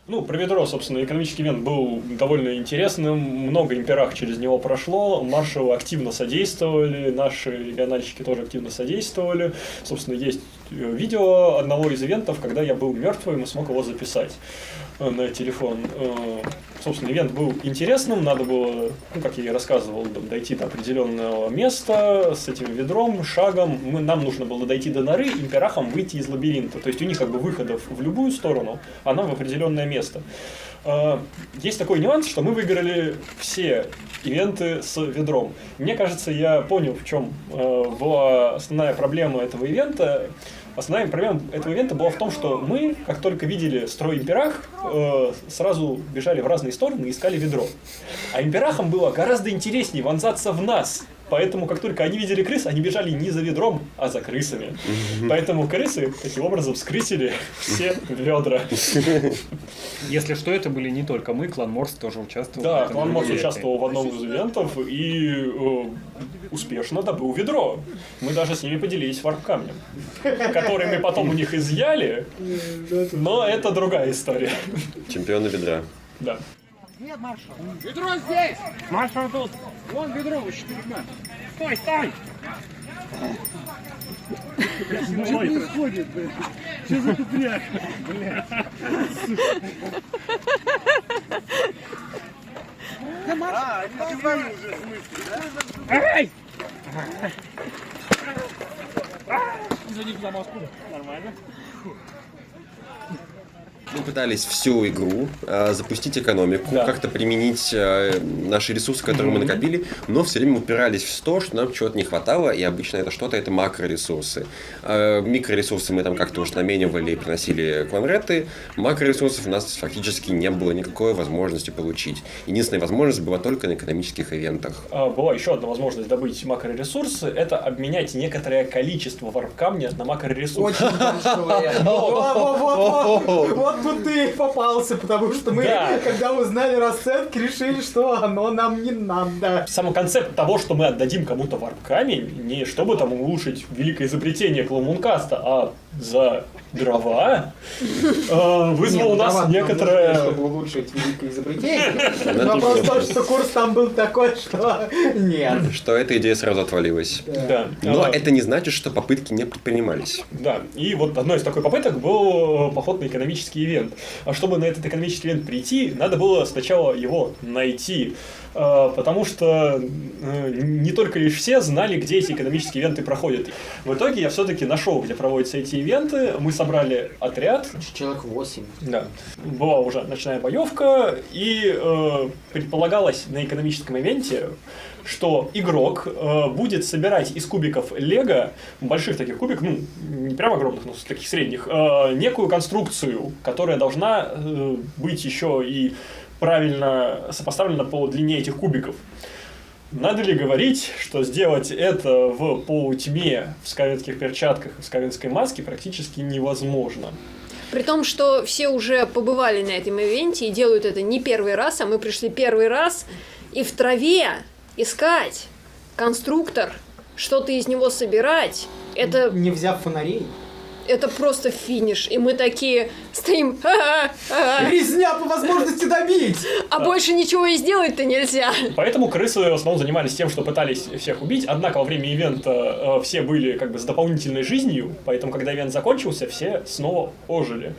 S2: Ну, про ведро, собственно, экономический ивент был довольно интересным, много имперах через него прошло, маршалы активно содействовали, наши региональщики тоже активно содействовали. Собственно, есть видео одного из ивентов, когда я был мертвым и смог его записать на телефон. Собственно, ивент был интересным, надо было, как я и рассказывал, дойти до определенного места с этим ведром, шагом. Нам нужно было дойти до норы, имперахам выйти из лабиринта. То есть у них как бы выходов в любую сторону, а нам в определенное место. Есть такой нюанс, что мы выиграли все ивенты с ведром. Мне кажется, я понял, в чем была основная проблема этого ивента. Основная проблема этого ивента была в том, что мы, как только видели строй имперах, сразу бежали в разные стороны и искали ведро. А имперахам было гораздо интереснее вонзаться в нас. Поэтому, как только они видели крыс, они бежали не за ведром, а за крысами. Поэтому крысы таким образом скрысили все ведра.
S1: Если что, это были не только мы, клан Морс тоже участвовал.
S2: Да, клан Морс участвовал в одном из ивентов и успешно добыл ведро. Мы даже с ними поделились варп-камнем, который мы потом у них изъяли, но это другая история.
S5: Чемпионы ведра.
S2: Да.
S8: Нет, маршал.
S11: Ведро здесь! Маршал тут! Вон ведро, вы 4 метра. Стой, стой!
S6: Что происходит, блядь? Что за тупняк? Блядь.
S11: Ты знаешь уже, в смысле, да? Эй! Извини, куда Москву. Нормально.
S5: Мы пытались всю игру запустить экономику, как-то применить наши ресурсы, которые мы накопили, но все время упирались в то, что нам чего-то не хватало, и обычно это что-то, это макроресурсы. Микроресурсы мы там как-то уж наменивали и приносили кланреты, макроресурсов у нас фактически не было никакой возможности получить. Единственная возможность была только на экономических ивентах.
S2: Была еще одна возможность добыть макроресурсы, это обменять некоторое количество варп-камня на макроресурсы.
S4: Очень большое. Вот тут ты попался, потому что мы, когда узнали расценки, решили, что оно нам не надо.
S2: Сам концепт того, что мы отдадим кому-то варп-камень, не чтобы там улучшить великое изобретение Клоумункаста, а за дрова вызвал у нас некоторое...
S4: Чтобы улучшить великое изобретение. Вопрос в том, что курс там был такой, что нет.
S5: Что эта идея сразу отвалилась.
S2: Да.
S5: Но это не значит, что попытки не предпринимались.
S2: Да, и вот одной из такой попыток был поход на экономический ивент. А чтобы на этот экономический ивент прийти, надо было сначала его найти. Потому что не только лишь все знали, где эти экономические ивенты проходят. В итоге я все-таки нашел, где проводятся эти ивенты. Мы собрали отряд.
S4: Человек 8.
S2: Да. Была уже ночная боевка, и предполагалось на экономическом ивенте, что игрок будет собирать из кубиков Лего, больших таких кубиков, ну, не прям огромных, но таких средних, некую конструкцию, которая должна быть еще и правильно сопоставлена по длине этих кубиков. Надо ли говорить, что сделать это в полутьме, в скавенских перчатках, в скавенской маске практически невозможно?
S3: При том, что все уже побывали на этом ивенте и делают это не первый раз, а мы пришли первый раз, и в траве искать конструктор, что-то из него собирать, это...
S4: Не взяв фонарей.
S3: Это просто финиш. И мы такие стоим...
S4: Резня по возможности добить!
S3: А больше ничего и сделать-то нельзя.
S2: Поэтому крысы в основном занимались тем, что пытались всех убить. Однако во время ивента все были как бы с дополнительной жизнью. Поэтому, когда ивент закончился, все снова ожили.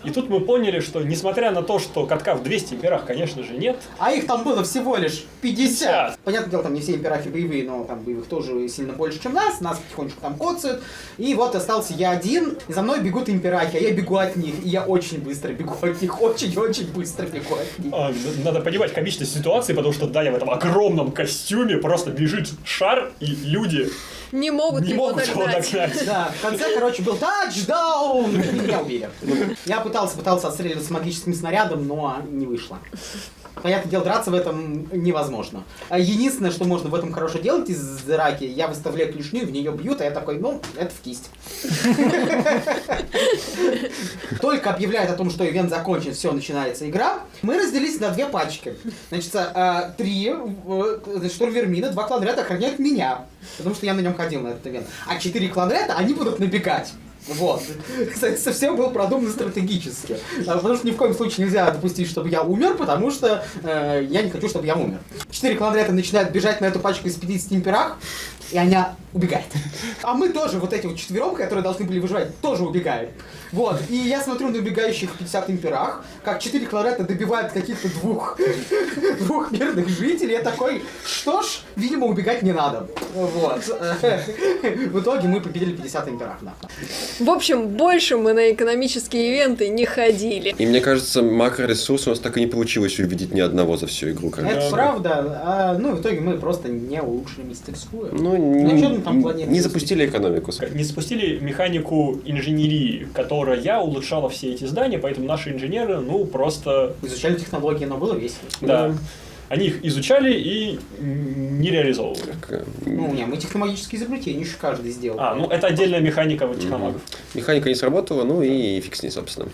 S2: И тут мы поняли, что несмотря на то, что катка в 200 имперах, конечно же, нет.
S4: А их там было всего лишь 50. Понятное дело, там не все имперахи боевые, но там боевых тоже сильно больше, чем нас. Нас потихонечку там коцают. И вот остался я один, и за мной бегут имперахи, а я бегу от них. И я очень быстро бегу от них, очень-очень быстро бегу от них.
S2: Надо понимать комичность ситуации, потому что, да, я в этом огромном костюме, просто бежит шар, и люди...
S3: Не могут его догнать.
S4: Да, в конце, короче, был тачдаун! И меня убили. Я пытался отстреливать с магическим снарядом, но не вышло. Понятное дело, драться в этом невозможно. Единственное, что можно в этом хорошо делать из драки, я выставляю клешню, в нее бьют, а я такой, ну, это в кисть. Только объявляют о том, что ивент закончен, все, начинается игра. Мы разделились на две пачки. Значит, 3 штурмвермина, 2 кланрета охраняют меня, потому что я на нем ходил на этот ивент. А 4 кланрета, они будут набегать. Вот. Совсем было продумано стратегически. Потому что ни в коем случае нельзя допустить, чтобы я умер, потому что я не хочу, чтобы я умер. 4 кланрета начинают бежать на эту пачку из 50 имперах, и она убегает. А мы тоже, вот эти вот четвером, которые должны были выживать, тоже убегают. Вот. И я смотрю на убегающих 50 имперах, как 4 кланрета добивают каких-то двух мирных жителей. Я такой, что ж, видимо, убегать не надо. Вот. В итоге мы победили 50 имперах. Да.
S3: В общем, больше мы на экономические ивенты не ходили.
S5: И мне кажется, макроресурс у нас так и не получилось увидеть ни одного за всю игру.
S4: Это правда. Ну, в итоге мы просто не улучшили мастерскую.
S5: Ну, не запустили экономику.
S2: Не запустили механику инженерии, которая улучшала все эти здания, поэтому наши инженеры, ну, просто...
S4: Изучали технологии, но было весело.
S2: Да. Они их изучали и не реализовывали.
S4: Ну, не, мы технологические изобретения еще каждый сделал.
S2: Ну это отдельная механика техномагов.
S5: Механика не сработала, ну и фиг с ней, собственно.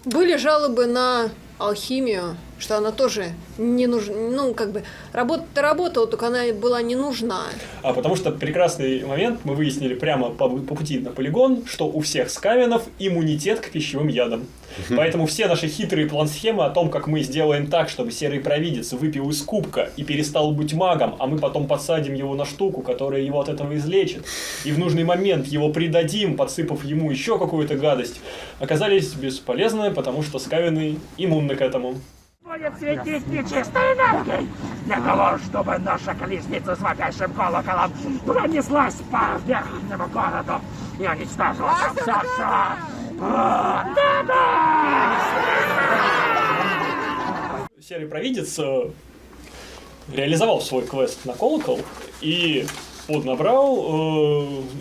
S3: Были жалобы на алхимию, что она тоже не нужна, ну, как бы, работа-то работала, только она была не нужна.
S2: Потому что прекрасный момент мы выяснили прямо по пути на полигон, что у всех скавенов иммунитет к пищевым ядам. Поэтому все наши хитрые план-схемы о том, как мы сделаем так, чтобы серый провидец выпил из кубка и перестал быть магом, а мы потом подсадим его на штуку, которая его от этого излечит, и в нужный момент его придадим, подсыпав ему еще какую-то гадость, оказались бесполезны, потому что скавены иммунны к этому.
S11: Будет светить нечистой энергией для того, чтобы наша колесница с вопящим колоколом пронеслась по верхнему городу и уничтожила там все.
S2: Серый провидец реализовал свой квест на колокол и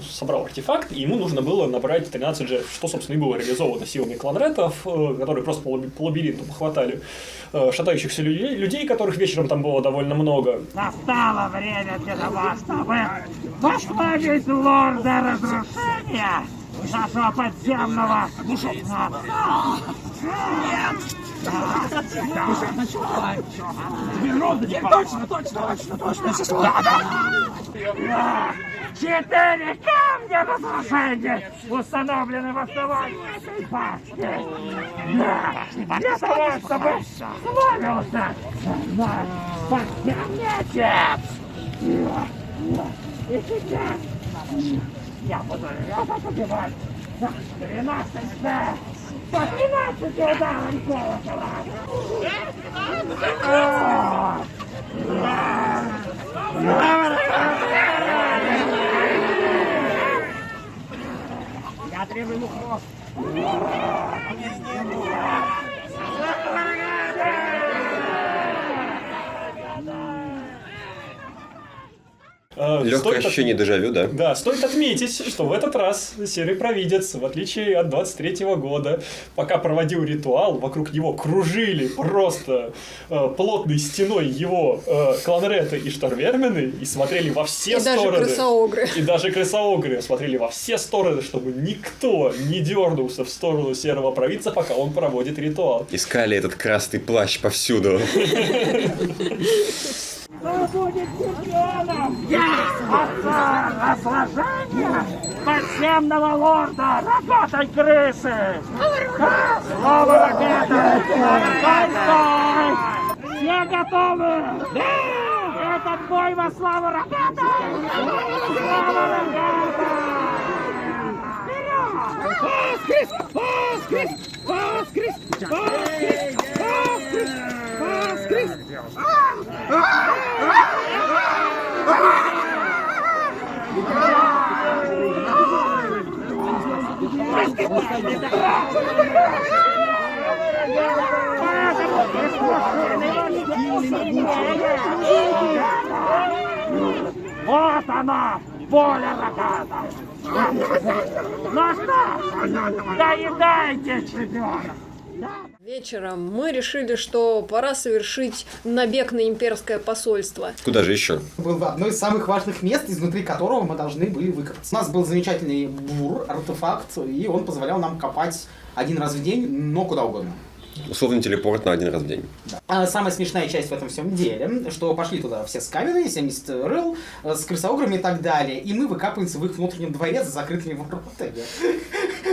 S2: собрал артефакт, и ему нужно было набрать 13 же, что, собственно, и было реализовано силами кланретов, которые просто по лабиринту похватали шатающихся людей, которых вечером там было довольно много.
S11: Настало время для того, чтобы пославить лорда разрушения, нашего подземного... Точно. 4 камня разрушения установлены в основании этой башни. Да, для того, чтобы славился наш подземничек. И сейчас я буду это убивать на 13 по 13 ударом колокола. Я требую мухов.
S5: Легкое ощущение дежавю, да?
S2: Да, стоит отметить, что в этот раз Серый Провидец, в отличие от 23-го года, пока проводил ритуал, вокруг него кружили просто плотной стеной его кланреты и шторвермены и смотрели во все стороны.
S3: Даже крысоогры.
S2: И даже крысоогры смотрели во все стороны, чтобы никто не дернулся в сторону Серого Провидца, пока он проводит ритуал.
S5: Искали этот красный плащ повсюду.
S11: Кто будет чемпионом? Я! Отца разложения подземного лорда рогатой крысы! Слово ракеты! Стой! Все готовы? Да! Этот бой во славу ракеты! Слава ракеты! Вперед! Воскрес! Воскрес! Воскрес! Воскрес! Воскрес! Вот она, воля рогата! Ну что, доедайте, чемпиона!
S3: Вечером мы решили, что пора совершить набег на имперское посольство.
S5: Куда же еще?
S4: Был одно из самых важных мест, изнутри которого мы должны были выкопать. У нас был замечательный бур, артефакт, и он позволял нам копать один раз в день, но куда угодно.
S5: Условный телепорт на один раз в день.
S4: Да. А самая смешная часть в этом всем деле, что пошли туда все скавины, 70 рыл, с крысоограми и так далее, и мы выкапываемся в их внутреннем дворе за закрытыми воротами.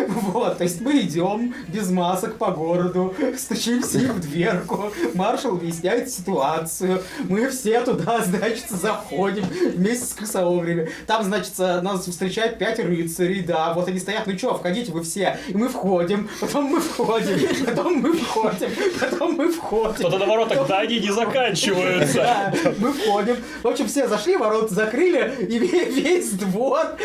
S4: Вот, то есть мы идем без масок по городу, стучимся им в дверку, маршал объясняет ситуацию, мы все туда, значит, заходим вместе с крысоограми. Там, значит, нас встречают 5 рыцарей, да, вот они стоят, ну что, входите вы все, и мы входим, потом мы входим, потом мы входим, потом мы входим.
S2: Кто-то на воротах, да, они не заканчиваются.
S4: Да, мы входим. В общем, все зашли, ворота закрыли, и весь двор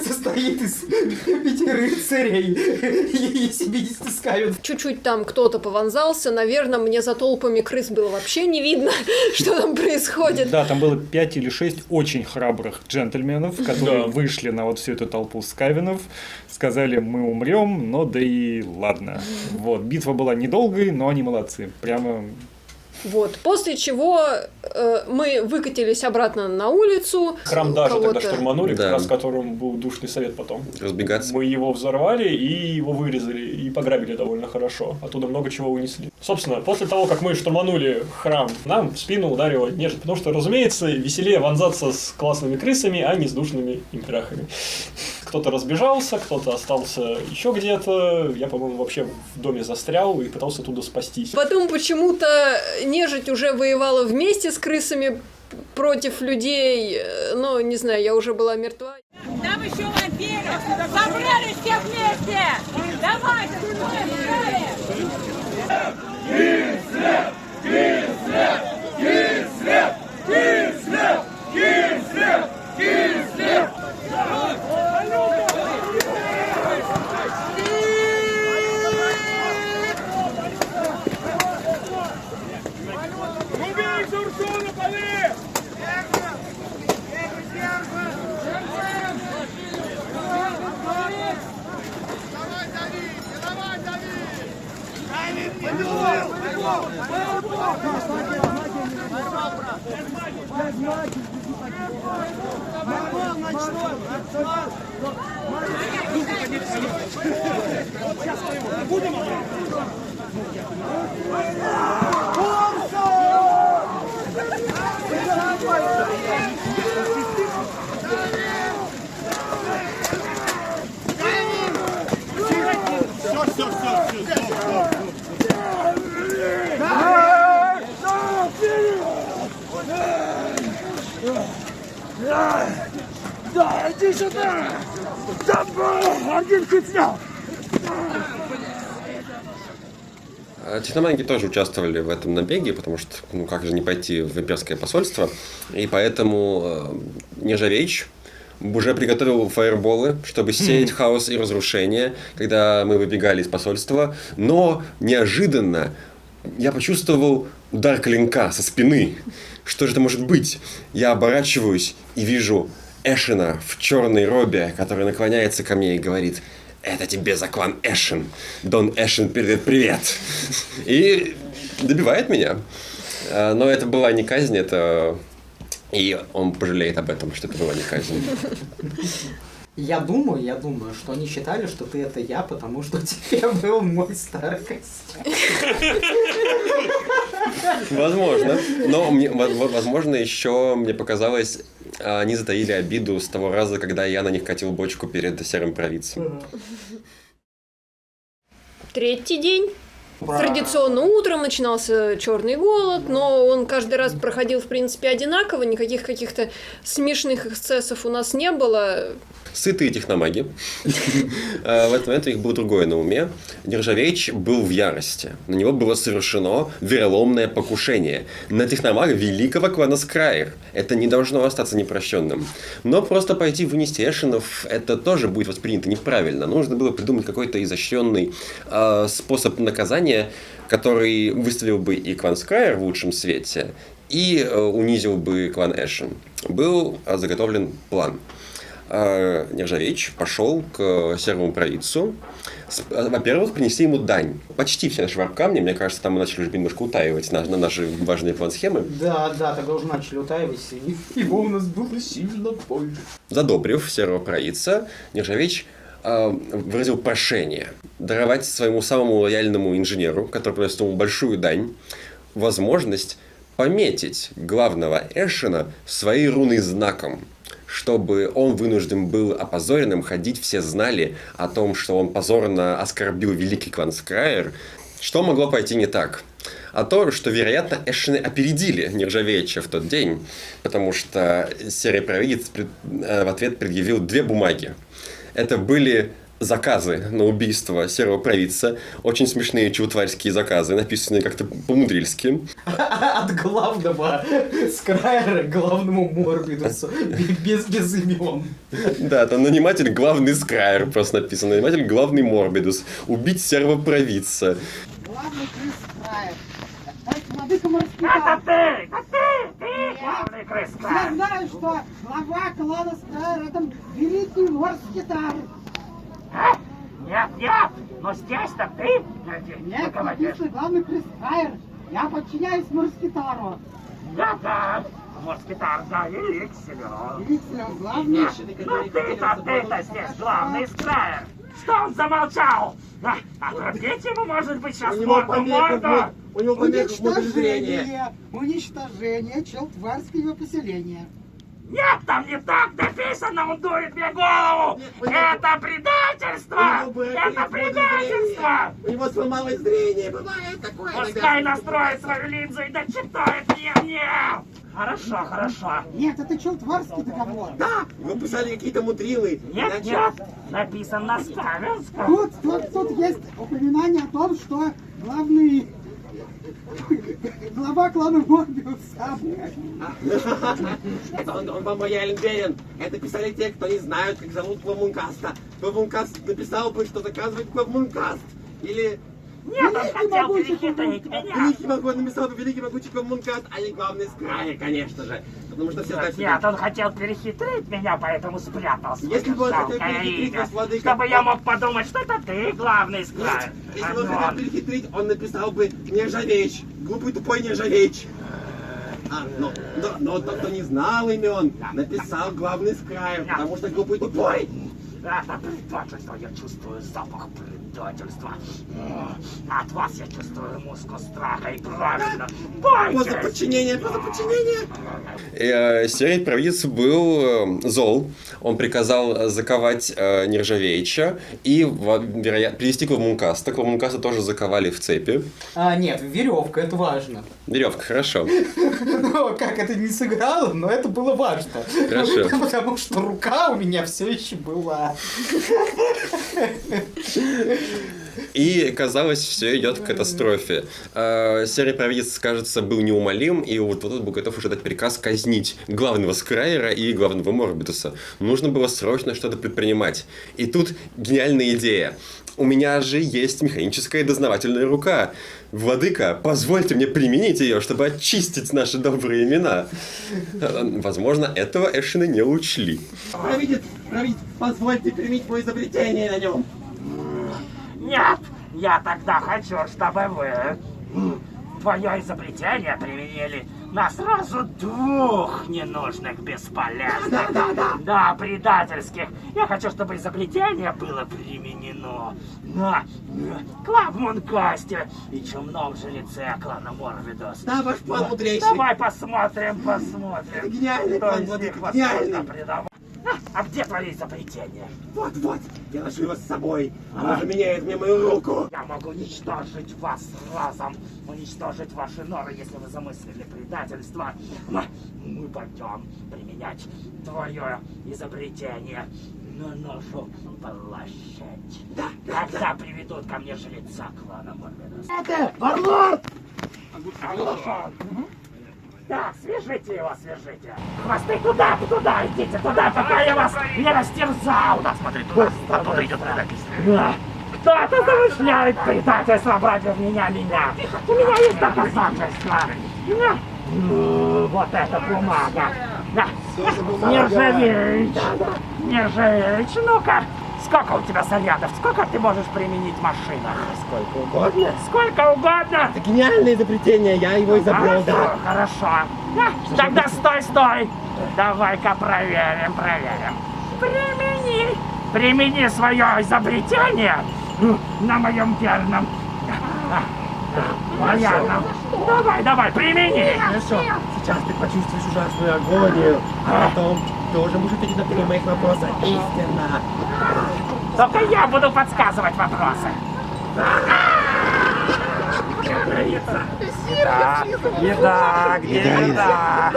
S4: состоит из 5 рыцарей и 70 скавин.
S3: Чуть-чуть там кто-то повонзался, наверное, мне за толпами крыс было вообще не видно, что там происходит.
S1: Да, там было 5 или 6 очень храбрых джентльменов, которые вышли на вот всю эту толпу скавинов, сказали, мы умрем, но да и ладно. Вот, битва была недолгой, но они молодцы. Прямо...
S3: Вот, после чего мы выкатились обратно на улицу.
S2: Храм даже тогда штурманули, как раз в котором был душный совет потом.
S5: Разбегаться.
S2: Мы его взорвали и его вырезали, и пограбили довольно хорошо. Оттуда много чего унесли. Собственно, после того, как мы штурманули храм, нам в спину ударила нежить, потому что, разумеется, веселее вонзаться с классными крысами, а не с душными имперахами. Кто-то разбежался, кто-то остался еще где-то. Я, по-моему, вообще в доме застрял и пытался оттуда спастись.
S3: Потом почему-то нежить уже воевала вместе с крысами против людей. Ну, не знаю, я уже была мертва.
S9: Там еще вампиры! Собрались все вместе! Давайте, собрались!
S11: Кислет! Кислет! Кислет! Кислет! Кислет! Кислет! Убейте Урсуну, пали!
S15: Давай, дави! Давай,
S11: сюда! Один чуть снял!
S5: Техномаги тоже участвовали в этом набеге, потому что, ну как же не пойти в имперское посольство, и поэтому Нержавеич уже приготовил фаерболы, чтобы сеять хаос и разрушение, когда мы выбегали из посольства, но неожиданно я почувствовал удар клинка со спины. Что же это может быть? Я оборачиваюсь и вижу Эшена в черной робе, который наклоняется ко мне и говорит: «Это тебе за клан Эшен. Дон Эшен передает привет». И добивает меня. Но это была не казнь, это... И он пожалеет об этом, что это была не казнь.
S4: Я думаю, что они считали, что ты это я, потому что у тебя был мой старый костюм.
S5: Возможно. Но возможно, еще мне показалось, они затаили обиду с того раза, когда я на них катил бочку перед серым провидцем.
S3: Третий день. Традиционно утром начинался черный голод, но он каждый раз проходил, в принципе, одинаково, никаких каких-то смешных эксцессов у нас не было.
S5: Сытые техномаги. В этот момент у них было другое на уме. Нержавеич был в ярости. На него было совершено вероломное покушение на техномага великого клана Скрайр. Это не должно остаться непрощенным. Но просто пойти вынести Эшенов, это тоже будет воспринято неправильно. Нужно было придумать какой-то изощренный способ наказания, который выставил бы и клан Скрайр в лучшем свете, и унизил бы клан Эшен. Был заготовлен план. Нержавеич пошел к серому провидцу. Во-первых, принесли ему дань. Почти все наши варп-камни, мне кажется, там мы начали уже немножко утаивать на наши важные план-схемы.
S4: Да, тогда уже начали утаивать, и его у нас было сильно больше.
S5: Задобрив серого провидца, Нержавеич выразил прошение даровать своему самому лояльному инженеру, который приносит ему большую дань, возможность пометить главного Эшена своей руной знаком, чтобы он вынужден был опозоренным ходить, все знали о том, что он позорно оскорбил великий клан Скрайр. Что могло пойти не так? А то, что, вероятно, Эшены опередили Нержавеича в тот день, потому что серый провидец в ответ предъявил 2 бумаги. Это были заказы на убийство серого провидца, очень смешные чудотворские заказы, написанные как-то по-мудрильски.
S4: От главного Скрайра к главному Морбидусу, без имен.
S5: Да, там наниматель главный Скрайр просто написано, наниматель главный Морбидус, убить серого провидца.
S8: Главный крыс Скрайр. Владыка Морскитар.
S11: Это ты, главный крыс Скрайр.
S8: Я знаю, что глава клана Скрайр — это великий Морскитар.
S11: Нет, но здесь-то ты
S8: Нет, написано главный крыс Скрайр. Я подчиняюсь Морскитару.
S11: Да, Морскитар, да, велик Силен.
S8: Велик Силен, главный.
S11: Ну ты-то здесь главный Скрайр. Что он замолчал? Отрубить ему, может быть, сейчас морду.
S6: У него помеха в модуле зрения.
S8: Уничтожение челтварского поселения.
S11: Нет, там не так написано, он дует мне голову! Это предательство! Это предательство!
S6: У него сломалось зрение, бывает такое.
S11: Пускай настроит свою линзу и дочитает мне! Хорошо.
S8: Нет, это челтварский договор.
S6: Да, вы писали какие-то мудрилы.
S11: Нет, написан на Ставенском.
S8: Тут есть упоминание о том, что глава клана Морбиуса.
S6: Он вам лоялен верен. Это писали те, кто не знают, как зовут Квамункаста. Квамункаст написал бы, что заказывает Квамункаст. Или...
S11: Нет, он хотел перехитрить меня.
S6: Великий могу, он написал бы великий могучий Квамункаст, а не главный Скрайр, конечно же. Потому что все так...
S11: Нет, он хотел перехитрить меня, поэтому спрятался.
S6: Если бы он хотел перехитрить вас, владыка...
S11: Чтобы я мог подумать, что это ты главный Скрайр.
S6: Если бы он хотел перехитрить, он написал бы Нержавеич. Глупый тупой Нержавеич. Но тот, кто не знал имен, написал главный Скрайр, потому что глупый тупой.
S11: Это предательство, я чувствую запах предательства. предательство. От вас я чувствую мускул страха и правильно. Бойтесь!
S13: Поза подчинения, поза подчинения!
S5: Серый провидец был зол. Он приказал заковать Нержавеича и привести к Квамункаста. Квамункаста тоже заковали в цепи.
S4: Нет, веревка, это важно.
S5: Веревка, хорошо.
S4: Ну, как это не сыграло, но это было важно.
S5: Хорошо.
S4: Потому что рука у меня все еще была.
S5: И, казалось, все идет к катастрофе. Серый провидец, кажется, был неумолим, и вот тут был готов уже дать приказ казнить главного Скрайера и главного Морбидуса. Нужно было срочно что-то предпринимать. И тут гениальная идея. У меня же есть механическая дознавательная рука. Владыка, позвольте мне применить ее, чтобы очистить наши добрые имена. Возможно, этого Эшена не учли.
S6: Провидец, позвольте применить мое изобретение на нем.
S11: Нет, я тогда хочу, чтобы вы твое изобретение применили на сразу 2 ненужных, бесполезных, да, предательских. Я хочу, чтобы изобретение было применено на Квамункасте и чумном жреце клана Морбидус.
S6: Да, ваш план мудрейший.
S11: Давай посмотрим.
S6: Это гениальный план, Владыка, гениальный.
S11: А где твои изобретения?
S6: Вот, я ношу его с собой. Она заменяет мне мою руку.
S11: Я могу уничтожить вас разом, уничтожить ваши норы, если вы замыслили предательство. Мы пойдем применять твое изобретение на нашу площадь. Когда приведут ко мне жреца клана Морбидус.
S6: Это Варлорд!
S11: Да, свяжите его, свяжите. Хвосты туда, идите, туда, пока я вас не растерзал. Да, смотри, туда, оттуда идет предательство. Кто-то замышляет предательство против меня. У меня есть доказательства. Вот эта бумага. Нержавеич, ну-ка. Сколько у тебя зарядов? Сколько ты можешь применить в машинах?
S6: Сколько угодно.
S11: Сколько угодно?
S6: Это гениальное изобретение, я его изобрел, да.
S11: Хорошо. Тогда стой. Давай-ка проверим. Примени свое изобретение на моем верном. Давай, примени.
S6: Хорошо. Сейчас ты почувствуешь ужасную агонию, а потом ты уже можешь ответить на 3 моих вопроса. Истинно.
S11: Только я буду подсказывать вопросы. Еда, где еда?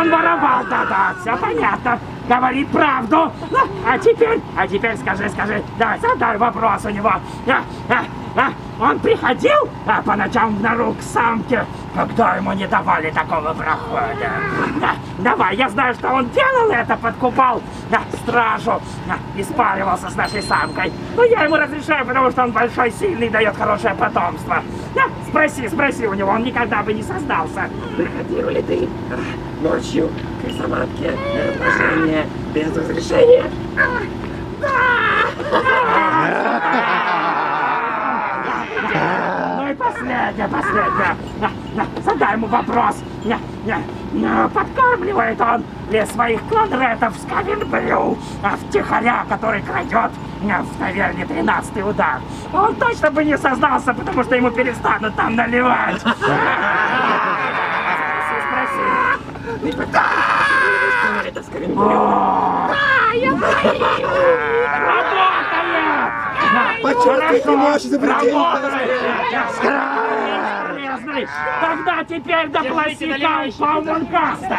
S11: Он воровал, да, все понятно. Говорит правду. А теперь скажи, давай задай вопрос у него. Он приходил по ночам в нору к самке, когда ему не давали такого прохода. Давай, я знаю, что он делал это, подкупал стражу, и спаривался с нашей самкой. Но я ему разрешаю, потому что он большой, сильный, дает хорошее потомство. Спроси у него, он никогда бы не создался.
S6: Приходил ли ты ночью к самке на отношения без разрешения?
S11: Ну и последнее. Задай ему вопрос. Подкармливает он ли своих кланретов с Кавенблю втихаря, который крадет в таверне 13-й удар? Он точно бы не создался, потому что ему перестанут там наливать. Спроси.
S6: Это с Кавенблю.
S11: Я боюсь.
S6: Почувствуйте мощь изобретения.
S11: Тогда теперь доплати Квамункаста.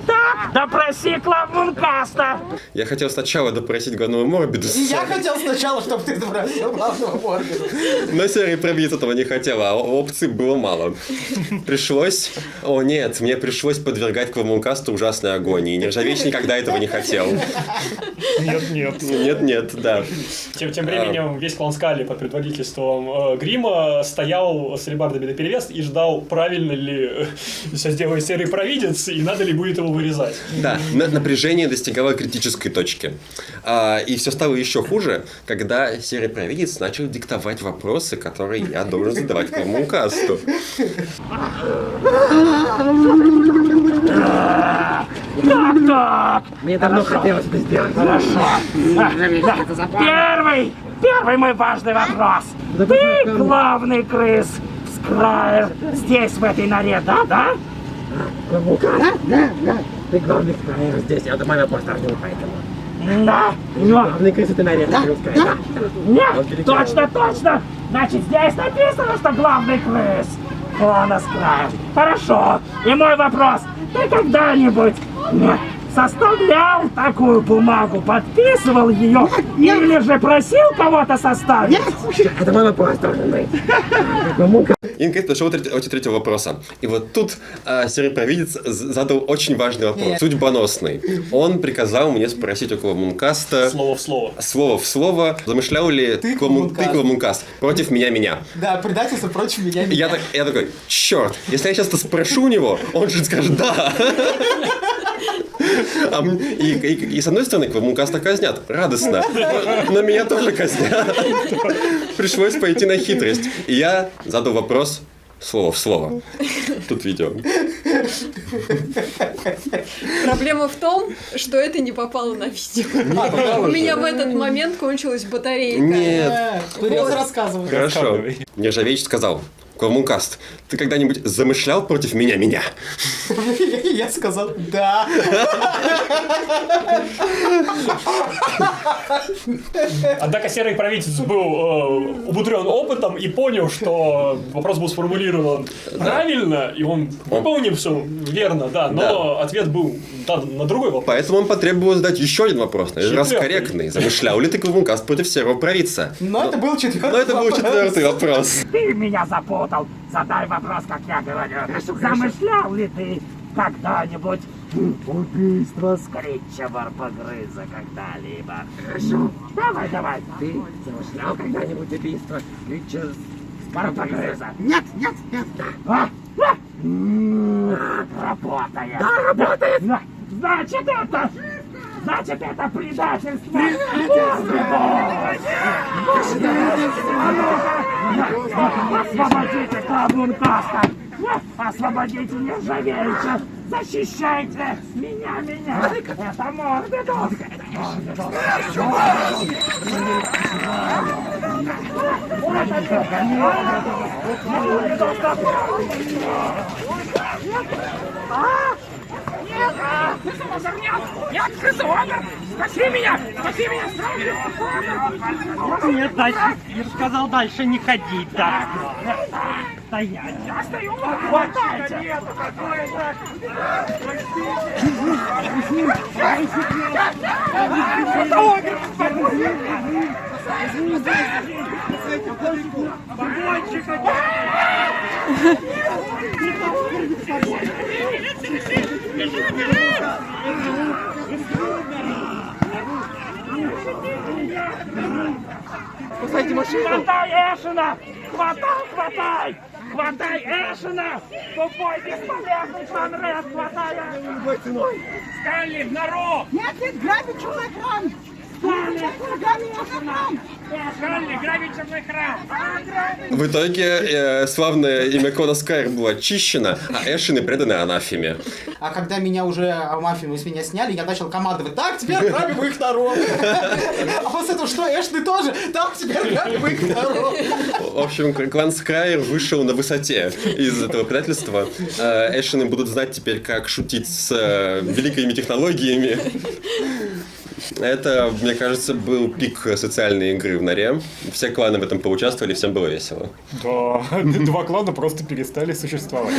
S11: Так, допроси Квамункаста.
S5: Я хотел сначала допросить главного Морбидуса.
S4: И я хотел сначала, чтобы ты допросил главного Морбидуса.
S5: Но серый провидец этого не хотел, а опций было мало. Мне пришлось подвергать Квамункасту ужасной агонии. Нержавеич никогда этого не хотел.
S2: Нет.
S5: Нет, да.
S2: Тем временем весь клан Скали под предводительством правительством Грима стоял с алебардами наперевес и ждал, правильно ли все сделает серый провидец, и надо ли будет его вырезать.
S5: Да, напряжение достигало критической точки. И все стало еще хуже, когда серый провидец начал диктовать вопросы, которые я должен задавать к касту.
S7: Так. Мне давно хотелось это сделать. Хорошо. Первый мой важный вопрос. Ты главный крыс Скрайер здесь, в этой норе, да? Да. Ты главный Скрайер здесь. Это мой вопрос, поэтому. Да. Главный крыс этой норе. Да. Нет, точно. Значит, здесь написано, что главный крыс. Он Скрайер. Хорошо. И мой вопрос. Ты когда-нибудь составлял такую бумагу, подписывал ее, или же просил кого-то составить? Это мой вопрос должен быть.
S5: И наконец дошел до третьего вопроса. И вот тут серый провидец задал очень важный вопрос, судьбоносный. Он приказал мне спросить около Мункаста...
S2: Слово в слово.
S5: Слово в слово. Замышлял ли тыква Мункаст против меня?
S4: Да, предательство против меня.
S5: Я такой, черт, если я сейчас это спрошу у него, он же скажет «да». И с одной стороны, Квамункаста казнят. Радостно. Но меня тоже казнят. Пришлось пойти на хитрость. И я задал вопрос слово в слово. Тут видео.
S3: Проблема в том, что это не попало на видео. У меня в этот момент кончилась батарейка.
S5: Нет.
S4: Придется рассказывать.
S5: Хорошо. Нержавеич сказал: Квамункаст, ты когда-нибудь замышлял против меня?
S4: Я сказал «да».
S2: Однако серый правитель был умудрен опытом и понял, что вопрос был сформулирован правильно, и он выполнил все верно, да, но ответ был на другой вопрос.
S5: Поэтому он потребовал задать еще один вопрос, на этот раз корректный. Замышлял ли ты Квамункаст против серого провидца?
S4: Но это был четвертый
S5: вопрос.
S7: Ты меня запутал. Задай вопрос, как я говорю. Замышлял ли ты когда-нибудь убийство скритча-варпогрыза когда-либо? Хорошо. Давай. Ты замышлял когда-нибудь убийство скритча-варпогрыза?
S8: Нет.
S7: Работает. Да, работает. Значит, это предательство. Освободите Квамункаста. Освободите Нержавеича. Защищайте меня. Это Мордедос. Нет, крысоогр! Спаси меня! Нет, дальше. Я сказал дальше не ходить, да. Стоять. Я стою, хватайте! Нет, какое-то...
S4: Спасайте машину!
S7: Хватай Эшена! Хватай Эшена! Тупой, бесполезный Конрад! Хватай Эшена! Любой ценой! Стэнли, в нору!
S8: Нет, грабить черный храм!
S7: Стэнли, грабить черный храм!
S5: В итоге славное имя Кона Скайр было очищено, а Эшены преданы анафеме.
S4: А когда меня уже мафию с меня сняли, я начал командовать: так, теперь грабим их народ. А после этого что, Эшны тоже? Так, теперь грабим их народ.
S5: В общем, клан Скайр вышел на высоте из этого предательства. Эшены будут знать теперь, как шутить с великими технологиями. Это, мне кажется, был пик социальной игры в норе. Все кланы в этом поучаствовали, всем было весело.
S1: Да, два клана просто перестали существовать.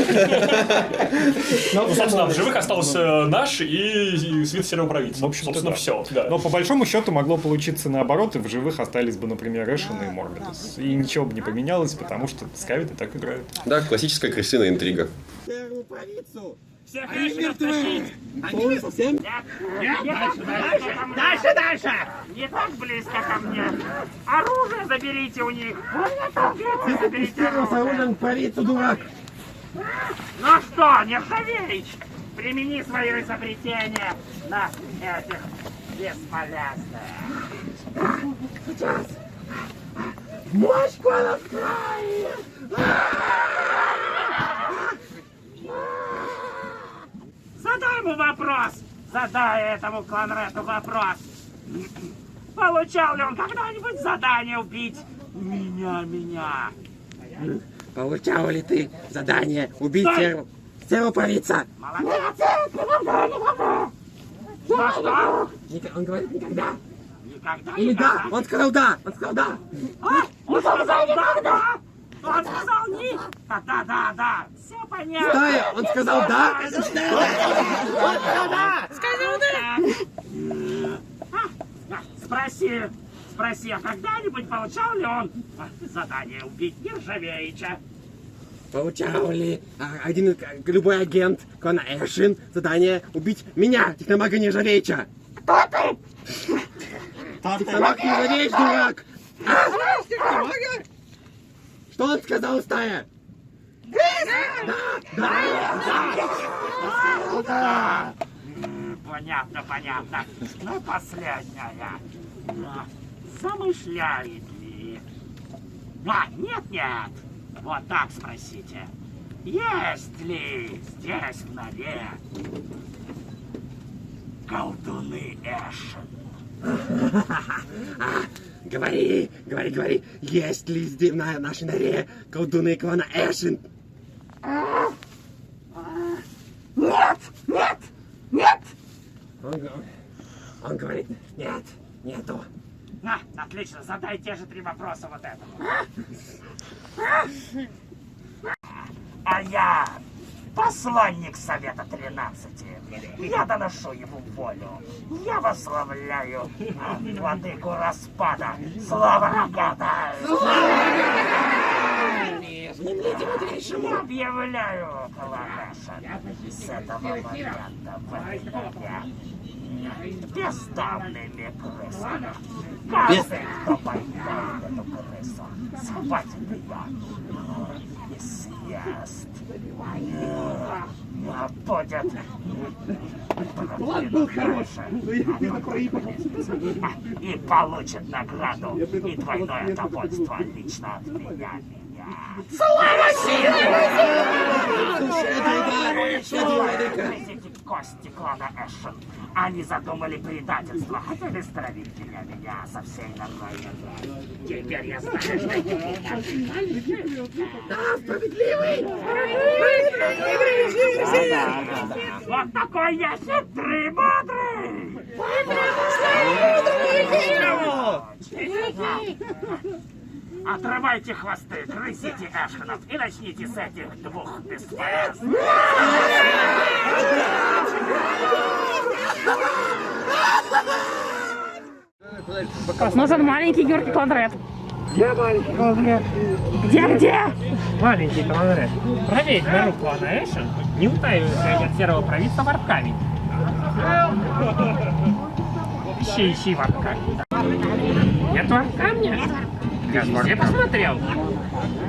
S2: Ну, собственно, в живых остался наш и свит серого правительства. Собственно, все.
S1: Но по большому счету могло получиться наоборот, и в живых остались бы, например, Эшен и Морбидус. И ничего бы не поменялось, потому что скавиты так играют.
S5: Да, классическая крысиная интрига.
S6: Серую провидцу
S7: Всех
S6: Они
S7: Эшенов
S6: мертвы.
S7: тащить!
S6: Они совсем?
S7: Нет, дальше! Не так близко ко мне! Оружие заберите у них! Заберите оружие!
S6: Париться, дурак!
S7: Ну что, Нержавеич, примени свои изобретения на этих бесполезных.
S6: Сейчас! Мощь клана в крае!
S7: Задай ему вопрос! Задай этому Кланрету вопрос! Получал ли он когда-нибудь задание убить меня?
S6: Получал ли ты задание убить сервопровидца?
S7: Молодец! Что?
S6: Он говорит никогда.
S7: Никогда?
S6: Или да? Он сказал да! Он сказал да!
S7: Он сказал да! Он сказал нет! Да! Все понятно!
S6: Стая! Он сказал да!
S7: Сказал да! Спроси, а когда-нибудь получал ли он задание убить Нержавеича?
S6: Получал ли любой агент клана Эшин задание убить меня, техномага Нержавеича?
S7: Кто ты?
S6: Техномаг Нержавеич, дурак! Что он сказал, стая?
S7: Да! Понятно. Ну, последняя. Замышляет ли? Нет. Вот так спросите. Есть ли здесь в норе колдуны Эшен?
S6: Говори. Есть ли здесь в нашей норе колдуны клана Эшин?
S7: Нет!
S6: Он говорит, нету.
S7: Отлично, задай те же 3 вопроса вот этому. А я посланник Совета 13. Я доношу ему волю. Я восславляю владыку распада. Слава Рогата! Я объявляю Кланэша с этого момента выделения бездомными крысами. Каждый, кто поймает эту крысу, схватит ее и съест. Будет
S6: План был хороший, но я не такой.
S7: и получит награду и двойное довольство лично от меня. Слава силе! Кости клана Эшен. Они задумали предательство. Хотели стравить меня со всей нормальной. Теперь я знаю, что эти
S6: Да, справедливый!
S7: Вот такой я хитрый, бодрый! Отрывайте хвосты, грызите Эшенов и начните с этих 2 бесполезных.
S14: Вас нужен маленький Георгий Кланрет.
S7: Где маленький Кланрет? Где?
S11: Маленький Кланрет. Проверь нору клана Эшен, не утаивайся от серого провидца варп-камень. Ищи варп-камень. Нет варп-камня? Я же посмотрел.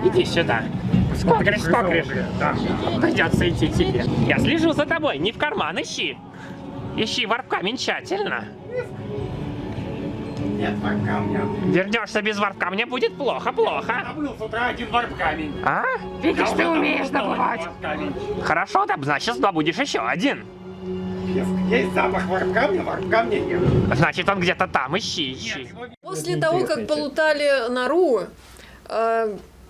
S11: Иди сюда. Скокриш. Да. Придется идти тебе. Я слежу за тобой, не в карман ищи. Ищи варп-камень тщательно.
S7: Нет варп-камня.
S11: Вернешься без варп-камня, будет плохо.
S7: Забыл с утра 1 варп-камень.
S11: А?
S14: Видишь, ты умеешь добывать.
S11: Хорошо, так значит добудешь еще 1.
S7: Есть запах варп-камня нет.
S11: Значит, он где-то там, ищи.
S3: После того, как полутали нору,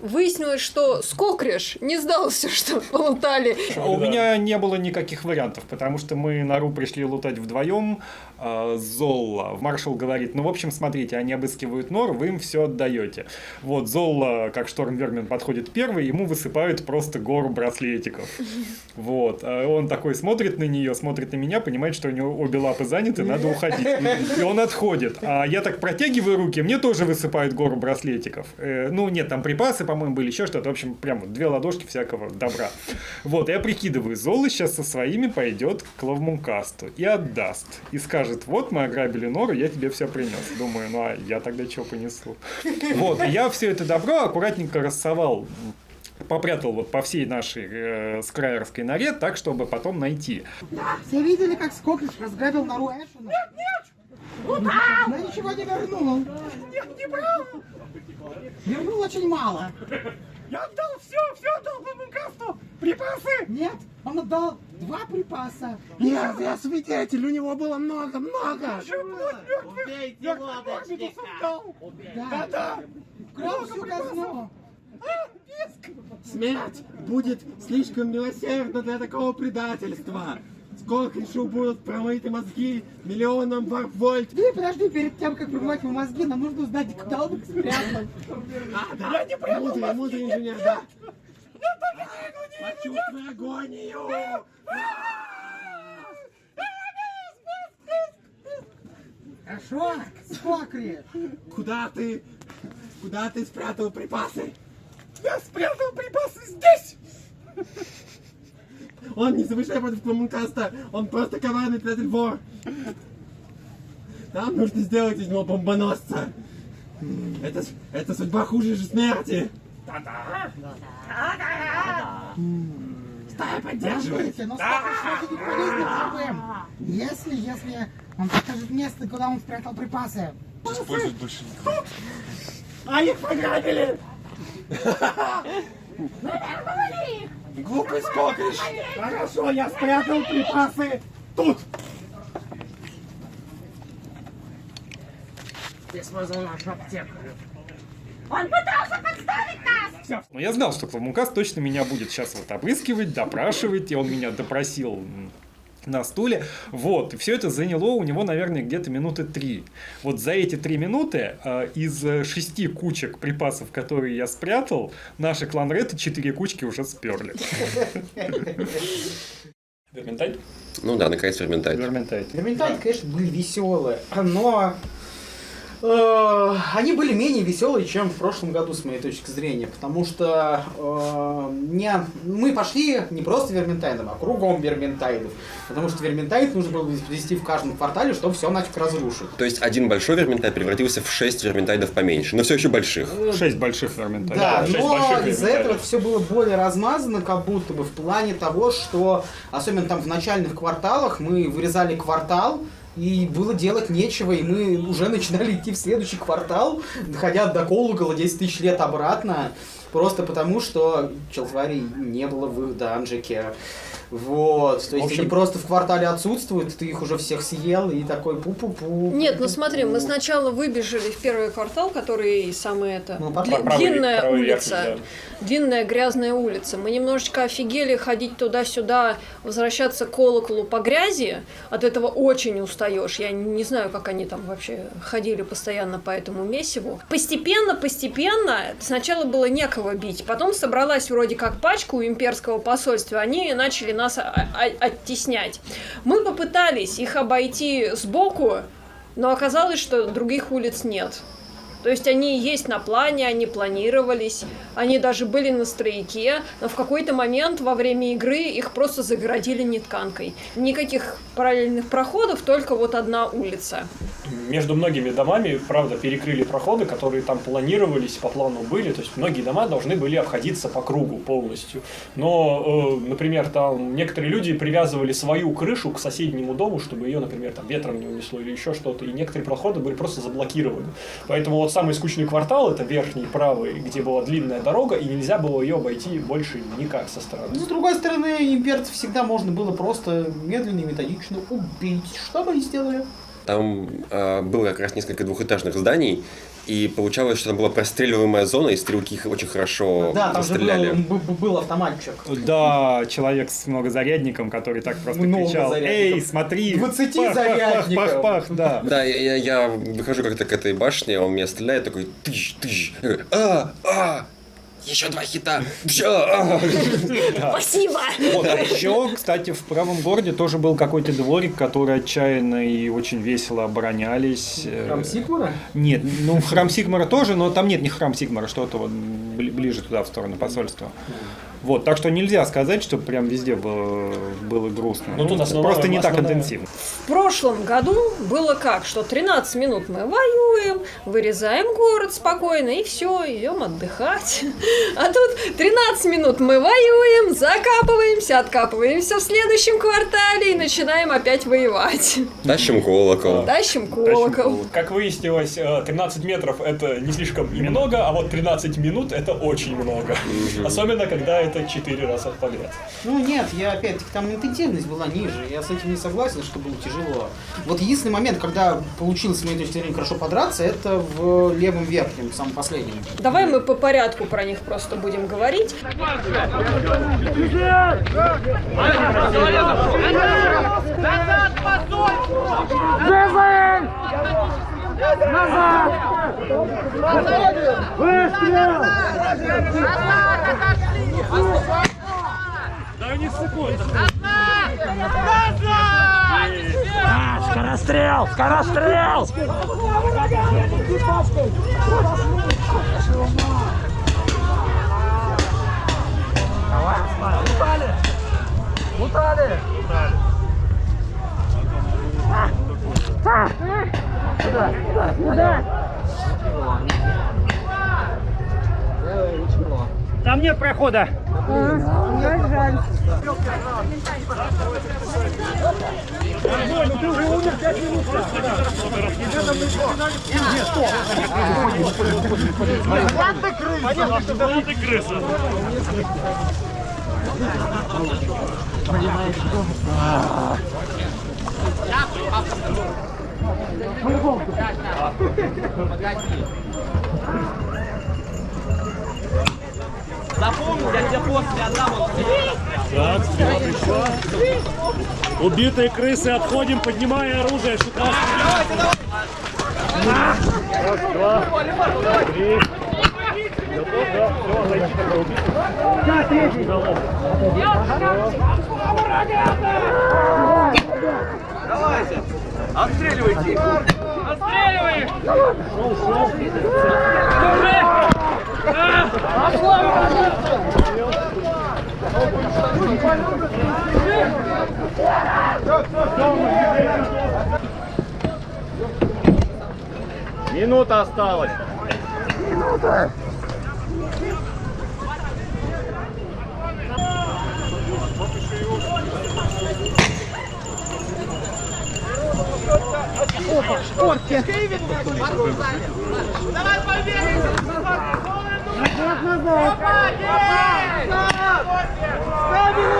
S3: выяснилось, что Скокриш не сдался, что полутали.
S1: У меня не было никаких вариантов, потому что мы нору пришли лутать вдвоем. Золла. Маршал говорит, ну, в общем, смотрите, они обыскивают нору, вы им все отдаете. Вот, Золла, как Штормвермен, подходит первый, ему высыпают просто гору браслетиков. Вот. Он такой смотрит на нее, смотрит на меня, понимает, что у него обе лапы заняты, надо уходить. И он отходит. А я так протягиваю руки, мне тоже высыпают гору браслетиков. Ну, нет, там припасы припасы, по-моему, были, еще что-то. В общем, прям вот 2 ладошки всякого добра. Вот, я прикидываю, Зола сейчас со своими пойдет к Лавмункасту и отдаст. И скажет, вот мы ограбили нору, я тебе все принес. Думаю, ну а я тогда что понесу? Вот, и я все это добро аккуратненько рассовал, попрятал вот по всей нашей скраеровской норе, так, чтобы потом найти.
S8: Все видели, как Скоклиш разграбил нору Эшена? Но ничего не вернул. Не брал. Вернул очень мало. Я отдал все отдал Лавмункасту. Припасы? Нет, он отдал 2 припаса.
S6: Я свидетель, у него было много.
S8: Убейте лодочника. Да. Украл всю казну.
S6: Смерть будет слишком милосердна для такого предательства. Скоклишу будут промыты мозги миллионам вольт.
S8: Подожди, перед тем, как промывать ему мозги, нам нужно узнать, куда он их спрятал.
S6: Да, я не прятал мудрый инженер, да. Почувствуй агонию.
S8: Хорошо, Скоклиш.
S6: Куда ты спрятал припасы?
S15: Я спрятал припасы здесь!
S6: Он не завышай против Лавмункаста, он просто коварный предатель-вор. Нам нужно сделать из него бомбоносца. Это судьба хуже же смерти. Стая поддерживает.
S8: Но Скоклиш будет полезным живым. Если он покажет место, куда он спрятал припасы.
S15: Использовать больше никого.
S6: А их пограбили! Глупый Скоклиш! Хорошо, я спрятал припасы тут!
S7: Ты смазал нашу аптеку.
S12: Он пытался подставить нас!
S1: Но я знал, что Лавмункаст точно меня будет сейчас вот обыскивать, допрашивать, и он меня допросил на стуле. Вот, и все это заняло у него, наверное, где-то минуты 3. Вот за эти 3 минуты из 6 кучек припасов, которые я спрятал, наши кланреты 4 кучки уже сперли.
S2: Верментайт?
S5: Ну да, наконец Верментайт.
S4: Верментайт, конечно, были веселые, но они были менее веселые, чем в прошлом году, с моей точки зрения, потому что мы пошли не просто Верментайдом, а кругом Верментайдов, потому что Верментайд нужно было вести в каждом квартале, чтобы все нафиг разрушить.
S5: То есть один большой Верментайд превратился в 6 Верментайдов поменьше, но все еще больших.
S1: 6 больших Верментайдов.
S4: Да, но из-за этого все было более размазано, как будто бы в плане того, что, особенно там в начальных кварталах, мы вырезали квартал, и было делать нечего, и мы уже начинали идти в следующий квартал, доходя до Колокола 10 тысяч лет обратно, просто потому, что челтварей не было в их данжике. Вот, то есть они просто в квартале отсутствуют, ты их уже всех съел, и такой пу-пу-пу.
S3: Нет, ну смотри, мы сначала выбежали в первый квартал, который самый
S2: правый
S3: длинная улица,
S2: верхний, да.
S3: длинная грязная улица. Мы немножечко офигели ходить туда-сюда, возвращаться к Колоколу по грязи, от этого очень устаешь. Я не знаю, как они там вообще ходили постоянно по этому месиву. Постепенно, сначала было некого бить, потом собралась вроде как пачка у имперского посольства, они начали нас оттеснять. Мы попытались их обойти сбоку, но оказалось, что других улиц нет. То есть они есть на плане, они планировались, они даже были на стройке, но в какой-то момент во время игры их просто загородили нетканкой. Никаких параллельных проходов, только вот одна улица.
S2: Между многими домами, правда, перекрыли проходы, которые там планировались, по плану были. То есть многие дома должны были обходиться по кругу полностью. Но, например, там некоторые люди привязывали свою крышу к соседнему дому, чтобы ее, например, там ветром не унесло или еще что-то. И некоторые проходы были просто заблокированы. Поэтому вот самый скучный квартал, это верхний правый, где была длинная дорога, и нельзя было ее обойти больше никак со стороны.
S4: С другой стороны, имперцев всегда можно было просто медленно и методично убить. Что бы они сделали?
S5: Там было как раз несколько двухэтажных зданий, и получалось, что там была простреливаемая зона, и стрелки их очень хорошо стреляли.
S4: Да, там же был автоматчик.
S1: Да, человек с многозарядником, который так просто кричал: «Эй, смотри!
S4: 20 зарядников!»
S1: Пах-пах-пах, да.
S5: Да, я выхожу как-то к этой башне, он меня стреляет, такой тыщ. Еще 2 хита. Все.
S3: Спасибо!
S1: Вот, а еще, кстати, в правом городе тоже был какой-то дворик, который отчаянно и очень весело оборонялись.
S4: Храм Сигмара?
S1: Нет, ну храм Сигмара тоже, но там нет не храм Сигмара, что-то вот ближе туда, в сторону посольства. Вот, так что нельзя сказать, что прям везде было грустно.
S2: Ну, тут
S1: просто не так интенсивно.
S3: В прошлом году было как, что 13 минут мы воюем, вырезаем город спокойно и все, идем отдыхать. А тут 13 минут мы воюем, закапываемся, откапываемся в следующем квартале и начинаем опять воевать.
S5: Тащим колокол.
S3: Тащим колокол.
S2: Как выяснилось, 13 метров это не слишком и много, а вот 13 минут это очень много. Особенно, когда это 4 раза подряд.
S4: Ну нет, я опять-таки, там интенсивность была ниже, я с этим не согласен, что было тяжело. Вот единственный момент, когда получилось, с моей точки зрения, хорошо подраться, это в левом верхнем, в самом последнем.
S3: Давай мы по порядку про них просто будем говорить.
S11: Назад! Выстрел!
S7: Дай не секунду.
S11: Скорострел! Скорострел! Утали! Утали! Куда?
S7: Там нет прохода.
S11: Жаль.
S7: Ну ты уже умер 5 минут. Ладно, крыса.
S11: Запомни, я тебе после отдам.
S7: Так, стрела пришла. Убитые крысы, отходим, поднимая оружие, шута. Раз, два, три. Готов, да, все, зайчик такой убит. Да, третий.
S11: Давайте, отстреливайте их. Отстреливай!
S7: Минута осталась.
S11: Минута.
S8: Опа, шторки.
S11: Давай побегай!
S8: Назад.
S11: Ставили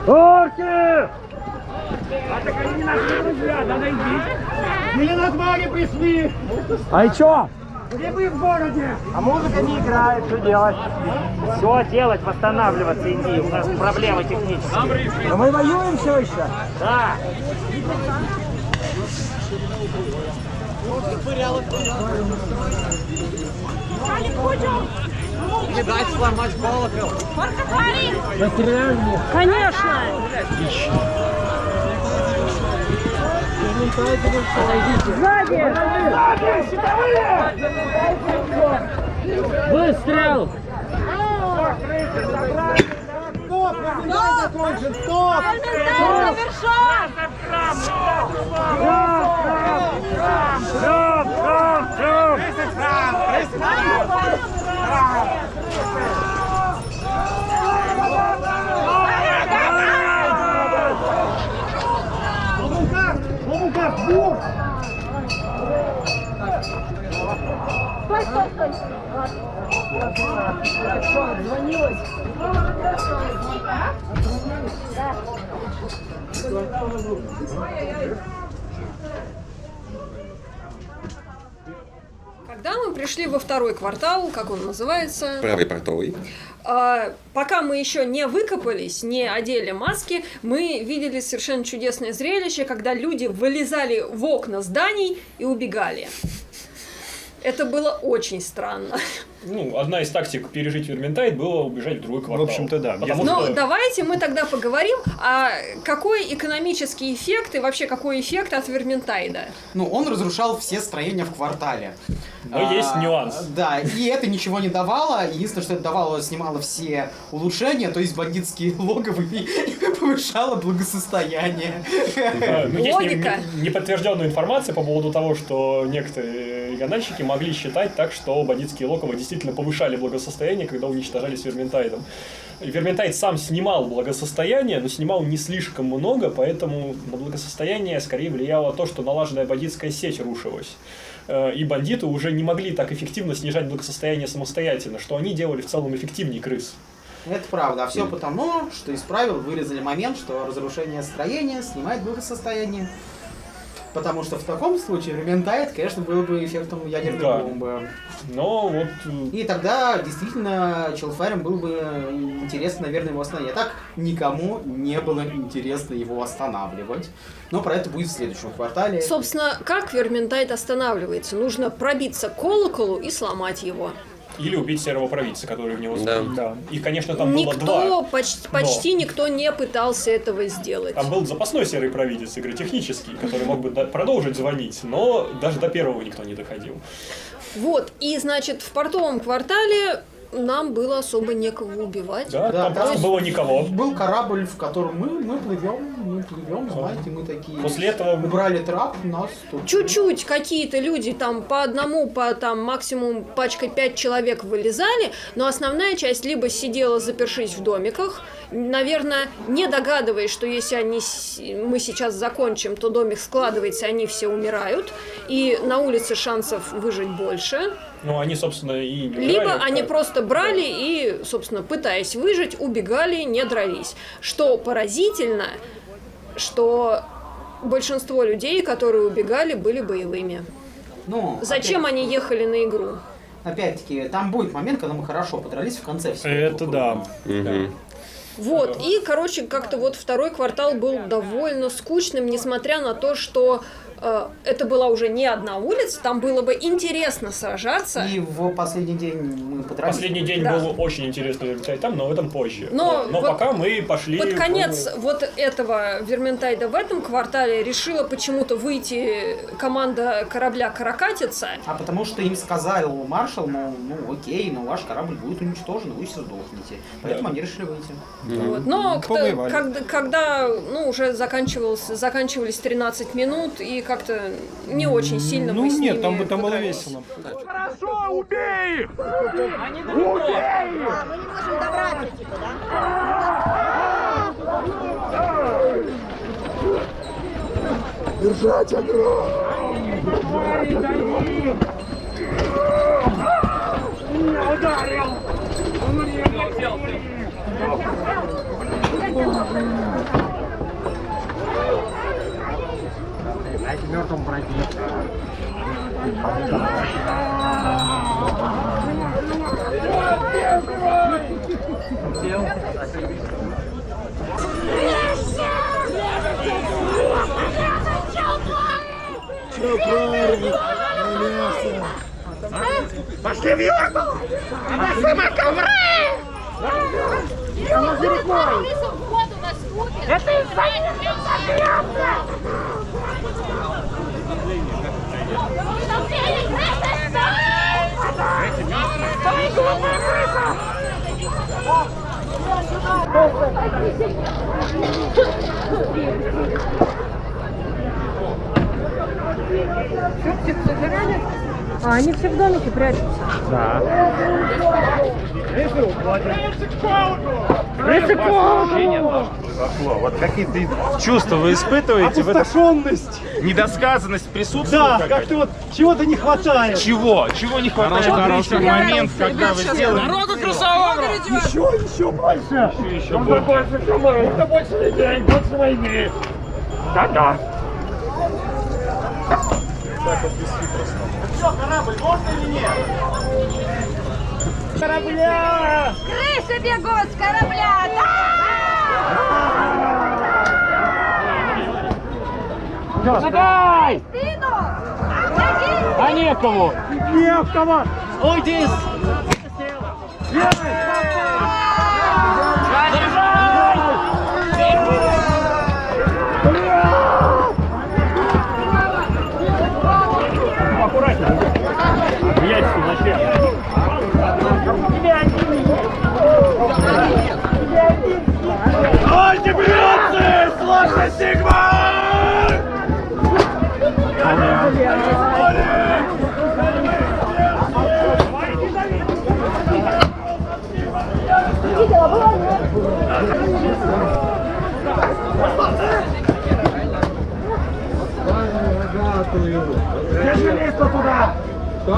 S7: Орки! А так они наши друзья, надо идти.
S8: Или на твари пришли.
S7: А и чё?
S8: Грибы в городе.
S7: А музыка не играет, что делать? Все делать, восстанавливаться, иди, у нас проблемы технические.
S8: Но мы воюем все еще.
S7: Да.
S11: Не дать сломать колокол.
S3: Конечно!
S11: Сзади! Сзади! Щитовые!
S7: Выстрел!
S8: Стоп! Комментарий закончен! Стоп!
S3: Тогда мы пришли во второй квартал, как он называется?
S5: Правый портовый.
S3: Пока мы еще не выкопались, не одели маски, мы видели совершенно чудесное зрелище, когда люди вылезали в окна зданий и убегали. Это было очень странно.
S2: Ну, одна из тактик пережить Верминтайд было убежать в другой квартал.
S1: В общем-то, да.
S3: Но давайте мы тогда поговорим, а какой экономический эффект и вообще какой эффект от Верминтайда?
S4: Ну, он разрушал все строения в квартале.
S2: Но есть нюанс.
S4: Да, и это ничего не давало. Единственное, что это давало, снимало все улучшения, то есть бандитские логовы, и повышало благосостояние.
S2: Есть неподтвержденная информация по поводу того, что некоторые региональщики могли считать так, что бандитские логовы действительно повышали благосостояние, когда уничтожались Верминтайдом. Верминтайд сам снимал благосостояние, но снимал не слишком много, поэтому на благосостояние скорее влияло то, что налаженная бандитская сеть рушилась. И бандиты уже не могли так эффективно снижать благосостояние самостоятельно, что они делали в целом эффективнее крыс.
S4: Это правда. А все потому, что из правил вырезали момент, что разрушение строения снимает благосостояние. Потому что в таком случае Верминтайд, конечно, был бы эффектом ядерной бомбы.
S2: Но вот...
S4: И тогда действительно Чилдфайром было бы интересно, наверное, его остановить. А так никому не было интересно его останавливать. Но про это будет в следующем квартале.
S3: Собственно, как Верминтайд останавливается? Нужно пробиться к колоколу и сломать его.
S2: Или убить серого провидца, который в него
S5: стоит.
S2: Да. И, конечно, там было два.
S3: Почти никто не пытался этого сделать.
S2: Там был запасной серый провидец, игротехнический, который мог бы продолжить звонить, но даже до первого никто не доходил.
S3: Вот, и, значит, в портовом квартале нам было особо некого убивать.
S2: Да, там просто было никого.
S4: Был корабль, в котором мы плывем, знаете, мы такие.
S2: После этого
S4: убрали трап, нас тут...
S3: Чуть-чуть какие-то люди там по одному, по там максимум пачкой 5 человек вылезали, но основная часть либо сидела, запершись в домиках, наверное, не догадываясь, что если мы сейчас закончим, то домик складывается, они все умирают, и на улице шансов выжить больше.
S2: Ну, они, собственно, и не
S3: либо
S2: умирали,
S3: они просто брали и, собственно, пытаясь выжить, убегали, не дрались. Что поразительно, что большинство людей, которые убегали, были боевыми.
S4: Ну,
S3: зачем они ехали на игру?
S4: Опять-таки, там будет момент, когда мы хорошо подрались в конце всего.
S1: Это да.
S3: Вот, и, короче, как-то вот второй квартал был довольно скучным, несмотря на то, что это была уже не одна улица, там было бы интересно сражаться.
S4: И в последний день мы подрались.
S2: Последний день был очень интересно Верминтайд там, но в этом позже.
S3: Но вот
S2: пока мы пошли...
S3: Под конец вот этого Верминтайда в этом квартале решила почему-то выйти команда корабля «Каракатица».
S4: А потому что им сказал маршал, ну окей, но ваш корабль будет уничтожен, вы все сдохнете. Поэтому они решили выйти.
S3: Вот. Но когда уже заканчивались 13 минут, и как-то не очень сильно мы с ними
S1: там было весело.
S11: Хорошо, убей их!
S9: Они далеко. Мы не можем добраться типа, да?
S15: Держать огонь!
S11: Меня ударил! Дайте мертвым пройти. Пошли в юрту! Самые ковры! Это из-за
S3: А они все в домике прячутся.
S11: Да.
S16: Вот какие-то чувства вы испытываете?
S15: Опустошенность.
S16: Недосказанность присутствует?
S15: Да, как-то вот чего-то не хватает.
S16: Чего? Чего не хватает? Хороший момент, когда вы сделали...
S11: Народу красавого!
S15: Еще больше!
S16: Еще больше!
S11: Это больше людей, больше войны! Да-да!
S16: Так вот бесхитростно.
S15: Все, корабль, можно или нет? Корабля!
S9: Крысы бегут с корабля!
S11: Давай!
S9: Спину!
S11: А некому!
S15: Некому! Уйди!
S11: Аккуратнее! Яйца начали!
S15: Антибиотик! Сложный Сигма! Держи лесто туда! Что?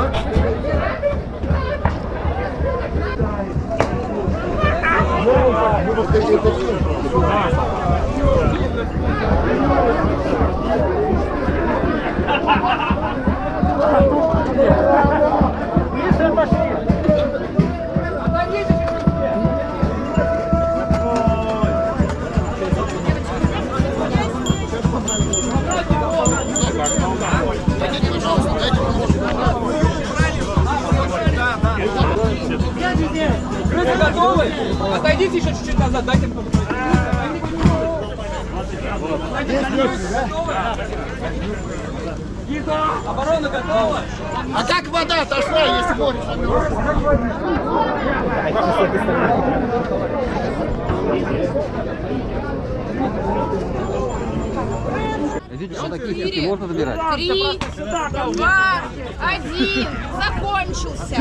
S17: Вы готовы? Отойдите еще чуть-чуть назад, дайте мне Оборона готова!
S15: А как вода отошла, если море
S13: Видите, что такие фишки можно забирать?
S12: 3, 2, 1. Закончился.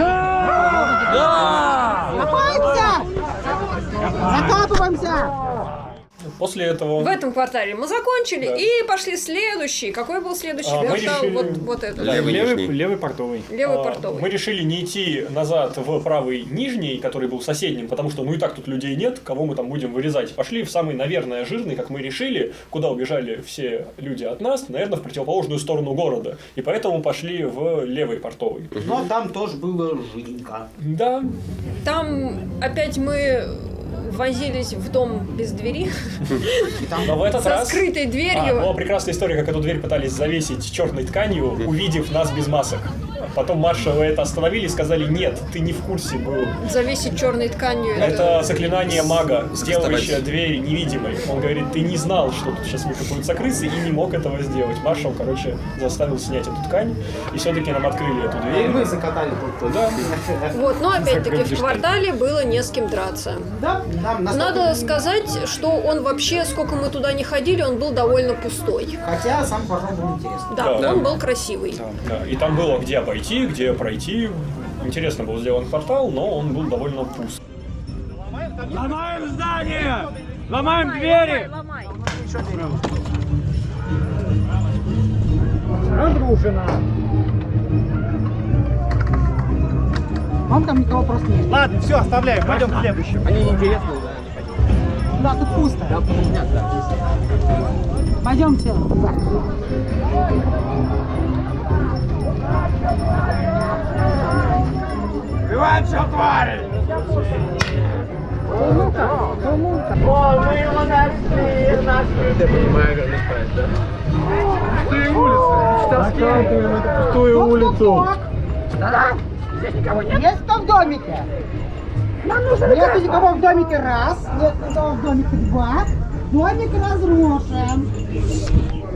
S8: Закапываемся!
S2: После этого...
S3: В этом квартале мы закончили и пошли следующий. Какой был следующий квартал? Вот этот.
S1: Левый портовый.
S3: Левый портовый.
S2: Мы решили не идти назад в правый нижний, который был соседним, потому что ну и так тут людей нет, кого мы там будем вырезать. Пошли в самый, наверное, жирный, как мы решили, куда убежали все люди от нас, наверное, в противоположную сторону города. И поэтому пошли в левый портовый.
S4: Но там тоже было жиденько.
S2: Да.
S3: Там опять мы возились в дом без двери.
S2: Но в этот
S3: со
S2: раз...
S3: скрытой дверью.
S2: Была прекрасная история, как эту дверь пытались завесить черной тканью, увидев нас без масок. Потом маршалы это остановили и сказали: нет, ты не в курсе был.
S3: Завесить черной тканью.
S2: Это заклинание мага, сделающее дверь невидимой. Он говорит: ты не знал, что тут сейчас выкопаются крысы, и не мог этого сделать. Маршал, короче, заставил снять эту ткань, и все-таки нам открыли эту дверь.
S4: И мы закатали тут.
S2: Да.
S3: Вот, но опять-таки в квартале было не с кем драться.
S4: Да,
S3: надо сказать, что он вообще, сколько мы туда не ходили, он был довольно пустой.
S4: Хотя сам квартал был интересный.
S3: Да, он был красивый.
S2: Да. И там было где обойти, где пройти. Интересно был сделан квартал, но он был довольно пуст.
S15: Ломаем здание! Ломаем двери! Разрушено!
S8: Вам там никого просто нет.
S15: Ладно, все, оставляем, пойдем к следующему.
S13: Они неинтересны.
S8: Да, тут пусто.
S13: Да, понятно.
S8: Пойдемте.
S15: Убиваем все, твари!
S11: О, мы его нашли!
S13: Я понимаю, как исправить, да?
S15: Пустые улицы! Пустую улицу!
S8: Да?
S11: Здесь никого нет?
S8: Есть кто в домике?
S11: Нам нужно
S8: Нет никого в домике, раз. Нет никого в домике, два. Домик разрушен.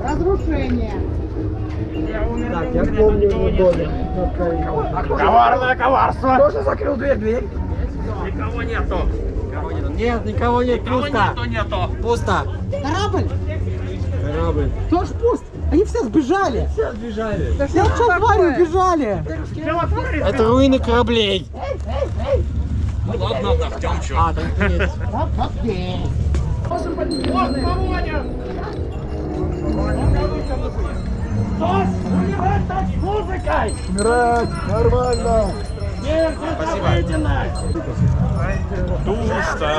S8: Разрушение.
S15: Так, я помню его домик. Коварное коварство!
S11: Кто закрыл дверь? Никого нету.
S15: Нет, никого нет, пусто.
S11: Нету.
S15: Пусто.
S8: Корабль?
S15: Корабль.
S8: Тоже пуст. Они все сбежали.
S15: Все сбежали.
S8: Да все что твари убежали.
S15: Это руины кораблей.
S11: Ну ладно, отдохнем, чё.
S15: А, так нет.
S11: С музыкой!
S15: Умирать, нормально.
S11: Нет,
S2: Душно.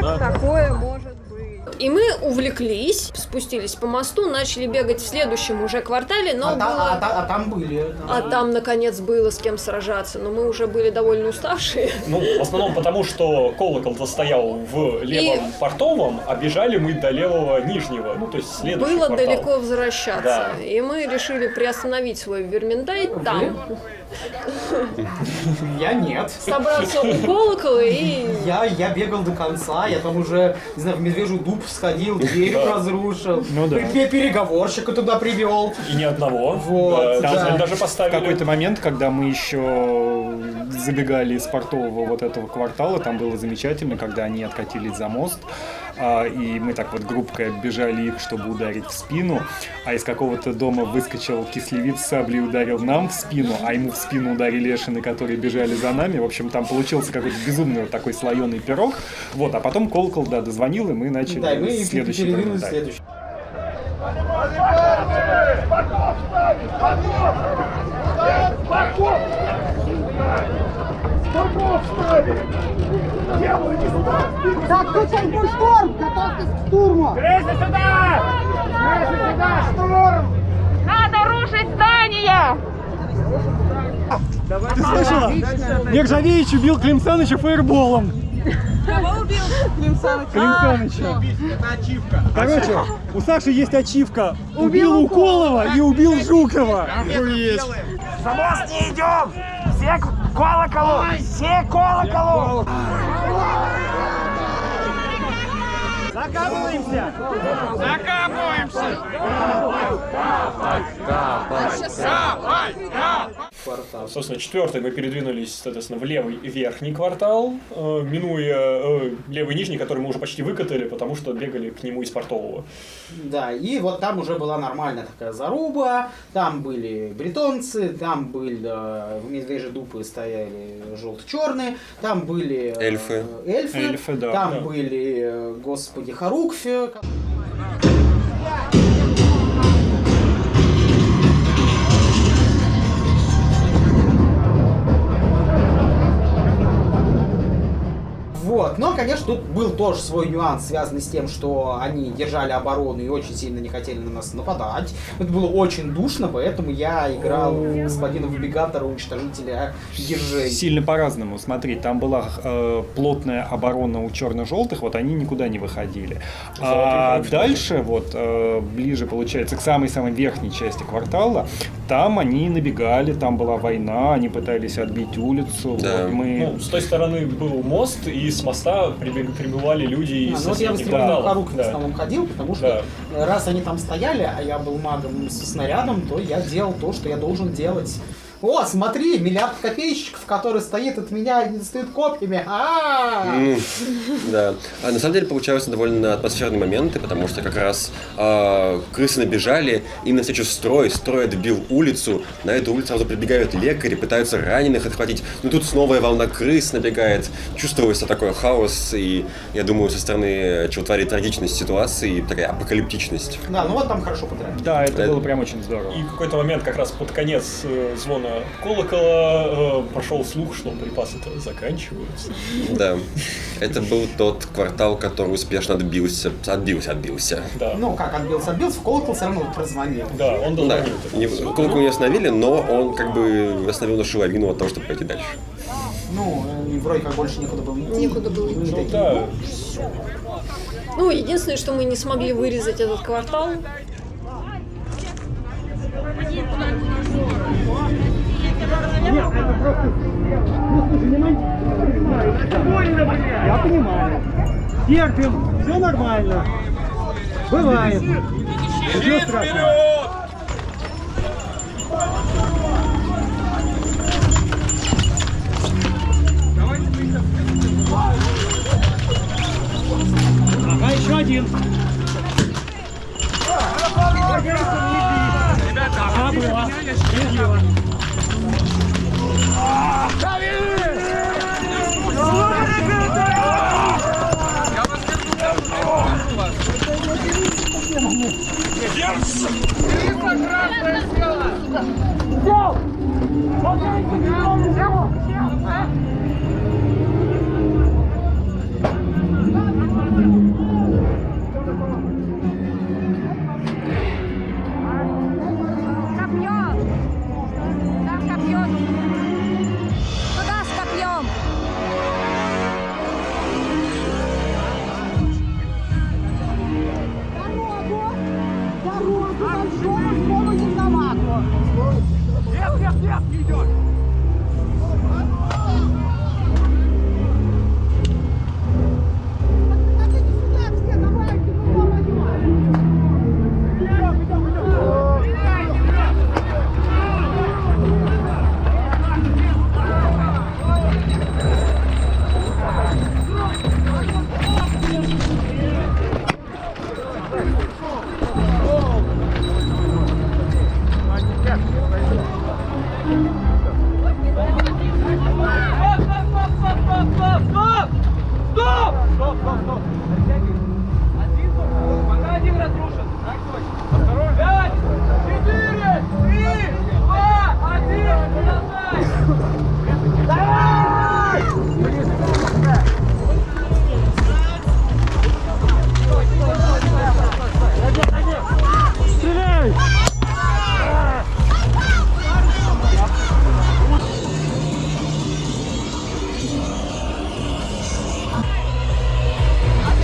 S3: Как такое может быть? И мы увлеклись, спустились по мосту, начали бегать в следующем уже квартале, но
S4: там были.
S3: А там, наконец, было с кем сражаться, но мы уже были довольно уставшие.
S2: Ну, в основном потому, что колокол-то стоял в левом портовом, а бежали мы до левого нижнего, ну, то есть следующий
S3: Было
S2: квартал.
S3: далеко возвращаться,
S2: Да.
S3: и мы решили приостановить свой верминдай там.
S4: Я нет.
S3: Собраться у колокола и...
S4: Я бегал до конца, я там уже, не знаю, в медвежий дуб сходил, дверь разрушил,
S1: Ну да.
S4: переговорщика туда привел.
S2: И ни одного.
S4: Вот,
S1: Там
S4: да.
S2: даже
S1: в
S2: поставили.
S1: какой-то момент, когда мы еще забегали из портового вот этого квартала, там было замечательно, когда они откатились за мост, и мы так вот группкой оббежали их, чтобы ударить в спину, а из какого-то дома выскочил кислевид с саблей и ударил нам в спину, а ему в спину ударили эшины, которые бежали за нами. В общем, там получился какой-то безумный вот такой слоеный пирог. Вот, а потом колокол, да, дозвонил, и мы начали
S4: Да, и мы
S1: следующий
S4: передвинулись
S1: верминдай.
S4: следующий.
S8: Так, включай мой шторм! Готовьтесь к штурму!
S11: Крысы сюда! Крысы сюда! Штурм!
S12: Надо рушить здание!
S15: Ты слышала? Нержавеевич убил Клим фаерболом.
S9: Кого убил?
S15: Клим Саныча.
S13: Это ачивка.
S15: Короче, у Саши есть ачивка. Убил Уколова и убил Жукова.
S11: За мост не идем! Все к колоколу! Все к колоколу!
S15: Закапываемся!
S11: Закапываемся!
S2: Собственно, четвертый мы передвинулись, соответственно, в левый верхний квартал, минуя левый нижний, который мы уже почти выкатали, потому что бегали к нему из портового.
S4: Да, и вот там уже была нормальная такая заруба, там были бретонцы, там были в медвежьи дупы стояли желто-черные, там были
S5: Эльфы.
S1: Эльфы, да.
S4: там
S1: Да.
S4: были, господи, Харукфи. Вот. Но, конечно, тут был тоже свой нюанс, связанный с тем, что они держали оборону и очень сильно не хотели на нас нападать. Это было очень душно, поэтому я играл господина выбегатора, уничтожителя ежей.
S1: Сильно по-разному. Смотри, там была плотная оборона у черно-желтых, вот они никуда не выходили. А дальше, вот ближе, получается, к самой-самой верхней части квартала, там они набегали, там была война, они пытались отбить улицу.
S5: Да.
S1: Вот мы...
S2: Ну, с той стороны был мост, и с моста прибывали люди из
S4: Ну вот я в
S2: соседних
S4: сторону
S2: кварталов.
S4: Харуки в
S2: Да.
S4: основном ходил, потому что раз они там стояли, а я был магом со снарядом, то я делал то, что я должен делать. О, смотри, миллиард копеечников, который стоит от меня и не достает копьями.
S5: Да. А на самом деле получаются довольно атмосферные моменты, потому что как раз крысы набежали, им навстречу строй отбил улицу, на эту улицу сразу прибегают лекари, пытаются раненых отхватить. Но тут новая волна крыс набегает, чувствуется такой хаос, и я думаю, со стороны Чудотварей трагичность ситуации и такая апокалиптичность.
S4: Да, ну вот там хорошо потрясли.
S1: Да, это было прям очень здорово.
S2: И в какой-то момент, как раз под конец звона колокола, прошел слух, что припасы-то заканчиваются.
S5: Да. Это был тот квартал, который успешно отбился.
S2: Да.
S4: Ну, как отбился, в колокол все равно прозвонил.
S2: Да, он
S5: Да.
S2: дозвонил.
S5: Колокол не остановили, но он как бы остановил нашу лавину от того, чтобы пойти дальше.
S4: Ну, и вроде как больше некуда было идти.
S3: Некуда было
S4: Мы
S3: идти.
S4: такие,
S2: Да.
S3: Ну, единственное, что мы не смогли вырезать этот квартал.
S15: Нет, это просто... Ну, слушай, не больно, я понимаю. Терпим, все нормально. Бывает. Ничего страшного. Ага, еще один. Ага, было. Справедливо.
S17: Пока один разрушен. Так точно. 5, 4, 3, 2, 1, продолжай! Давай!
S15: Стреляй!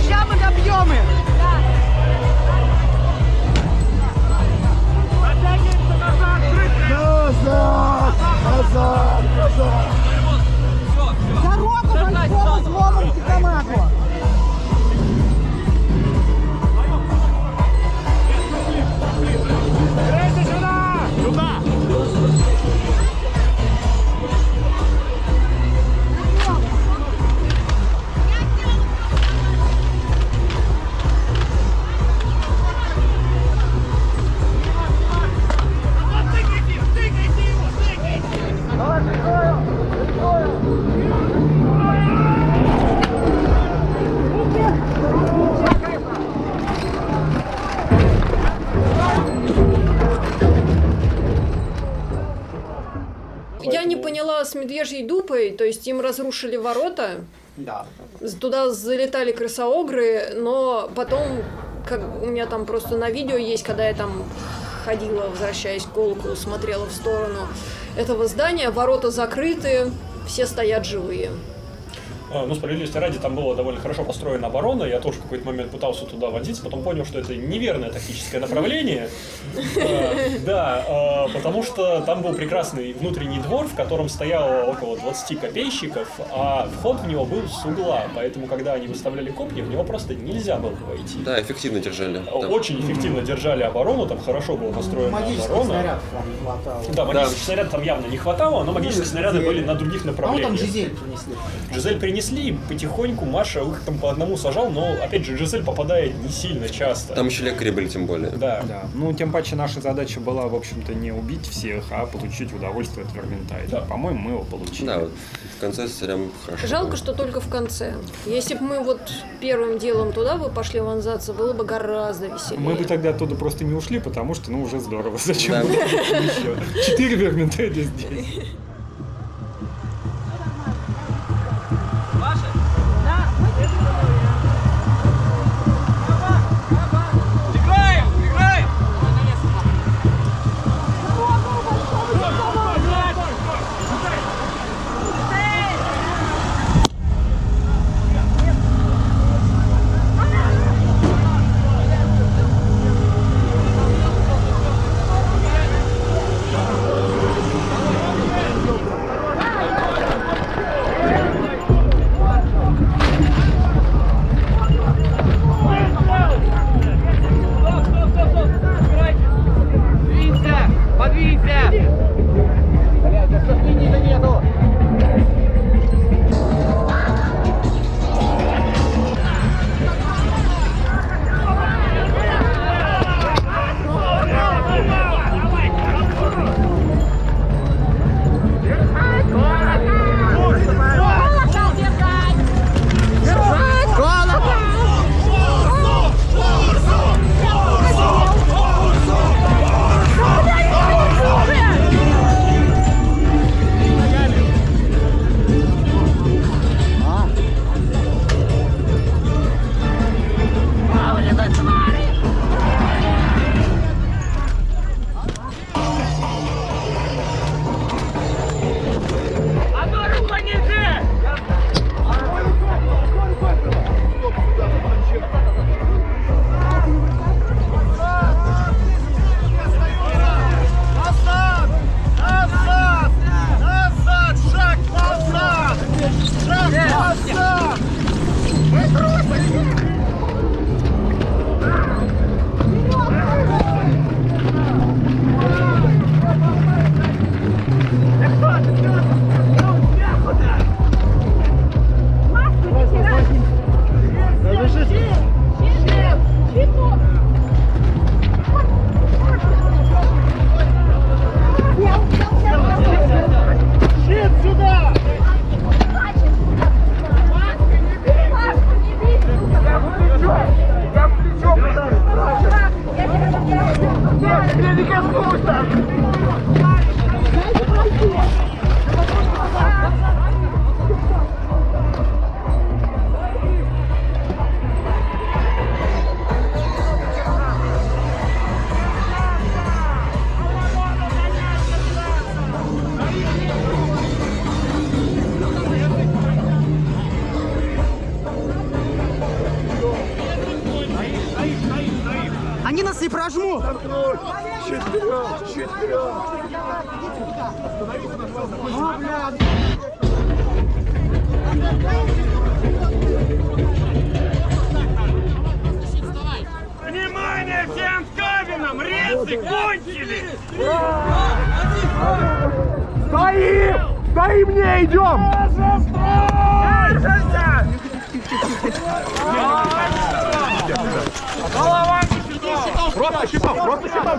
S8: Сейчас мы добьем их! Назад! Назад! Назад! Дорогу большому злому антикомату!
S3: Я не поняла с Медвежьей Дупой, то есть им разрушили ворота,
S4: Да.
S3: туда залетали крысоогры, но потом, как у меня там просто на видео есть, когда я там ходила, возвращаясь к Голку, смотрела в сторону этого здания, ворота закрыты, все стоят живые.
S2: Ну, справедливости ради, там была довольно хорошо построена оборона. Я тоже в какой-то момент пытался туда вонзиться, потом понял, что это неверное тактическое направление. Да, потому что там был прекрасный внутренний двор, в котором стояло около 20 копейщиков, а вход в него был с угла. Поэтому, когда они выставляли копья, в него просто нельзя было войти.
S5: Да, эффективно держали.
S2: Очень эффективно держали оборону, там хорошо была построена
S4: Магических
S2: оборона.
S4: снарядов вам не хватало.
S2: Да, магических снарядов там явно не хватало, но магические снаряды были на других
S4: По-моему,
S2: направлениях.
S4: там Жизель принесли.
S2: Жизель принесли, и потихоньку Маша их там по одному сажал, но, опять же, Жизель попадает не сильно часто.
S5: Там еще лекари были, тем более.
S2: Да.
S1: Да. Ну, тем паче наша задача была, в общем-то, не убить всех, а получить удовольствие от Верминтайда. Да. По-моему, мы его получили.
S5: Да, вот в конце прям хорошо.
S3: Жалко, что только в конце. Если бы мы вот первым делом туда бы пошли вонзаться, было бы гораздо веселее.
S1: Мы бы тогда оттуда просто не ушли, потому что, ну, уже здорово. Зачем
S5: Да.
S1: было еще? 4 Верминтайда здесь.
S17: Играем! Играем!
S11: Внимание всем кабинам! Рельсы кончились! Стоим! Стоим, не идем! Держимся! Голова! Просто щипал, просто щипал!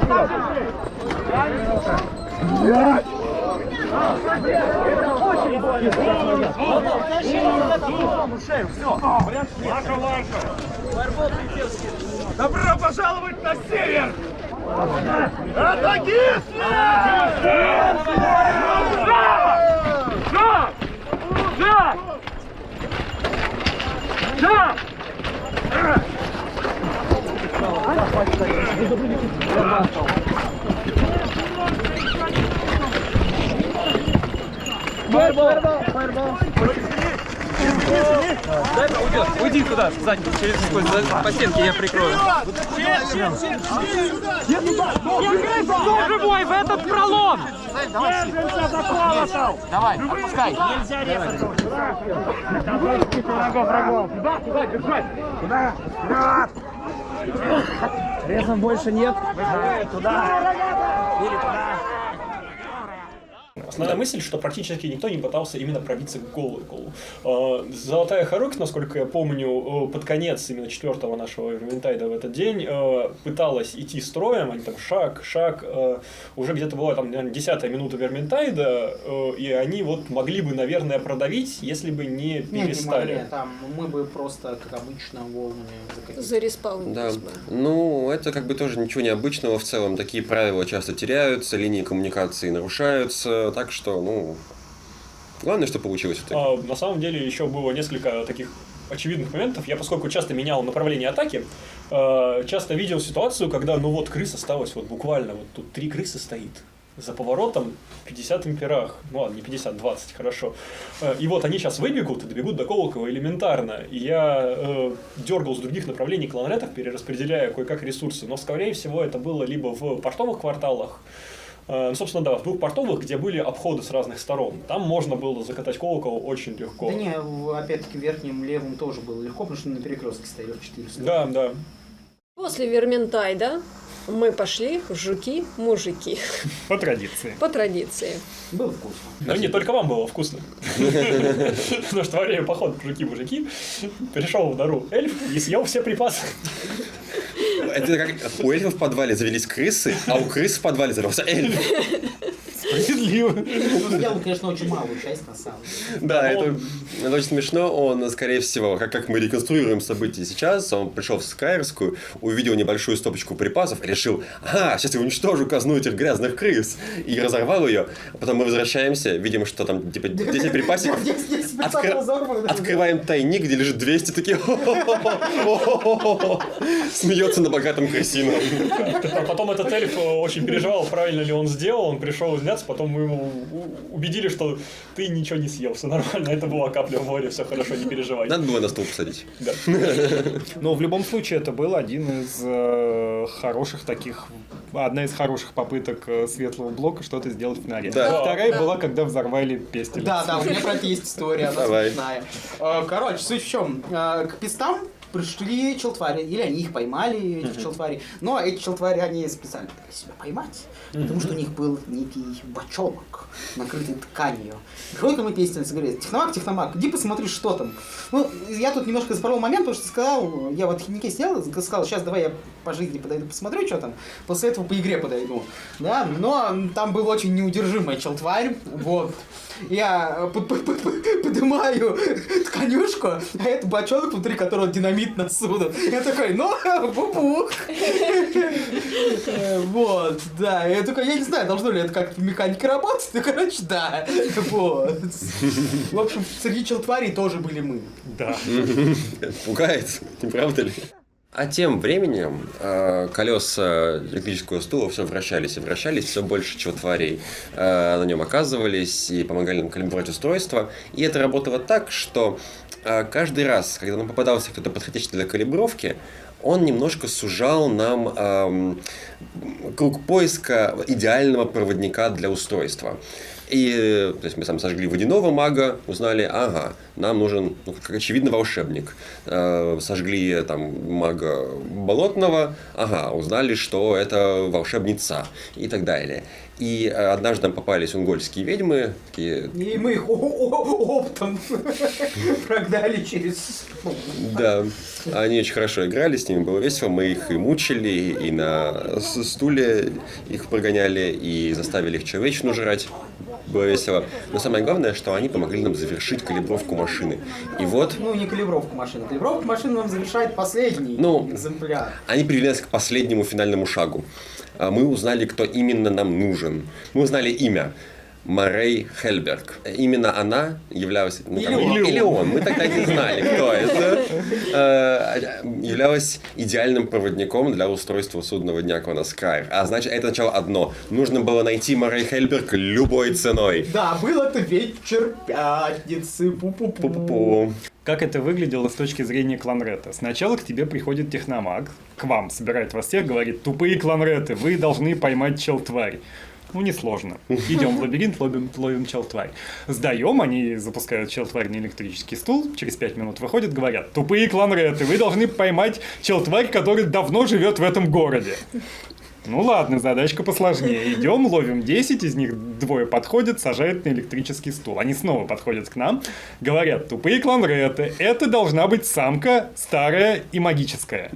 S11: Добро пожаловать на север! Атакисты! Жар! Жар! Жар!
S17: Уйди туда, сзади, по стенке я прикрою. Кто живой в этот пролом? Давай, отпускай. Нельзя резать. Врагов. Туда, держать. Туда. Резом больше нет. Туда. Или туда.
S2: Основная мысль, что практически никто не пытался именно пробиться к голу. Золотая Харуки, насколько я помню, под конец именно 4-го нашего Верминтайда в этот день пыталась идти строем, они там шаг, уже где-то была там, наверное, 10-я минута Верминтайда, и они вот могли бы, наверное, продавить, если бы не перестали.
S4: Не, там мы бы просто, как обычно, волнами закатились.
S3: Зареспаунились бы.
S5: Ну, это как бы тоже ничего необычного в целом. Такие правила часто теряются, линии коммуникации нарушаются, так что, ну, главное, что получилось.
S2: На самом деле еще было несколько таких очевидных моментов. Я, поскольку часто менял направление атаки, часто видел ситуацию, когда, ну вот, крыс осталось, вот буквально, вот тут 3 крысы стоит. За поворотом 50 имперах. Ну ладно, не 50, 20, хорошо. И вот они сейчас выбегут и добегут до Колокова элементарно. И я дергал с других направлений кланретов, перераспределяя кое-как ресурсы. Но, скорее всего, это было либо в портовых кварталах, ну, собственно, да, в 2 портовых, где были обходы с разных сторон. Там можно было закатать Колокол очень легко.
S4: Да не, опять-таки в верхнем левом тоже было легко, потому что на перекрестке стоял 400.
S2: Да.
S3: После Верминтайда мы пошли в Жуки-мужики.
S1: По традиции.
S3: По традиции.
S4: Было вкусно.
S2: Но не только вам было вкусно. Потому что во время похода в Жуки-мужики пришел в нору эльф и съел все припасы.
S5: Это как у эльфов в подвале завелись крысы, а у крыс в подвале завелся эльф.
S1: Справедливо.
S4: Ну, сделал, конечно, очень малую часть, на самом деле.
S5: Да, это очень смешно. Он, скорее всего, как мы реконструируем события сейчас, он пришел в Скайрскую, увидел небольшую стопочку припасов, решил, сейчас я уничтожу казну этих грязных крыс, и разорвал ее. Потом мы возвращаемся, видим, что там типа 10 припасиков. Открываем тайник, где лежит 200, такие смеется на богатом крысином.
S2: А потом этот эльф очень переживал, правильно ли он сделал, он пришел изняться, потом мы ему убедили, что ты ничего не съел, все нормально, это была капля в море, все хорошо, не переживай.
S5: Надо было на стол посадить.
S2: Да.
S1: Но в любом случае это был одна из хороших попыток Светлого Блока что-то сделать в норе.
S5: Да.
S1: Вторая была, когда взорвали пестель.
S4: Да, у меня про это есть история, она смешная. Короче, суть в чем. К пестам пришли челтвари, или они их поймали, этих челтварей. Но эти челтвари, они специально пытались себя поймать, потому что у них был некий бочонок, накрытый тканью. Приходит ко мне пестельница и говорит: Техномаг, иди посмотри, что там. Ну, я тут немножко запорол момент, потому что сказал, я вот в химике сидел, сказал, сейчас давай я по жизни подойду, посмотрю, что там. После этого по игре подойду. Да, но там был очень неудержимая челтварь, вот. Я поднимаю тканюшку, а это бочонок, внутри которого динамит насунут. Я такой, бубух. Вот, да. Я такой, я не знаю, должно ли это как-то в механике работать, но, короче, да. Вот. В общем, среди челтварей тоже были мы.
S1: Да.
S5: Пугает, не правда ли? А тем временем колеса электрического стула все вращались и вращались, все больше челтварей на нем оказывались и помогали нам калибровать устройство. И это работало так, что каждый раз, когда нам попадался кто-то подходящий для калибровки, он немножко сужал нам круг поиска идеального проводника для устройства. И, то есть, мы сам сожгли водяного мага, узнали, ага, нам нужен, ну, как очевидно, волшебник. Сожгли там мага болотного, ага, узнали, что это волшебница и так далее. И однажды нам попались унгольские ведьмы, такие...
S4: И мы их оптом прогнали через...
S5: Да, они очень хорошо играли, с ними было весело, мы их и мучили, и на стуле их прогоняли, и заставили их человечину жрать. Было весело. Но самое главное, что они помогли нам завершить калибровку машины. И вот...
S4: Ну, не калибровку машины. Калибровку машины нам завершает последний экземпляр.
S5: Они привели нас к последнему финальному шагу. Мы узнали, кто именно нам нужен. Мы узнали имя. Морей Хельберг. Именно она являлась... Или он. Мы тогда не знали, кто это. Являлась идеальным проводником для устройства судного дня Кланскайр. А значит, это означало одно. Нужно было найти Морей Хельберг любой ценой.
S4: Да, был это вечер пятницы. Пу-пу-пу.
S1: Как это выглядело с точки зрения кланрета? Сначала к тебе приходит техномаг, к вам, собирает вас всех, говорит: тупые кланреты, вы должны поймать чел-тварь. Ну, несложно. Идем в лабиринт, ловим чел-тварь. Сдаем, они запускают чел-тварь на электрический стул, через 5 минут выходят, говорят: тупые кланреты, вы должны поймать чел-тварь, который давно живет в этом городе. Ну ладно, задачка посложнее. Идем, ловим 10, из них 2 подходят, сажают на электрический стул. Они снова подходят к нам, говорят: тупые кланреты, это должна быть самка старая и магическая.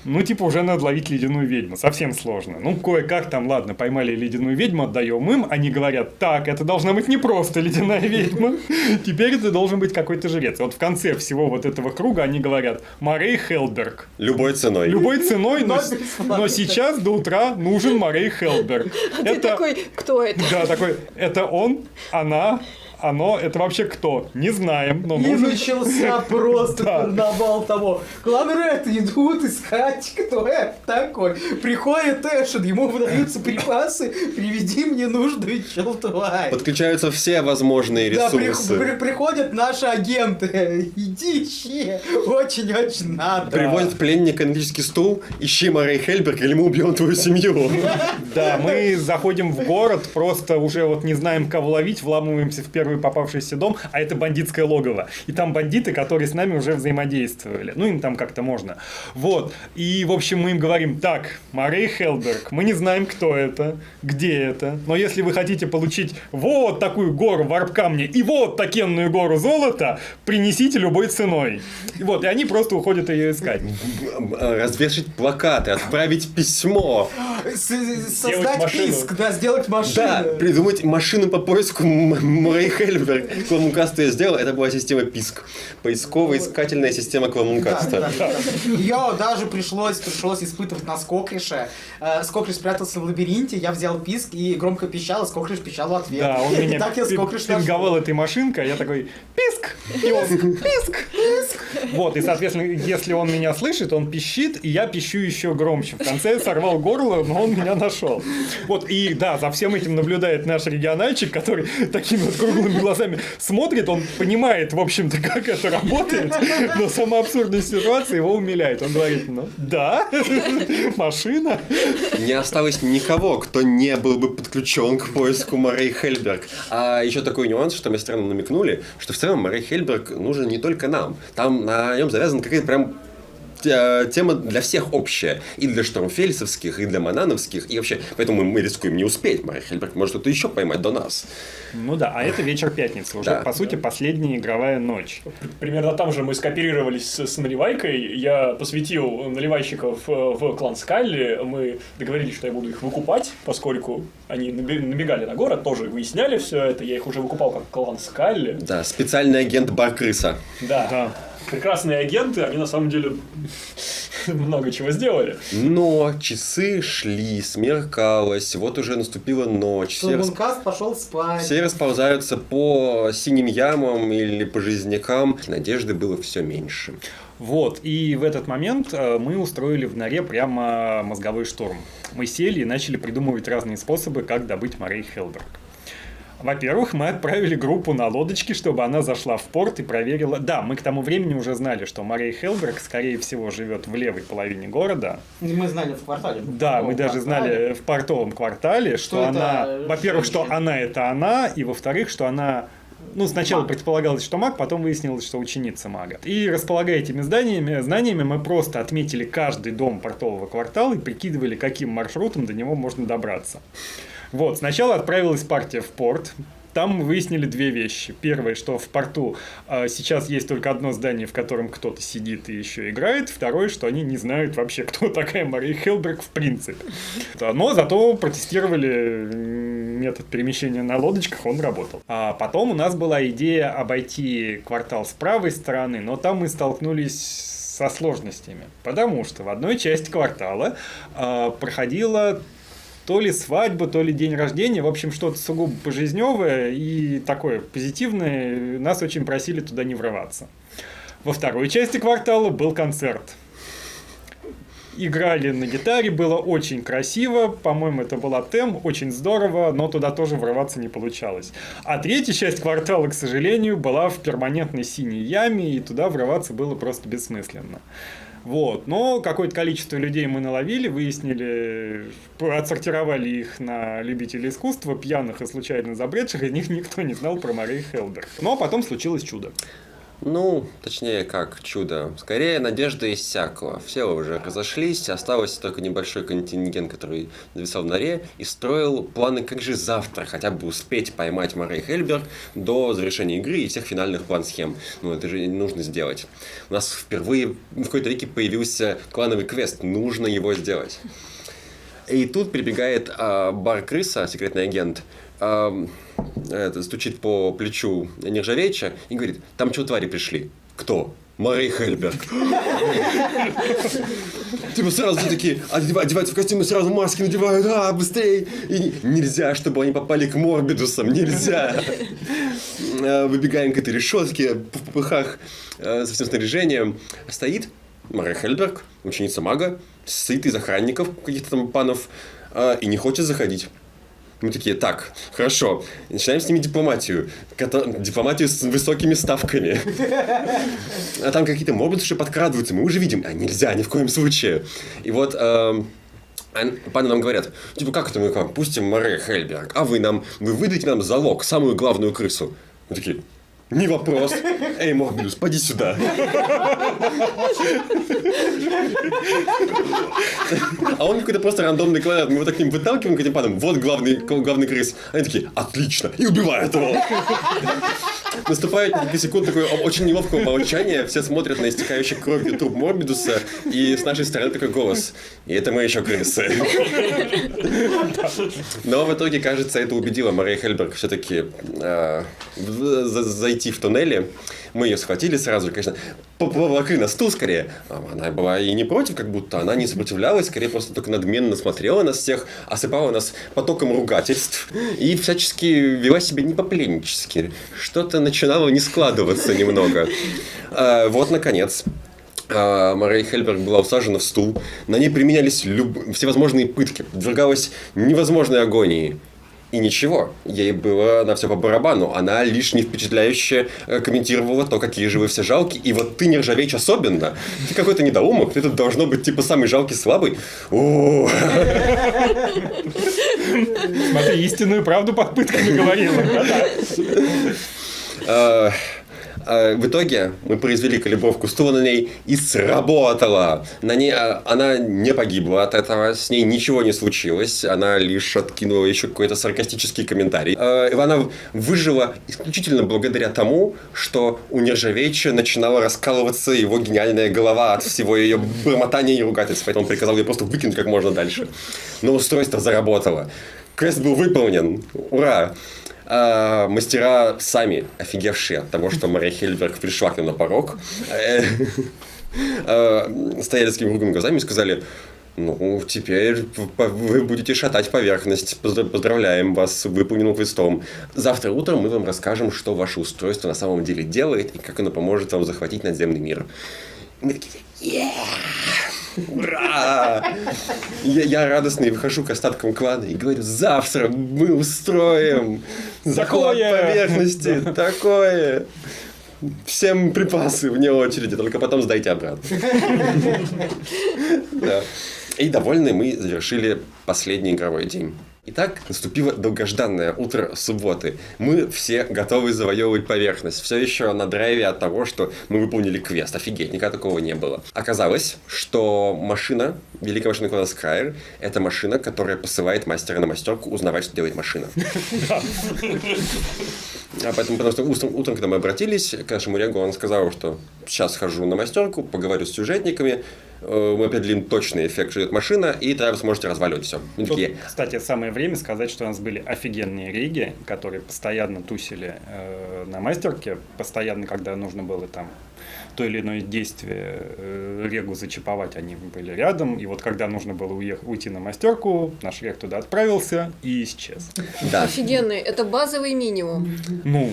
S1: Ну, типа, уже надо ловить ледяную ведьму. Совсем сложно. Ну, кое-как там, ладно, поймали ледяную ведьму, отдаем им. Они говорят: так, это должна быть не просто ледяная ведьма. Теперь это должен быть какой-то жрец. И вот в конце всего вот этого круга они говорят: Морей Хельберг.
S5: Любой ценой.
S1: Любой ценой, но сейчас до утра нужен Морей Хельберг.
S3: Ты такой: кто это?
S1: Да, такой: это он, она... Оно, это вообще кто? Не знаем, но
S4: и
S1: нужен...
S4: начался просто карнавал того. Кланрет идут искать, кто это такой. Приходит Эшен, ему выдаются припасы, приведи мне нужную чел-тварь.
S5: Подключаются все возможные ресурсы.
S4: Да, приходят наши агенты. Иди ищи, очень-очень надо.
S5: Приводят пленника на электрический стул, ищи Морей Хельберг, или мы убьем твою семью.
S1: Да, мы заходим в город, просто уже вот не знаем, кого ловить, вламываемся в первый попавшийся дом, а это бандитское логово. И там бандиты, которые с нами уже взаимодействовали. Ну, им там как-то можно. Вот. И, в общем, мы им говорим: так, Морей Хельберг, мы не знаем, кто это, где это, но если вы хотите получить вот такую гору варп-камня и вот такенную гору золота, принесите любой ценой. Вот, и они просто уходят ее искать.
S5: Развешать плакаты, отправить письмо.
S4: Создать писк, да, сделать машину.
S5: Да, придумать машину по поиску Морей Хельберг. Кламункаста я сделал, это была система писк. Поисково-искательная система Кламункаста.
S4: Да. Ее даже пришлось испытывать на Скокрише. Скокриш спрятался в лабиринте, я взял писк и громко пищал, и Скокриш пищал в ответ.
S1: Да, он меня
S4: пинговал
S1: этой машинкой, а я такой: писк! И он: писк! Писк! Вот, и, соответственно, если он меня слышит, он пищит, и я пищу еще громче. В конце я сорвал горло, но он меня нашел. Вот, и да, за всем этим наблюдает наш региональчик, который такими вот круглыми глазами смотрит, он понимает, в общем-то, как это работает, но сама абсурдность ситуации его умиляет. Он говорит: ну, да, машина.
S5: Не осталось никого, кто не был бы подключен к поиску Морей Хельберг. А еще такой нюанс, что мы странно намекнули, что в целом Морей Хельберг нужен не только нам. Там на нем завязана какая-то прям тема для всех общая. И для штормфельсовских, и для манановских, и вообще. Поэтому мы рискуем не успеть. Морей Хельберг может что-то еще поймать до нас.
S1: Ну да, а это вечер пятницы. Уже, по сути, последняя игровая ночь.
S2: Примерно там же мы скооперировались с наливайкой. Я посвятил наливайщиков в клан Скалли. Мы договорились, что я буду их выкупать, поскольку они набегали на город, тоже выясняли все это. Я их уже выкупал как клан Скалли.
S5: Да, специальный агент Бар-крыса.
S2: Да. Прекрасные агенты, они на самом деле много чего сделали.
S5: Но часы шли, смеркалось, вот уже наступила ночь.
S4: Кламункаст пошел спать.
S5: Все расползаются по синим ямам или по жизнякам. Надежды было все меньше.
S1: Вот, и в этот момент мы устроили в норе прямо мозговой штурм. Мы сели и начали придумывать разные способы, как добыть Морей Хельберг. Во-первых, мы отправили группу на лодочке, чтобы она зашла в порт и проверила... Да, мы к тому времени уже знали, что Мария Хельберг, скорее всего, живет в левой половине города.
S4: Мы знали в квартале.
S1: Да, мы даже знали в портовом квартале, что она... Во-первых, что она это она, и во-вторых, что она... Ну, сначала предполагалось, что маг, потом выяснилось, что ученица мага. И располагая этими знаниями, мы просто отметили каждый дом портового квартала и прикидывали, каким маршрутом до него можно добраться. Вот, сначала отправилась партия в порт. Там мы выяснили две вещи. Первое, что в порту сейчас есть только одно здание, в котором кто-то сидит и еще играет. Второе, что они не знают вообще, кто такая Мария Хельберг в принципе. Но зато протестировали метод перемещения на лодочках, он работал. А потом у нас была идея обойти квартал с правой стороны, но там мы столкнулись со сложностями. Потому что в одной части квартала проходила... то ли свадьба, то ли день рождения, в общем, что-то сугубо пожизнёвое и такое позитивное. Нас очень просили туда не врываться. Во второй части квартала был концерт. Играли на гитаре, было очень красиво, по-моему, это была тем, очень здорово, но туда тоже врываться не получалось. А третья часть квартала, к сожалению, была в перманентной синей яме, и туда врываться было просто бессмысленно. Вот. Но какое-то количество людей мы наловили, выяснили, отсортировали их на любителей искусства, пьяных и случайно забредших, из них никто не знал про Марию Хельберг. Но потом случилось чудо.
S5: Ну, точнее, как чудо. Скорее, надежда иссякла. Все уже разошлись, остался только небольшой контингент, который зависал в норе, и строил планы, как же завтра хотя бы успеть поймать Марию Хельберг до завершения игры и всех финальных план-схем. Ну, это же нужно сделать. У нас впервые в какой-то веке появился клановый квест, нужно его сделать. И тут прибегает бар-крыса, секретный агент, стучит по плечу Нержавеича и говорит: там что, твари пришли? Кто? Мария Хельберг. Типа сразу все такие одеваются в костюмы, сразу маски надевают, быстрее. И нельзя, чтобы они попали к Морбидусам, нельзя. Выбегаем к этой решетке, в попыхах, со всем снаряжением. Стоит Мария Хельберг, ученица мага, стоит из охранников, каких-то там панов, и не хочет заходить. Мы такие: так, хорошо, начинаем с ними дипломатию. Дипломатию с высокими ставками. А там какие-то морбидуши подкрадываются, мы уже видим. Нельзя, ни в коем случае. И вот паны нам говорят: типа, как это мы к вам пустим Марию Хельберг, а вы выдайте нам залог, самую главную крысу. Мы такие: не вопрос. Эй, Морбидус, поди сюда. А он какой-то просто рандомный квадрат. Мы его так к ним выталкиваем, к этим падам. Вот главный крыс. Они такие: отлично. И убивают его. Наступает несколько секунд такое очень неловкого молчания. Все смотрят на истекающий кровью труп Морбидуса. И с нашей стороны такой голос: и это мы еще крысы. Но в итоге, кажется, это убедило Марию Хельберг все-таки зайти в туннели. Мы ее схватили сразу, конечно, поволокли на стул скорее. Она была и не против, как будто она не сопротивлялась, скорее просто только надменно смотрела нас всех, осыпала нас потоком ругательств и всячески вела себя не по-пленнически. Что-то начинало не складываться немного. Вот, наконец, Мария Хельберг была усажена в стул, на ней применялись всевозможные пытки, подвергалась невозможной агонии. И ничего, ей было на все по барабану. Она лишь не впечатляюще комментировала то, какие же вы все жалкие. И вот ты, Нержавеич, особенно. Ты какой-то недоумок, ты тут должно быть типа самый жалкий, слабый.
S1: Смотри, истинную правду под пытками говорила.
S5: В итоге мы произвели калибровку стула на ней, и сработало. Она не погибла от этого, с ней ничего не случилось, она лишь откинула еще какой-то саркастический комментарий. Она выжила исключительно благодаря тому, что у Нержавеича начинала раскалываться его гениальная голова от всего ее бормотания и ругательств, поэтому он приказал ее просто выкинуть как можно дальше. Но устройство заработало. Квест был выполнен. Ура! Мастера сами офигевшие от того, что Мария Хельберг пришла к нам на порог, стояли с такими круглыми глазами и сказали: ну, теперь вы будете шатать поверхность. Поздравляем вас с выполненным квестом. Завтра утром мы вам расскажем, что ваше устройство на самом деле делает и как оно поможет вам захватить надземный мир. И мы такие: Ура! Я радостный выхожу к остаткам клана и говорю, завтра мы устроим захват поверхности. Такое. Всем припасы вне очереди, только потом сдайте обратно. Да. И довольны мы завершили последний игровой день. Итак, наступило долгожданное утро субботы. Мы все готовы завоевывать поверхность. Все еще на драйве от того, что мы выполнили квест. Офигеть, никогда такого не было. Оказалось, что машина, великая машина клана Скайр, это машина, которая посылает мастера на мастерку узнавать, что делает машина. Потому что утром, когда мы обратились к нашему Регу, он сказал, что сейчас схожу на мастерку, поговорю с сюжетниками, мы определим точный эффект, что идет машина, и тогда вы сможете разваливать все.
S1: Тут, кстати, самое время сказать, что у нас были офигенные реги, которые постоянно тусили на мастерке, постоянно, когда нужно было там то или иное действие регу зачиповать, они были рядом, и вот когда нужно было уйти на мастерку, наш рег туда отправился и исчез.
S5: Да.
S3: Офигенный, это базовый минимум.
S5: Ну.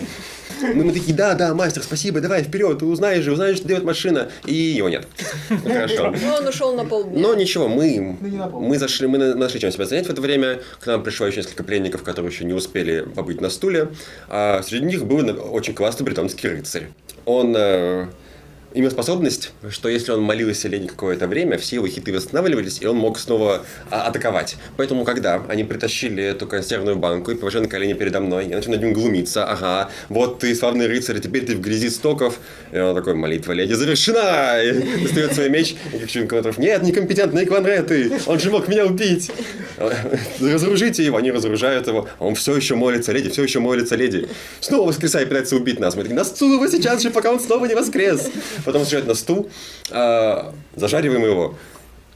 S5: Мы такие, да, мастер, спасибо, давай вперед, ты узнаешь, что делает машина, и его нет. Хорошо.
S3: Ну, он ушел на полдня.
S5: Но ничего, мы нашли чем себя занять в это время, к нам пришло еще несколько пленников, которые еще не успели побыть на стуле, а среди них был очень классный британский рыцарь. Он имел способность, что если он молился лень какое-то время, все его хиты восстанавливались, и он мог снова атаковать. Поэтому, когда они притащили эту консервную банку и положили на колени передо мной, я начал над ним глумиться. Ага, вот ты славный рыцарь, теперь ты в грязи стоков. И он такой, молитва леди завершена! И достает свой меч, и кричит Контров, нет, некомпетентные кланреты, он же мог меня убить! Разоружите его, они разоружают его, а он все еще молится леди. Снова воскресает и пытается убить нас. Мы такие, на стул его сейчас же, пока он снова не воскрес. Потом сажают на стул, зажариваем его,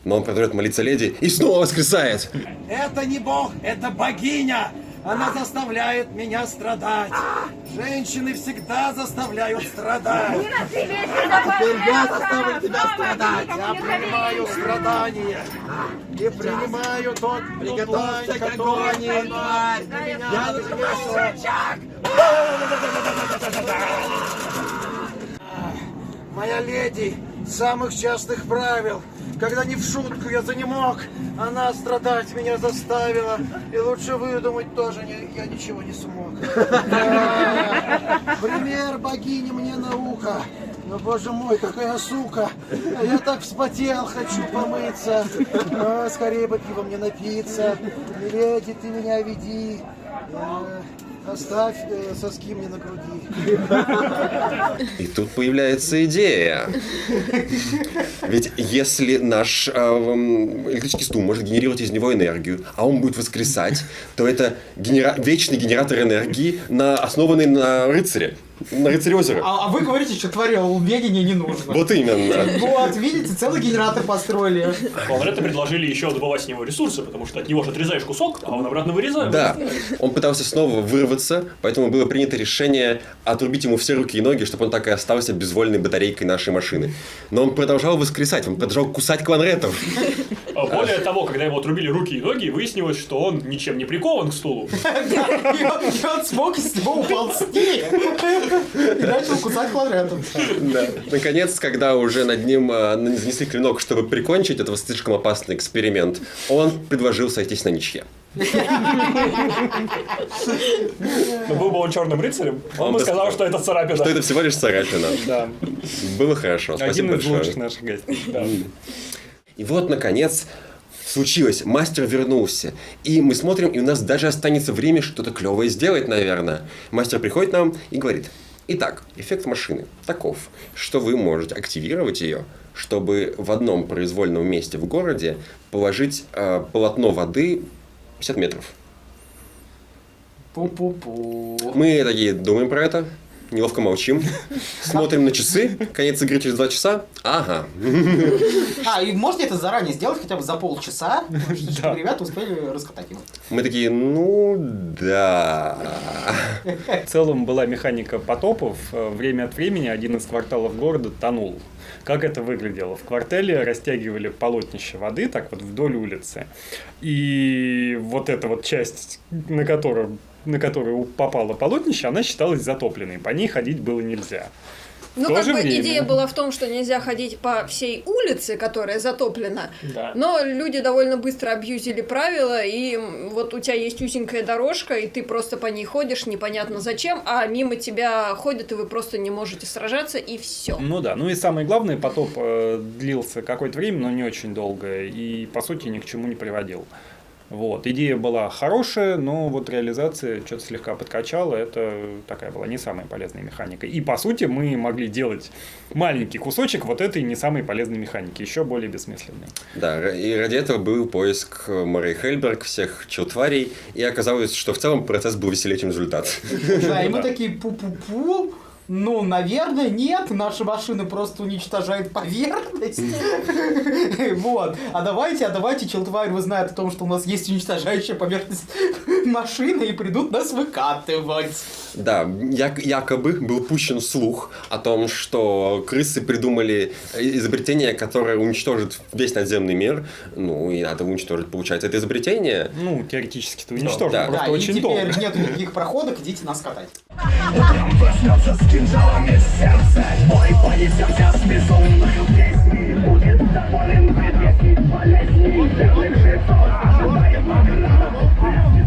S5: но он продолжает молиться леди и снова воскресает.
S6: Это не бог, это богиня. Она заставляет меня страдать. Женщины всегда заставляют страдать. А теперь я заставлю тебя страдать. Я принимаю страдания. И принимаю тот приготовься, который они. Я моя леди, самых частых правил. Когда не в шутку я занемог, она страдать меня заставила. И лучше выдумать тоже я ничего не смог. Пример богини мне на ухо. Но, боже мой, какая сука. Я так вспотел, хочу помыться. Скорее бы пиво мне напиться. Леди, ты меня веди. Оставь соски мне на груди.
S5: И тут появляется идея. Ведь если наш электрический стул может генерировать из него энергию, а он будет воскресать, то это вечный генератор энергии, основанный на рыцаре. На рыцаре озера.
S4: А вы говорите, что творил ведение не нужно.
S5: Вот именно.
S4: Вот, видите, целый генератор построили.
S2: Кланреты предложили еще добывать с него ресурсы, потому что от него же отрезаешь кусок, а он обратно вырезает.
S5: Да. Он пытался снова вырваться, поэтому было принято решение отрубить ему все руки и ноги, чтобы он так и остался безвольной батарейкой нашей машины. Но он продолжал воскресать, он продолжал кусать кланретов.
S2: Более того, когда ему отрубили руки и ноги, выяснилось, что он ничем не прикован к стулу.
S4: И он смог из него уползти. И начал кусать кланретом.
S5: Да. Наконец, когда уже над ним занесли клинок, чтобы прикончить этот слишком опасный эксперимент, он предложил сойтись на ничье.
S2: Но был бы он черным рыцарем, он бы сказал, что это царапина.
S5: Что это всего лишь царапина.
S1: Да.
S5: Было хорошо, спасибо большое.
S1: Один из лучших наших гостей. Да.
S5: И вот, наконец, случилось. Мастер вернулся. И мы смотрим, и у нас даже останется время что-то клевое сделать, наверное. Мастер приходит к нам и говорит: итак, эффект машины таков, что вы можете активировать ее, чтобы в одном произвольном месте в городе положить полотно воды 50 метров.
S4: Пу-пу-пу.
S5: Мы такие думаем про это, неловко молчим, смотрим на часы, конец игры через 2 часа. Ага.
S4: И можете это заранее сделать, хотя бы за полчаса, чтобы ребята успели раскатать его.
S5: Мы такие, ну да.
S1: В целом была механика потопов. Время от времени один из кварталов города тонул. Как это выглядело? В квартале растягивали полотнище воды так вот вдоль улицы. И вот эта вот часть, на которую попало полотнище, она считалась затопленной. По ней ходить было нельзя.
S3: Ну, как бы идея была в том, что нельзя ходить по всей улице, которая затоплена, но люди довольно быстро абьюзили правила, и вот у тебя есть узенькая дорожка, и ты просто по ней ходишь, непонятно зачем, а мимо тебя ходят, и вы просто не можете сражаться, и все.
S1: Ну да, ну и самое главное, потоп длился какое-то время, но не очень долго, и по сути ни к чему не приводил. Вот. Идея была хорошая, но вот реализация что-то слегка подкачала. Это такая была не самая полезная механика. И по сути мы могли делать маленький кусочек вот этой не самой полезной механики, еще более бессмысленной.
S5: Да, и ради этого был поиск Морей Хельберг, всех чудо-тварей, и оказалось, что в целом процесс был веселее, чем результат.
S4: Да, и мы такие пу-пу-пу. Ну, наверное, нет, наши машины просто уничтожают поверхность. Вот. А давайте, челтварь узнает о том, что у нас есть уничтожающая поверхность машины, и придут нас выкатывать.
S5: Да, якобы был пущен слух о том, что крысы придумали изобретение, которое уничтожит весь надземный мир. Ну, и надо уничтожить, получается, это изобретение.
S1: Ну, теоретически-то уничтожить,
S5: да.
S1: просто
S4: да,
S1: очень
S4: и теперь
S1: долго.
S4: нет никаких проходок, идите нас катать.
S11: Кинжалами в сердце, бой понесемся с безумных песней. Будет доволен предвестник болезней. Белых жрецов ожидает награду.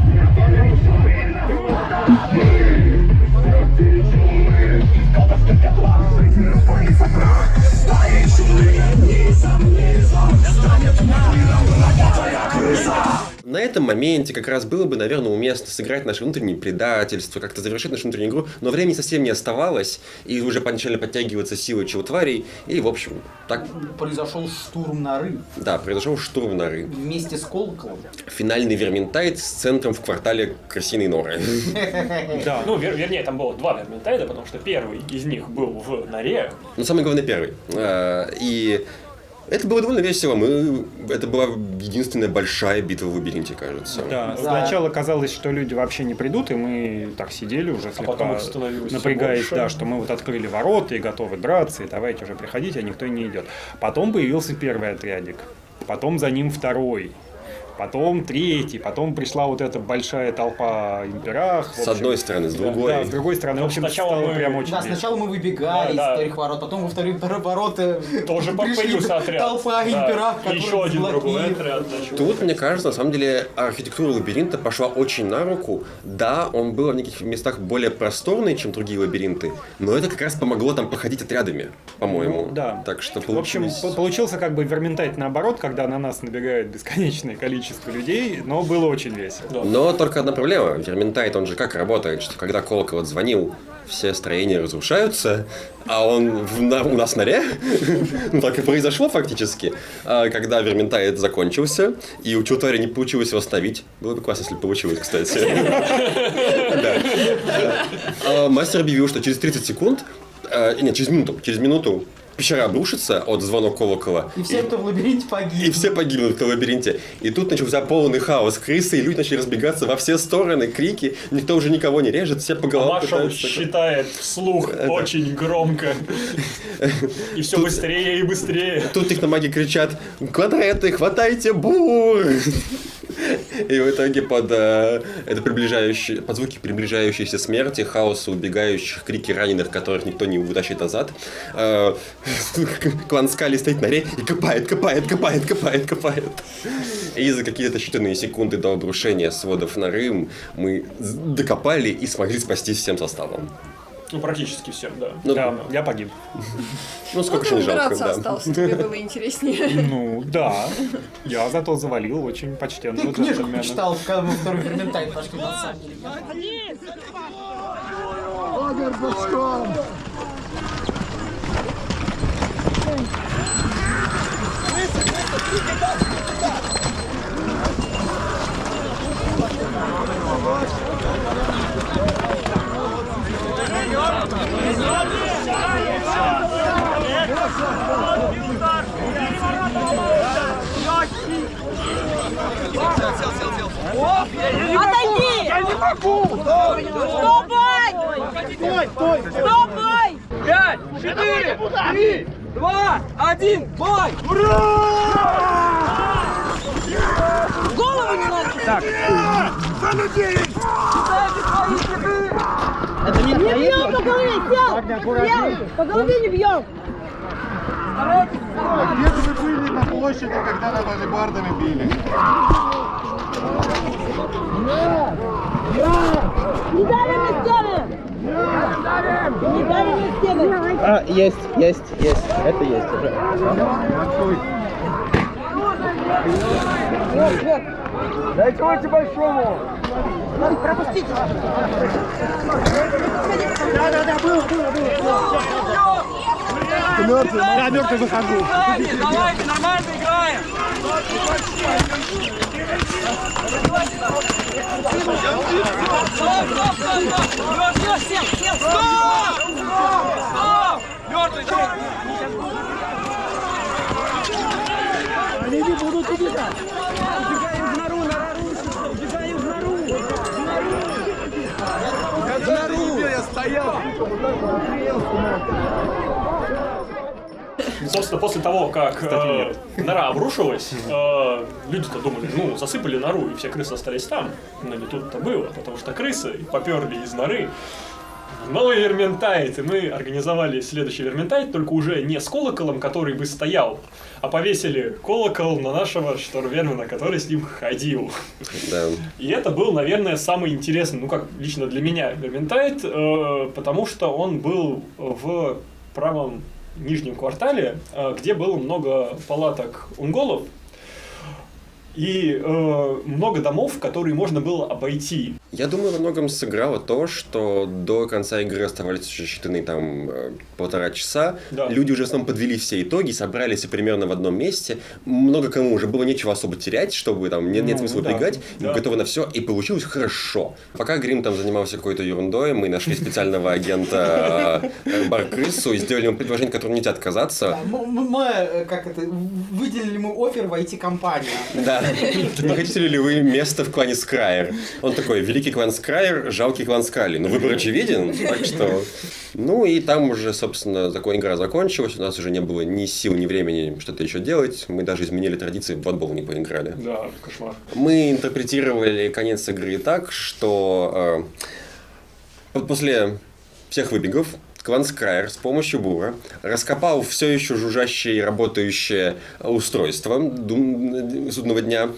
S11: Смертельным чумы, колдовской котла, жизнь распорится крах. Стаи чумы, несомненно, станет миром рогатая крыса.
S5: На этом моменте как раз было бы, наверное, уместно сыграть наше внутреннее предательство, как-то завершить нашу внутреннюю игру, но времени совсем не оставалось, и уже начали подтягиваться силы чудо-тварей, и, в общем, так...
S4: Произошел штурм норы.
S5: Да, произошел штурм норы.
S4: Вместе с колоколом.
S5: Финальный верминтайд с центром в квартале Крысиной норы.
S2: Да, ну, вернее, там было 2 верминтайда, потому что первый из них был в норе.
S5: Ну, самый главный первый. И... это было довольно весело. Это была единственная большая битва в лабиринте, кажется.
S1: Да, сначала казалось, что люди вообще не придут, и мы так сидели уже слегка напрягаясь, да, что мы вот открыли ворота и готовы драться, и давайте уже приходите, а никто не идет. Потом появился первый отрядик, потом за ним второй. Потом третий, потом пришла вот эта большая толпа имперах.
S5: С одной стороны, с другой.
S1: Да, с другой стороны. В общем, стало прям очень
S4: Да, сначала мы выбегали из вторых ворот, потом во вторых ворота
S2: тоже появился отряд.
S4: Толпа имперах, которые
S2: еще один другой отряд.
S5: Тут, мне кажется, на самом деле, архитектура лабиринта пошла очень на руку. Да, он был в неких местах более просторный, чем другие лабиринты, но это как раз помогло там походить отрядами, по-моему.
S1: Ну, да.
S5: Так что
S1: в общем, получился как бы верминтайд наоборот, когда на нас набегает бесконечное количество людей, но было очень весело.
S5: Но только одна проблема. Верминтайд, он же как работает, что когда колокол отзвонил, все строения разрушаются, а он у нас в норе. Ну, так и произошло фактически. Когда верминтайд закончился, и у чудо-твари не получилось восстановить. Было бы классно, если бы получилось, кстати. Мастер объявил, что через 30 секунд, нет, через минуту пещера обрушится от звонок колокола.
S4: И все, кто в лабиринте, погибнут.
S5: И все погибнут в лабиринте. И тут начался полный хаос. Крысы и люди начали разбегаться во все стороны, крики. Никто уже никого не режет, все по головам
S2: Маша
S5: пытаются...
S2: считает вслух очень громко. И все быстрее и быстрее.
S5: Тут техномаги кричат: «Квадреты, хватайте бур!» И в итоге под звуки приближающейся смерти, хаоса, убегающих, крики раненых, которых никто не вытащит назад, клан Скали стоит на норе и копает. И за какие-то считанные секунды до обрушения сводов норы мы докопали и смогли спастись всем составом.
S2: Ну, практически всем, да.
S5: Ну,
S1: да, я погиб.
S5: Ну, сколько же не жалко,
S3: убираться
S5: да.
S3: остался, тебе было интереснее.
S1: Ну, да. Я зато завалил очень почтенного
S4: Ты книжку
S1: джентльмена.
S4: почитал, когда мы второй верминтайд пошли на сам.
S11: Лагерь бочком!
S9: Отойди!
S11: Я не могу!
S9: Стопай! Стопай!
S17: 5, 4, 3, 2, 1, бой!
S9: Голову не надо!
S11: Так. За людей!
S9: Это не
S18: по голове, сел! По голове не бьем!
S10: Где же вы были на площади, когда нам алебардами били?
S18: Не давим на стены! Не давим на стены!
S7: А, есть. Это есть уже.
S10: Дайте очень большому!
S18: Пропустите!
S10: Да, было. Мертвый,
S15: Да, мертвый выхожу.
S17: Давайте, нормально играем!
S15: Они не будут убегать. Убегаем в нору, убегаем в нору.
S10: Я стоял!
S2: Собственно, после того, как нора обрушилась, люди-то думали, ну, засыпали нору, и все крысы остались там. Но не тут-то было, потому что крысы поперли из норы в новый Верминтайт, и мы организовали следующий Верминтайт, только уже не с колоколом, который бы стоял, а повесили колокол на нашего Штормвермена, который с ним ходил.
S5: Да.
S2: И это был, наверное, самый интересный, ну как лично для меня, Верминтайт, потому что он был в правом нижнем квартале, где было много палаток унголов и много домов, которые можно было обойти.
S5: Я думаю, во многом сыграло то, что до конца игры оставались еще считанные там 1,5 часа.
S2: Да.
S5: Люди уже в основном подвели все итоги, собрались примерно в одном месте. Много кому уже было нечего особо терять, чтобы там нет смысла убегать.
S2: Да.
S5: Готовы на все, и получилось хорошо. Пока Грим там занимался какой-то ерундой, мы нашли специального агента Баркрысу и сделали ему предложение, которому нельзя отказаться.
S4: Мы, выделили ему оффер в IT-компанию.
S5: Да. Не хотите ли вы место в клане Скрайер? Он такой: великий клан Скрайер, жалкий клан Скали. Ну, выбор очевиден, так что... Ну, и там уже, собственно, игра закончилась. У нас уже не было ни сил, ни времени что-то еще делать. Мы даже изменили традиции, в футбол не поиграли.
S2: Да, кошмар.
S5: Мы интерпретировали конец игры так, что после всех выбегов клан Скрайер с помощью бура раскопал все еще жужжащее и работающее устройство судного дня,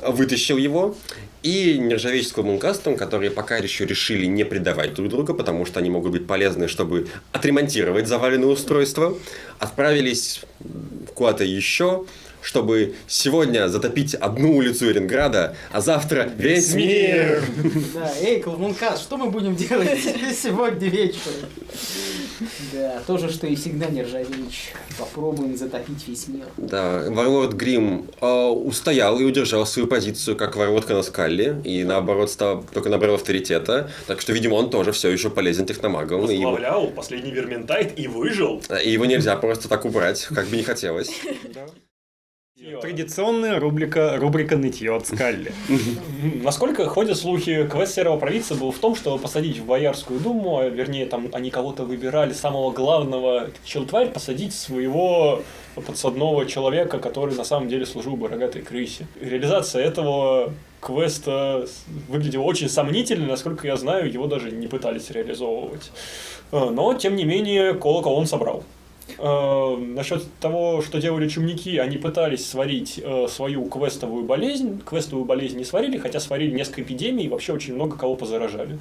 S5: вытащил его, и нержавееческим мункастом, которые пока еще решили не предавать друг друга, потому что они могут быть полезны, чтобы отремонтировать заваленное устройство, отправились куда-то еще, чтобы сегодня затопить одну улицу Эренграда, а завтра весь мир.
S4: Да, эй, Клавмункаст, что мы будем делать сегодня вечером? Да, то же, что и всегда, Нержавеич. Попробуем затопить весь мир.
S5: Да, Варлорд Грим устоял и удержал свою позицию как Варлорд Канаскалли, и наоборот только набрал авторитета, так что, видимо, он тоже все еще полезен техномагом.
S2: Возглавлял последний Верминтайт и выжил.
S5: И его нельзя просто так убрать, как бы не хотелось.
S1: Традиционная рубрика «Нытье от Скалли».
S2: Насколько ходят слухи, квест Серого Провидца был в том, чтобы посадить в Боярскую думу, а вернее, там они кого-то выбирали, самого главного челтварь, посадить своего подсадного человека, который на самом деле служил бы рогатой крысе. Реализация этого квеста выглядела очень сомнительно, насколько я знаю, его даже не пытались реализовывать. Но, тем не менее, колокол он собрал. Насчет того, что делали чумники, они пытались сварить свою квестовую болезнь. Квестовую болезнь не сварили, хотя сварили несколько эпидемий и вообще очень много кого позаражали.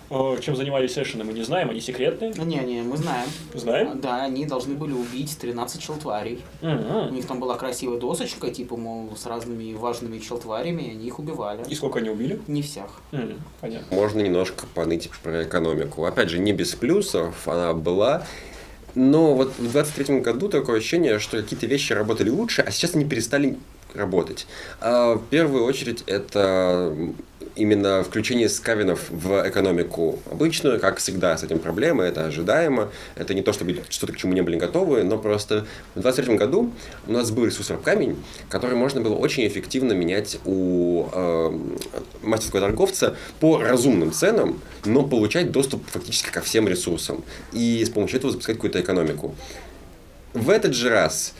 S2: Чем занимались Эшены, мы не знаем, они секретные.
S4: Не, мы знаем.
S2: Знаем?
S4: Да, они должны были убить 13 челтварей. У них там была красивая досочка, типа, мол, с разными важными челтварями, они их убивали.
S2: И сколько они убили?
S4: Не всех.
S2: Понятно.
S5: Можно немножко поныть про экономику. Опять же, не без плюсов, она была. Но вот в 23-м году такое ощущение, что какие-то вещи работали лучше, а сейчас они перестали работать. В первую очередь это именно включение скавинов в экономику обычную, как всегда с этим проблемы, это ожидаемо, это не то, чтобы что-то к чему не были готовы, но просто в 23-м году у нас был ресурс рабкамень, который можно было очень эффективно менять у мастерского торговца по разумным ценам, но получать доступ фактически ко всем ресурсам и с помощью этого запускать какую-то экономику. В этот же раз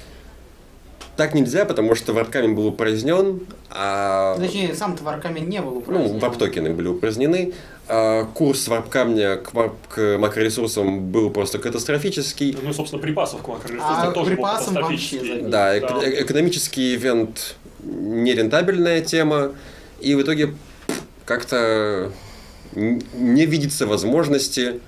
S5: Так нельзя, потому что варп-камень был упразднен, а...
S4: Точнее, сам-то варп-камень не был упразднен.
S5: Ну, варп-токены были упразднены. Курс варп-камня к макроресурсам был просто катастрофический.
S2: Ну, собственно, припасов к макроресурсам тоже был катастрофический.
S5: Да, экономический ивент нерентабельная тема, и в итоге как-то не видится возможности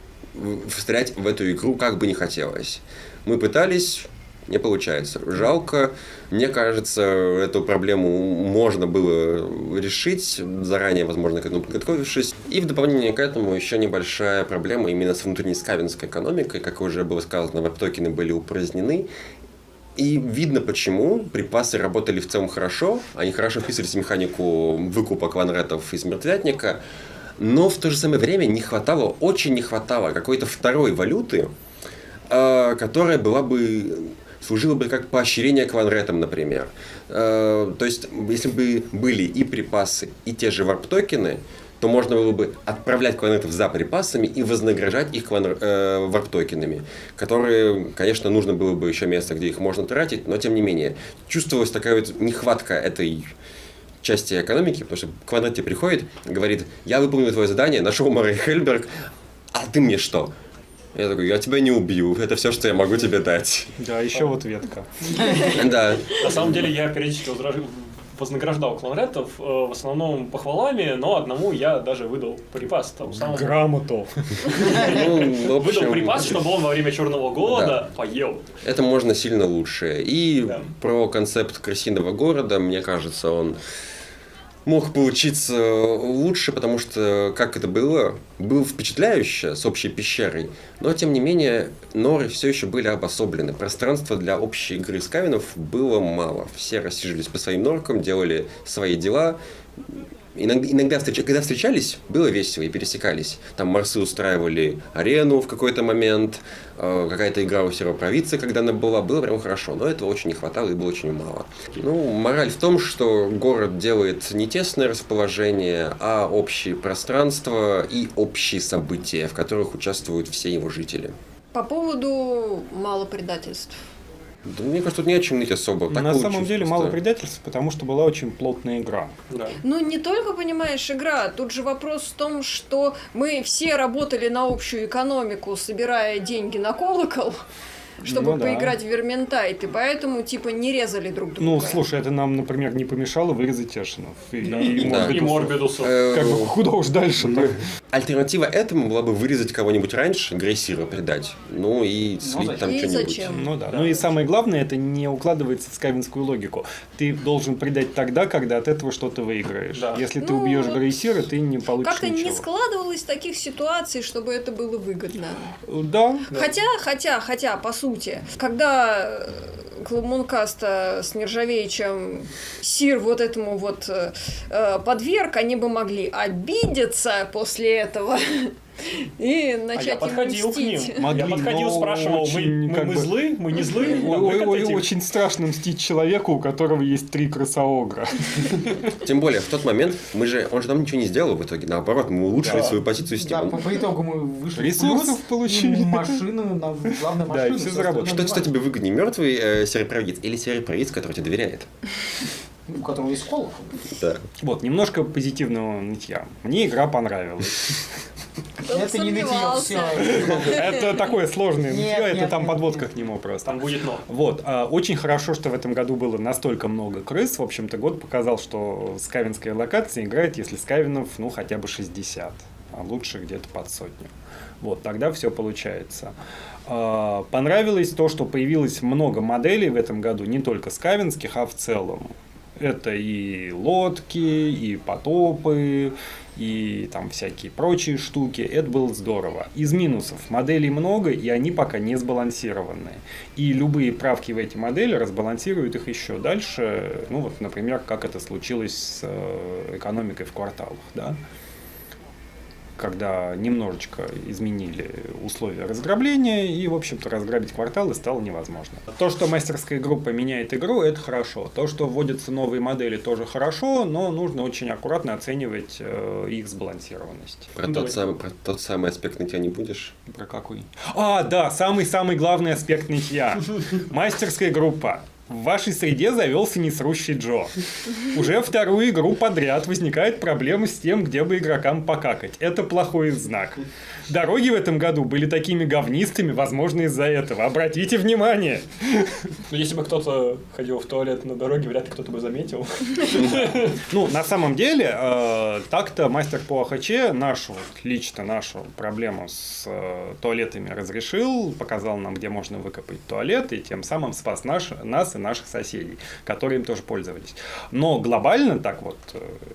S5: встрять в эту игру, как бы не хотелось. Мы пытались, не получается. Жалко. Мне кажется, эту проблему можно было решить, заранее, возможно, к этому подготовившись. И в дополнение к этому еще небольшая проблема именно с внутренней скавенской экономикой. Как уже было сказано, веб-токены были упразднены. И видно, почему припасы работали в целом хорошо. Они хорошо вписывались в механику выкупа кванретов из мертвятника. Но в то же самое время очень не хватало какой-то второй валюты, которая служила бы как поощрение кванретам, например. То есть, если бы были и припасы, и те же варп-токены, то можно было бы отправлять кванретов за припасами и вознаграждать их варп-токенами, которые, конечно, нужно было бы еще место, где их можно тратить, но тем не менее. Чувствовалась такая вот нехватка этой части экономики, потому что кванрет тебе приходит и говорит: я выполнил твое задание, нашел Марей Хельберг, а ты мне что? Я такой: я тебя не убью, это все, что я могу тебе дать.
S1: Да, еще вот ветка.
S5: Да.
S2: На самом деле я периодически вознаграждал кланретов в основном похвалами, но одному я даже выдал припас.
S1: Грамоту.
S2: Выдал припас, чтобы он во время Черного голода поел.
S5: Это можно сильно лучше. И про концепт крысиного города, мне кажется, он мог получиться лучше, потому что, как это было впечатляюще с общей пещерой, но, тем не менее, норы все еще были обособлены. Пространства для общей игры скавенов было мало. Все рассиживались по своим норкам, делали свои дела. Иногда, когда встречались, было весело и пересекались. Там марсы устраивали арену в какой-то момент, какая-то игра у сервопровидца, когда она была, было прям хорошо, но этого очень не хватало и было очень мало. Ну, мораль в том, что город делает не тесное расположение, а общее пространство и общие события, в которых участвуют все его жители.
S3: По поводу мало предательств.
S5: Да, мне кажется, тут не о чем ныть особо. Так
S1: на самом деле мало предательств, потому что была очень плотная игра.
S2: Да.
S3: Ну, не только, понимаешь, игра. Тут же вопрос в том, что мы все работали на общую экономику, собирая деньги на колокол, чтобы поиграть в Верминтайт, и поэтому, типа, не резали друг друга.
S1: Ну, слушай, это нам, например, не помешало вырезать Эшенов. И
S2: Морбидусов.
S1: Как бы, куда уж дальше-то?
S5: Альтернатива этому была бы вырезать кого-нибудь раньше, Грейсира предать, ну и слить там что-нибудь.
S3: Зачем?
S1: Ну да. Ну и самое главное, это не укладывается в скавенскую логику. Ты должен предать тогда, когда от этого что-то выиграешь. Да. Если ты убьешь Грейсира, ты не получишь
S3: как-то
S1: ничего.
S3: Не складывалось таких ситуаций, чтобы это было выгодно.
S1: Да.
S3: Хотя, по сути, когда Клуб Мункаста с Нержавеичем Сир вот этому вот подверг, они бы могли обидеться после этого и начать мстить.
S2: Я подходил, спрашивал, мы злы, мы не злы.
S1: Очень страшно мстить человеку, у которого есть 3 крысоогра.
S5: Тем более, в тот момент он же там ничего не сделал в итоге. Наоборот, мы улучшили свою позицию с ним.
S4: Да, по итогу мы вышли
S1: ресурсов получили.
S4: Машину, главная машина.
S1: Да, и все заработало.
S5: Что тебе выгоднее, мертвый сервопровидец или сервопровидец, который тебе доверяет?
S4: У которого есть колокол.
S5: Да.
S1: Вот, немножко позитивного нытья. Мне игра понравилась.
S4: Это не нытье, все.
S1: Это такое сложное нытье, это там подводка к нему просто.
S2: Там будет но.
S1: Вот, очень хорошо, что в этом году было настолько много крыс. В общем-то, год показал, что скавенская локация играет, если скавенов, ну, хотя бы 60, а лучше где-то под 100. Вот, тогда все получается. Понравилось то, что появилось много моделей в этом году, не только скавенских, а в целом. Это и лодки, и потопы, и там всякие прочие штуки. Это было здорово. Из минусов моделей много, и они пока не сбалансированы. И любые правки в эти модели разбалансируют их еще дальше. Ну вот, например, как это случилось с экономикой в кварталах, да? Когда немножечко изменили условия разграбления, и, в общем-то, разграбить кварталы стало невозможно. То, что мастерская группа меняет игру, это хорошо. То, что вводятся новые модели, тоже хорошо, но нужно очень аккуратно оценивать их сбалансированность.
S5: Про тот самый аспект нытья не будешь?
S1: Про какой? Да, самый-самый главный аспект нытья. Мастерская группа В вашей среде завелся несрущий Джо. Уже вторую игру подряд возникает проблема с тем, где бы игрокам покакать. Это плохой знак. Дороги в этом году были такими говнистыми, возможно, из-за этого. Обратите внимание.
S2: Ну, если бы кто-то ходил в туалет на дороге, вряд ли кто-то бы заметил.
S1: Ну, на самом деле, так-то мастер по АХЧ лично нашу проблему с туалетами разрешил, показал нам, где можно выкопать туалет, и тем самым спас нас и наших соседей, которые им тоже пользовались. Но глобально, так вот,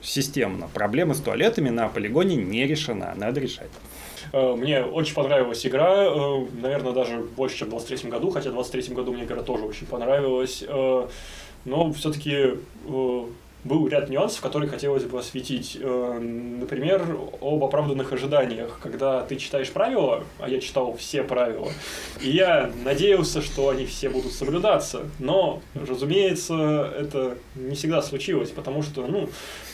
S1: системно, проблема с туалетами на полигоне не решена, надо решать.
S2: Мне очень понравилась игра, наверное, даже больше, чем в 23-м году, хотя в 23-м году мне игра тоже очень понравилась, но все-таки был ряд нюансов, которые хотелось бы осветить. Например, об оправданных ожиданиях. Когда ты читаешь правила, а я читал все правила, и я надеялся, что они все будут соблюдаться. Но, разумеется, это не всегда случилось, потому что,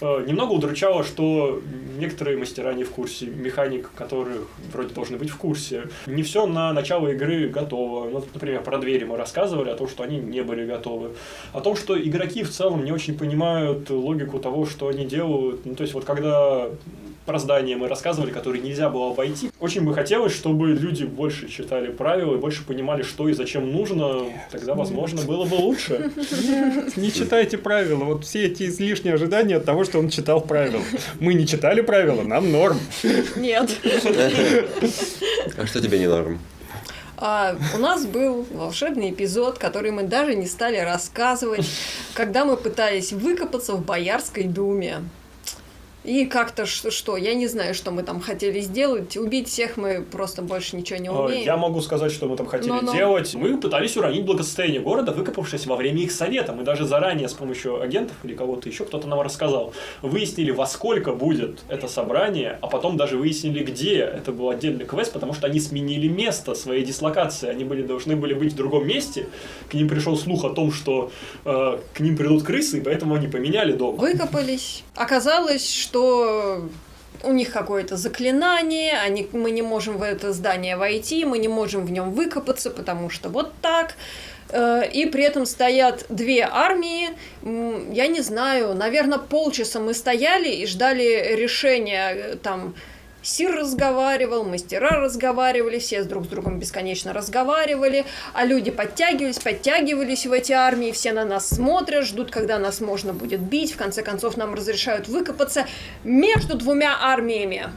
S2: немного удручало, что некоторые мастера не в курсе, механик, которых вроде должны быть в курсе. Не все на начало игры готово. Ну, например, про двери мы рассказывали, о том, что они не были готовы. О том, что игроки в целом не очень понимают логику того, что они делают. Ну, то есть, вот когда про здания мы рассказывали, которые нельзя было обойти, очень бы хотелось, чтобы люди больше читали правила и больше понимали, что и зачем нужно. Тогда, возможно, было бы лучше.
S1: Нет, не читайте правила. Вот все эти излишние ожидания от того, что он читал правила. Мы не читали правила, нам норм.
S3: Нет.
S5: А что тебе не норм?
S3: У нас был волшебный эпизод, который мы даже не стали рассказывать, когда мы пытались выкопаться в Боярской думе. И как-то что, я не знаю, что мы там хотели сделать. Убить всех мы просто больше ничего не умеем.
S2: Я могу сказать, что мы там хотели делать. Мы пытались уронить благосостояние города, выкопавшись во время их совета. Мы даже заранее с помощью агентов или кого-то еще, кто-то нам рассказал, выяснили, во сколько будет это собрание, а потом даже выяснили, где. Это был отдельный квест, потому что они сменили место своей дислокации. Они должны были быть в другом месте. К ним пришел слух о том, что к ним придут крысы, и поэтому они поменяли дом.
S3: Выкопались. Оказалось, что у них какое-то заклинание, мы не можем в это здание войти, мы не можем в нем выкопаться, потому что вот так. И при этом стоят две армии. Я не знаю, наверное, полчаса мы стояли и ждали решения. Там Сир разговаривал, мастера разговаривали, все друг с другом бесконечно разговаривали, а люди подтягивались в эти армии, все на нас смотрят, ждут, когда нас можно будет бить, в конце концов нам разрешают выкопаться между двумя армиями.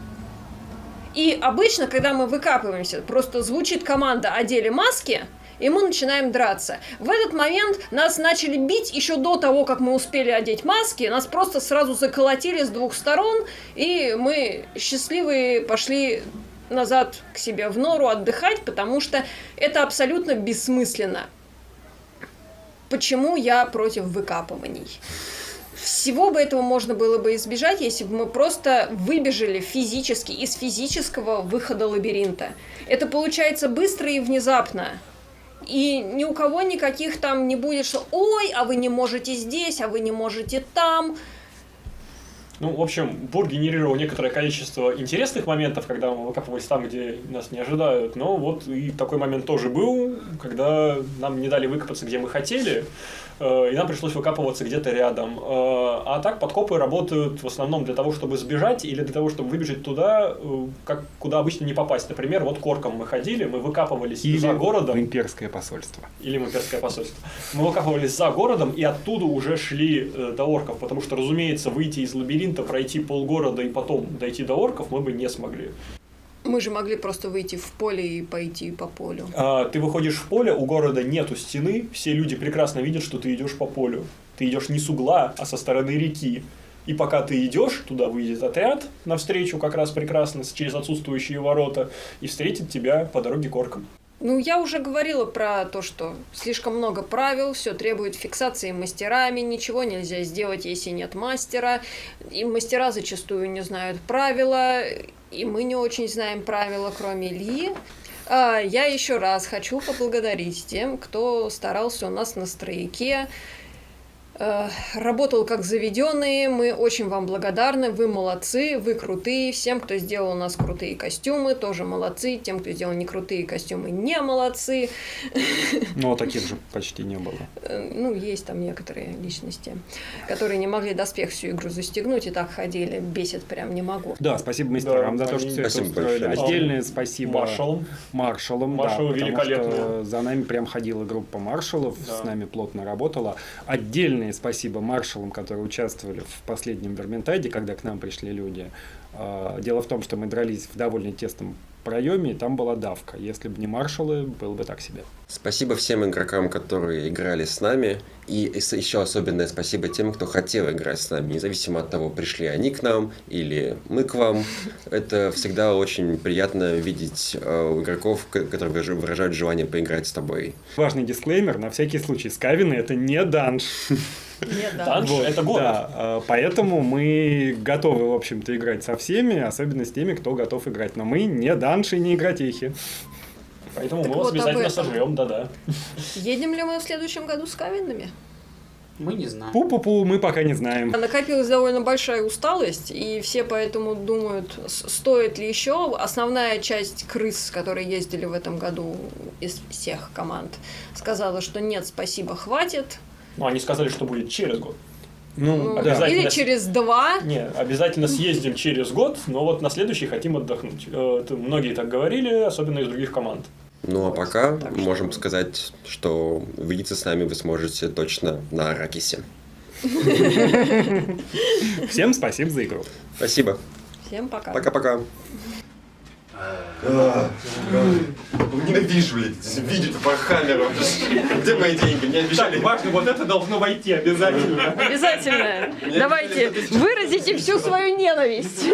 S3: И обычно, когда мы выкапываемся, просто звучит команда «одели маски», и мы начинаем драться. В этот момент нас начали бить еще до того, как мы успели одеть маски. Нас просто сразу заколотили с двух сторон, и мы счастливые пошли назад к себе в нору отдыхать, потому что это абсолютно бессмысленно. Почему я против выкапываний? Всего бы этого можно было бы избежать, если бы мы просто выбежали физически из физического выхода лабиринта. Это получается быстро и внезапно. И ни у кого никаких там не будет, что «Ой, а вы не можете здесь, а вы не можете там».
S2: Ну, в общем, Бур генерировал некоторое количество интересных моментов, когда мы выкапывались там, где нас не ожидают. Но вот и такой момент тоже был, когда нам не дали выкопаться, где мы хотели, и нам пришлось выкапываться где-то рядом. А так подкопы работают в основном для того, чтобы сбежать или для того, чтобы выбежать туда, куда обычно не попасть. Например, вот Корком мы ходили, мы выкапывались за городом.
S1: Или в имперское посольство.
S2: Мы выкапывались за городом и оттуда уже шли до орков, потому что, разумеется, выйти из лабиринта, пройти полгорода и потом дойти до орков мы бы не смогли.
S3: Мы же могли просто выйти в поле и пойти по полю.
S2: Ты выходишь в поле, у города нету стены, все люди прекрасно видят, что ты идешь по полю. Ты идешь не с угла, а со стороны реки. И пока ты идешь, туда выйдет отряд навстречу как раз прекрасно через отсутствующие ворота и встретит тебя по дороге к оркам.
S3: Ну, я уже говорила про то, что слишком много правил, все требует фиксации мастерами, ничего нельзя сделать, если нет мастера. И мастера зачастую не знают правила, и мы не очень знаем правила, кроме Ильи. Я еще раз хочу поблагодарить тем, кто старался у нас на стройке. Работал как заведенный, мы очень вам благодарны, вы молодцы, вы крутые, всем, кто сделал у нас крутые костюмы, тоже молодцы, тем, кто сделал не крутые костюмы, не молодцы.
S1: Но таких же почти не было.
S3: Ну, есть там некоторые личности, которые не могли доспех всю игру застегнуть и так ходили, бесит прям не могу.
S1: Да, спасибо мастерам за то, что все это устроили. Отдельное спасибо маршалам, да, потому что за нами прям ходила группа маршалов, с нами плотно работала. Отдельное спасибо маршалам, которые участвовали в последнем Верминтайде, когда к нам пришли люди. Дело в том, что мы дрались в довольно тесном проеме, и там была давка. Если бы не маршалы, было бы так себе.
S5: Спасибо всем игрокам, которые играли с нами. И еще особенное спасибо тем, кто хотел играть с нами, независимо от того, пришли они к нам или мы к вам. Это всегда очень приятно видеть игроков, которые выражают желание поиграть с тобой.
S1: Важный дисклеймер, на всякий случай, скавины — это не данж.
S2: Данж — это город.
S1: Да, поэтому мы готовы, в общем-то, играть со всеми, особенно с теми, кто готов играть. Но мы не данж и не игротехи.
S2: Поэтому мы вас обязательно сожрем, да-да.
S3: Едем ли мы в следующем году с кавинами?
S4: Мы не знаем.
S1: Пу-пу-пу, мы пока не знаем.
S3: Накопилась довольно большая усталость, и все поэтому думают, стоит ли еще. Основная часть крыс, которые ездили в этом году из всех команд, сказала, что нет, спасибо, хватит.
S2: Ну, они сказали, что будет через год.
S3: Ну, или через 2.
S2: Не, обязательно съездим через год, но вот на следующий хотим отдохнуть. Многие так говорили, особенно из других команд.
S5: Ну а пока можем сказать, что увидеться с нами вы сможете точно на Аракисе.
S1: Всем спасибо за игру.
S5: Спасибо.
S3: Всем пока.
S5: Пока-пока. Ненавижу видеть Вархаммера. Где мои деньги? Мне обещали.
S2: Так, важно, вот это должно войти обязательно.
S3: Обязательно. Давайте, выразите всю свою ненависть.